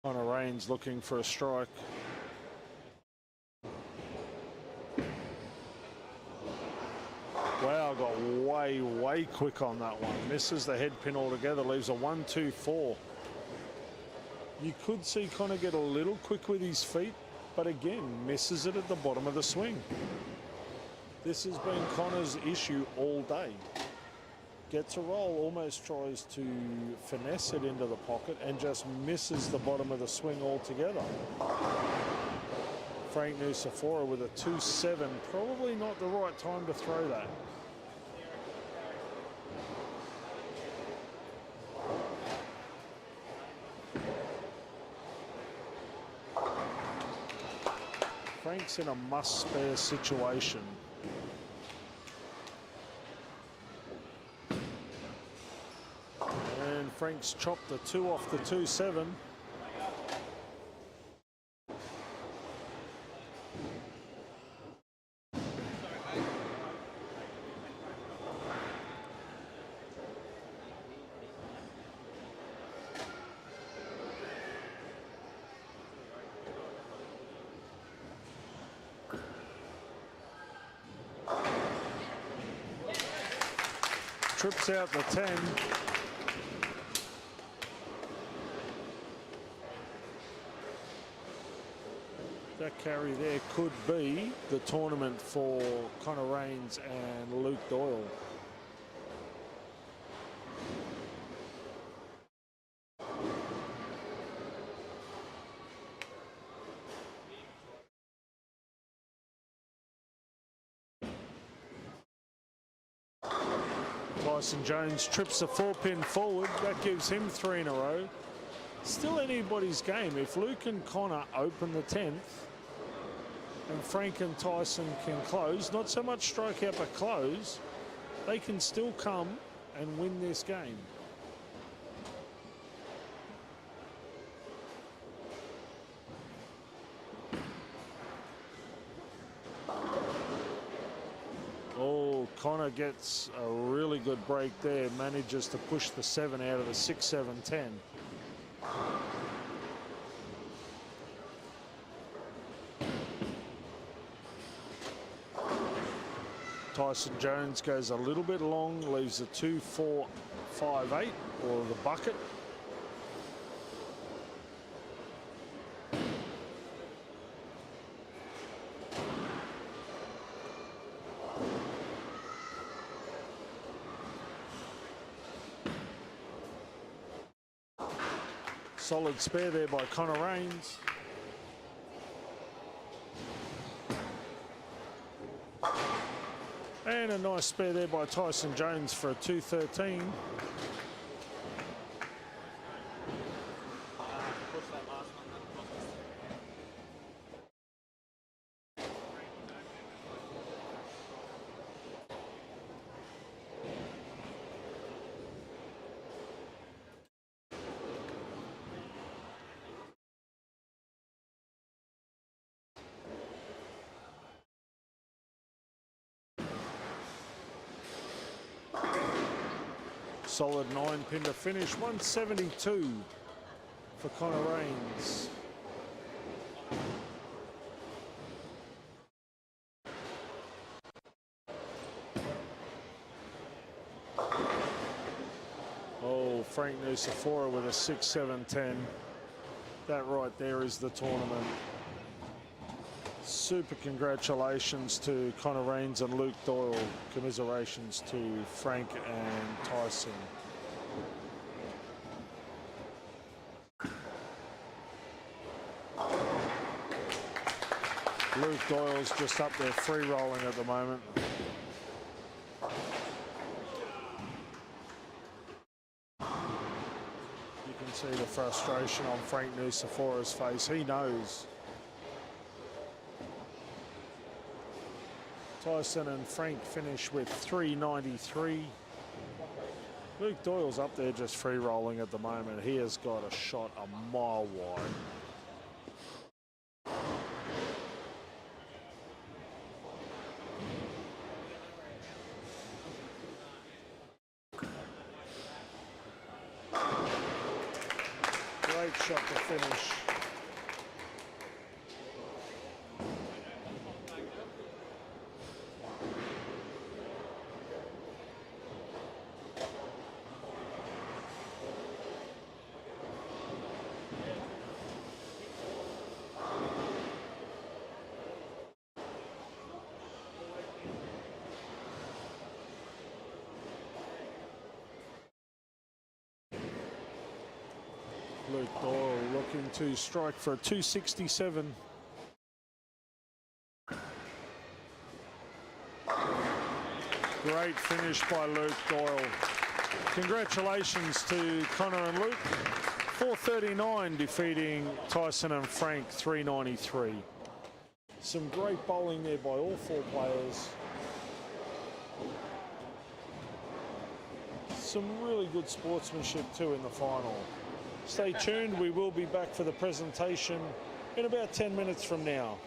Connor Raines looking for a strike. Wow, got way quick on that one. Misses the head pin altogether, leaves a 1-2-4. You could see Connor get a little quick with his feet, but again, misses it at the bottom of the swing. This has been Connor's issue all day. Gets a roll, almost tries to finesse it into the pocket and just misses the bottom of the swing altogether. Frank Nucifora with a 2-7, probably not the right time to throw that. Frank's in a must-spare situation. And Frank's chopped the 2 off the 2-7. Trips out the 10. That carry there could be the tournament for Connor Raines and Luke Doyle. Tyson Jones trips the 4-pin forward. That gives him 3 in a row. Still anybody's game. If Luke and Connor open the 10th and Frank and Tyson can close, not so much strike out but close, they can still come and win this game. Oh, Connor gets a really good break there, manages to push the 7 out of the 6-7-10. Tyson Jones goes a little bit long, leaves a 2-4-5-8 or the bucket. Solid spare there by Connor Raines. And a nice spare there by Tyson Jones for a 2-13. Solid 9-pin to finish, 172 for Connor Raines. Oh, Frank Nucifora with a 6-7-10. That right there is the tournament. Super congratulations to Connor Raines and Luke Doyle. Commiserations to Frank and Tyson. Luke Doyle's just up there free rolling at the moment. You can see the frustration on Frank Nucifora's face. He knows. Tyson and Frank finish with 393. Luke Doyle's up there just free rolling at the moment. He has got a shot a mile wide. Great shot to finish. Luke Doyle looking to strike for a 267. Great finish by Luke Doyle. Congratulations to Connor and Luke. 439 defeating Tyson and Frank 393. Some great bowling there by all four players. Some really good sportsmanship too in the final. Stay tuned, we will be back for the presentation in about 10 minutes from now.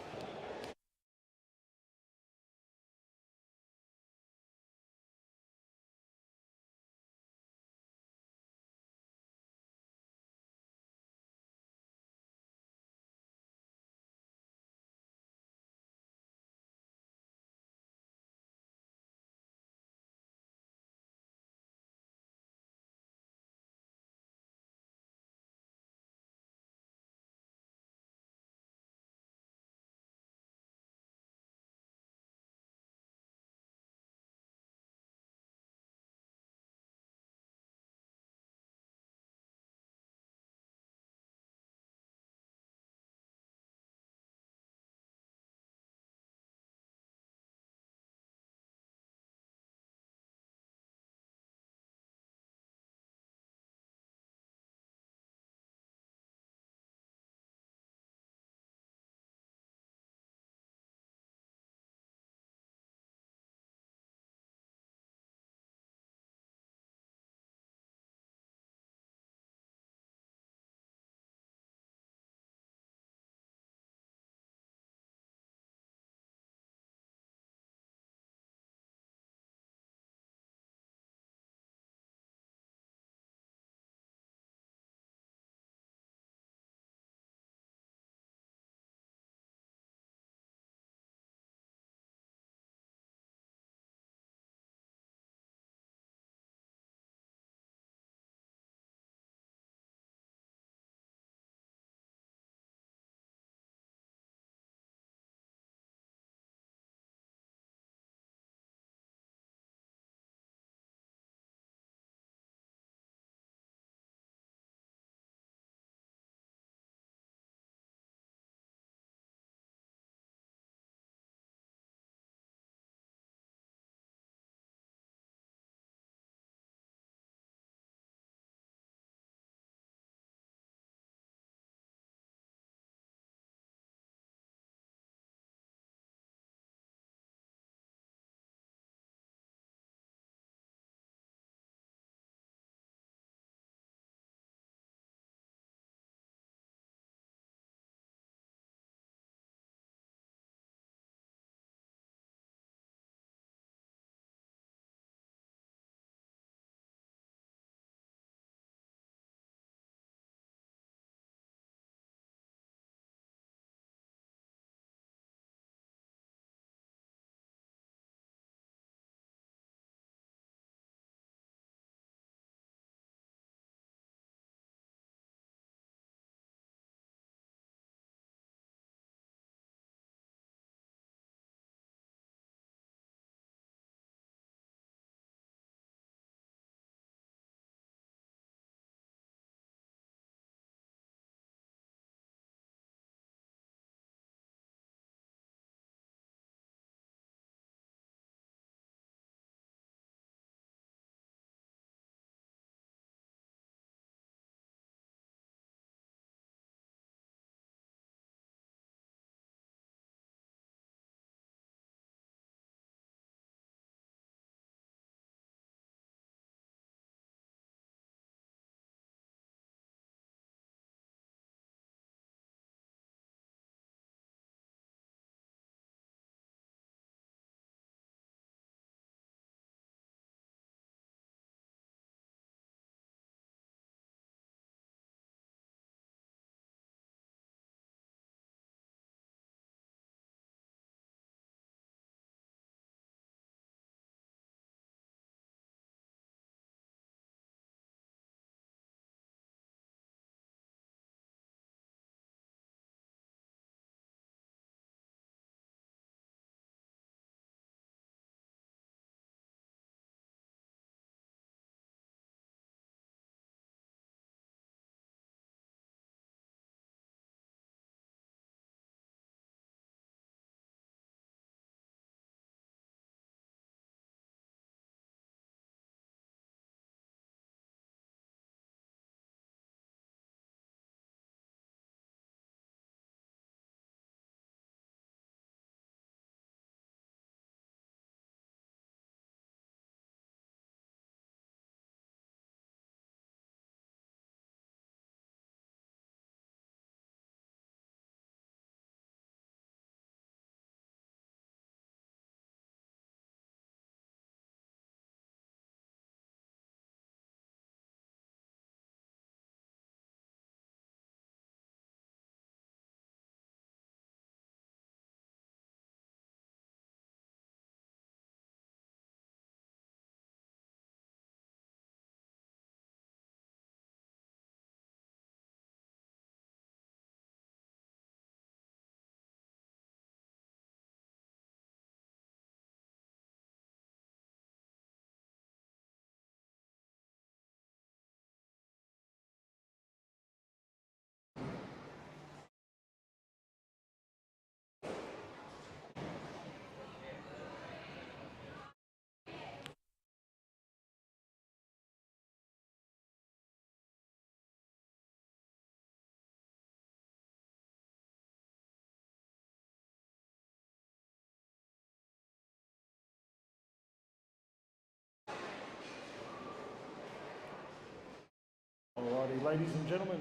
Alrighty, ladies and gentlemen,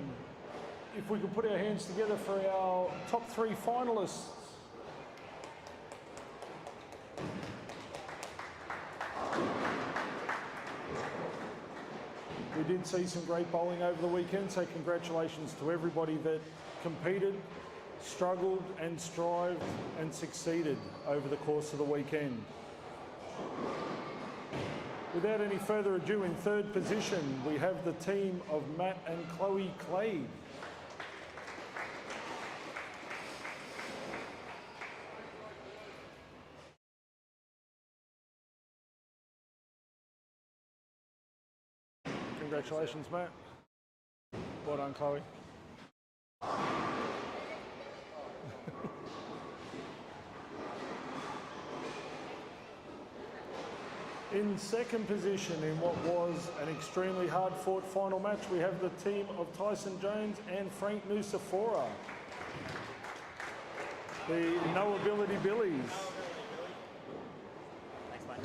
if we could put our hands together for our top 3 finalists. We did see some great bowling over the weekend, so congratulations to everybody that competed, struggled and strived and succeeded over the course of the weekend. Without any further ado, in third position, we have the team of Matt and Chloe Clay. Congratulations, Matt. Well done, Chloe. In second position, in what was an extremely hard-fought final match, we have the team of Tyson Jones and Frank Nusafora. The No Ability Billies.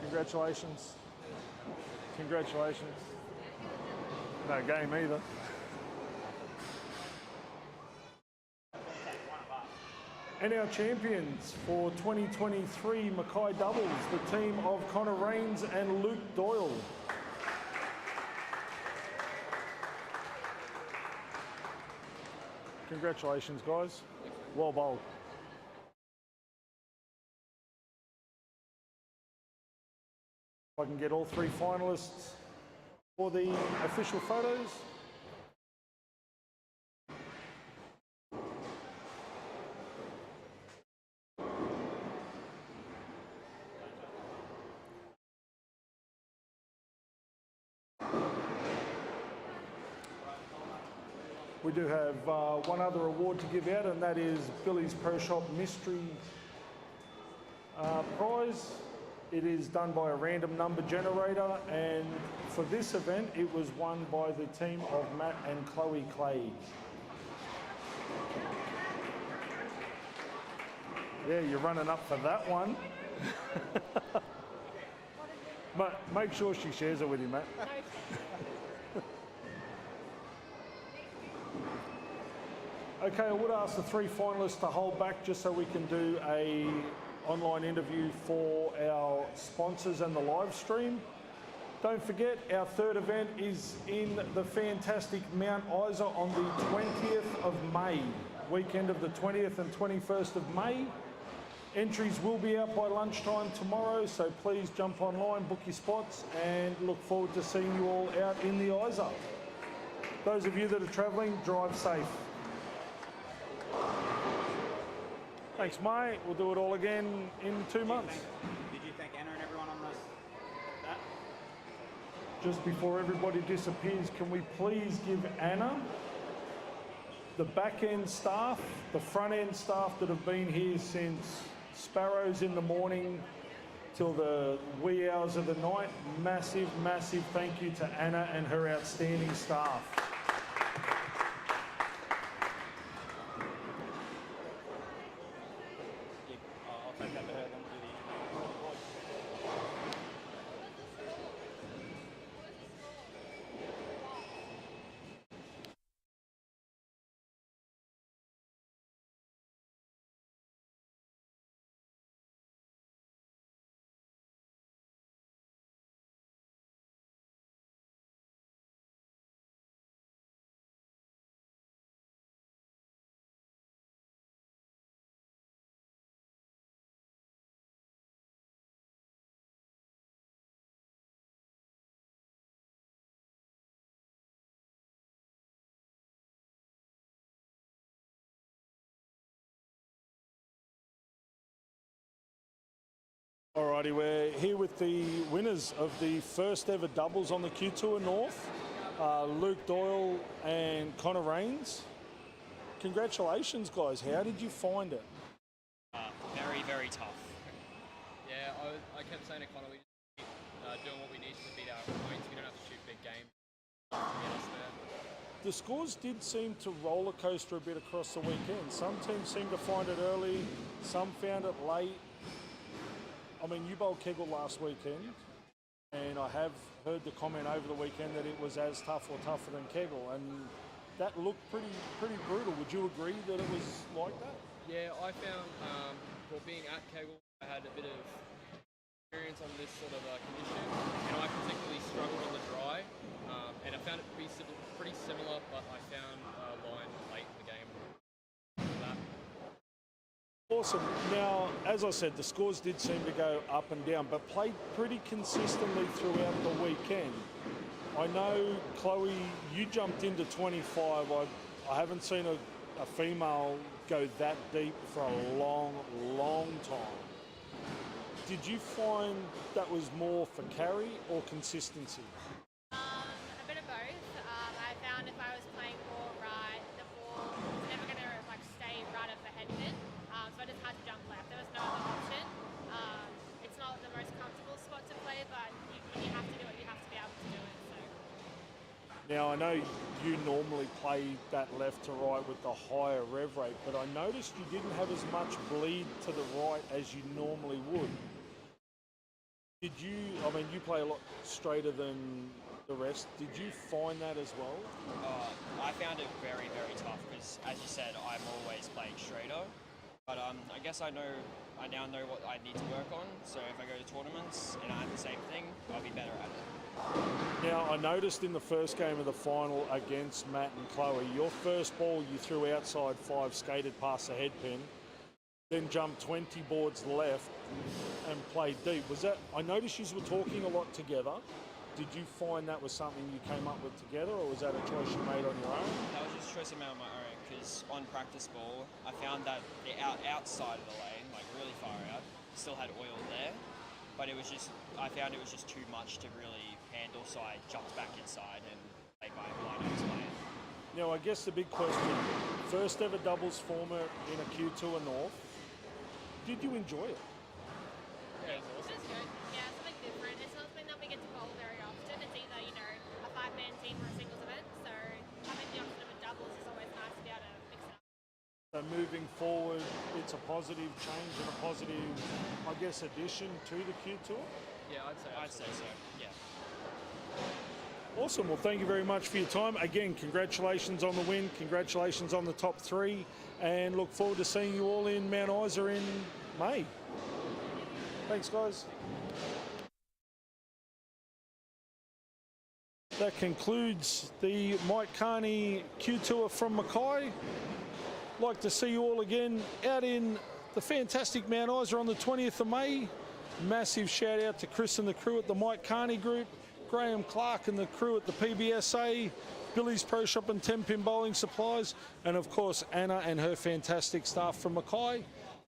Congratulations. Congratulations. No game either. And our champions for 2023 Mackay Doubles, the team of Connor Rains and Luke Doyle. Congratulations, guys. Well bowled. If I can get all 3 finalists for the official photos. We do have one other award to give out, and that is Billy's Pro Shop Mystery Prize. It is done by a random number generator, and for this event, it was won by the team of Matt and Chloe Clay. Yeah, you're running up for that one. But make sure she shares it with you, Matt. Okay, I would ask the 3 finalists to hold back just so we can do a online interview for our sponsors and the live stream. Don't forget, our third event is in the fantastic Mount Isa on the 20th of May, weekend of the 20th and 21st of May. Entries will be out by lunchtime tomorrow, so please jump online, book your spots, and look forward to seeing you all out in the Isa. Those of you that are travelling, drive safe. Thanks, mate. We'll do it all again in 2 months. Did you thank Anna and everyone on that? Just before everybody disappears, can we please give Anna, the back-end staff, the front-end staff that have been here since sparrows in the morning till the wee hours of the night, massive, massive thank you to Anna and her outstanding staff. Alrighty, we're here with the winners of the first ever doubles on the Q Tour North, Luke Doyle and Connor Rains. Congratulations, guys. How did you find it? Very, very tough. Yeah, I kept saying to Connor, we just keep doing what we need to beat our points. We don't have to shoot big games to get us there. The scores did seem to roller coaster a bit across the weekend. Some teams seemed to find it early, some found it late. I mean, you bowled Kegel last weekend, And I have heard the comment over the weekend that it was as tough or tougher than Kegel, and that looked pretty brutal. Would you agree that it was like that? Yeah, I found, for being at Kegel, I had a bit of experience on this sort of condition, and I particularly struggled on the dry, and I found it to be pretty similar, but I found line late in the game. That. Awesome. Now, as I said, the scores did seem to go up and down, but played pretty consistently throughout the weekend. I know, Chloe, you jumped into 25. I haven't seen a female go that deep for a long, long time. Did you find that was more for carry or consistency? A bit of both. I found if I was playing more right, the ball was never going to stay right at the head pin. So I just had to jump left. There was no other option. It's not the most comfortable spot to play, but when you have to do it, you have to be able to do it. So. Now, I know you normally play that left to right with the higher rev rate, but I noticed you didn't have as much bleed to the right as you normally would. Did you, I mean, you play a lot straighter than the rest. Did you find that as well? I found it very, very tough because, as you said, I'm always playing straighter. But I guess I now know what I need to work on. So if I go to tournaments and I have the same thing, I'll be better at it. Now, I noticed in the first game of the final against Matt and Chloe, your first ball you threw outside 5, skated past the head pin, then jumped 20 boards left and played deep. Was that, I noticed you were talking a lot together. Did you find that was something you came up with together, or was that a choice you made on your own? That was just a choice I made on my own because on practice ball, I found that the outside of the lane, really far out, still had oil there. But it was just, I found it was just too much to really handle, so I jumped back inside and played my blind nose lane. Now, I guess the big question, first ever doubles format in a Q2 North. Did you enjoy it? Yeah, it was good. Yeah, something different. It's not something that we get to bowl very often. It's either, a 5-man team or a singles event. So having the option of a doubles is always nice to be able to mix it up. So moving forward, it's a positive change and a positive, I guess, addition to the Q Tour? Yeah, I'd say so, yeah. Awesome. Well, thank you very much for your time. Again, congratulations on the win. Congratulations on the top 3. And look forward to seeing you all in Mount Isa in May. Thanks, guys. That concludes the Mike Carney Q Tour from Mackay. Like to see you all again out in the fantastic Mount Isa on the 20th of May. Massive shout out to Chris and the crew at the Mike Carney Group, Graham Clark and the crew at the PBSA, Billy's Pro Shop and 10-pin bowling supplies, and of course Anna and her fantastic staff from Mackay.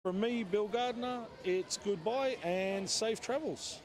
From me, Bill Gardner, it's goodbye and safe travels.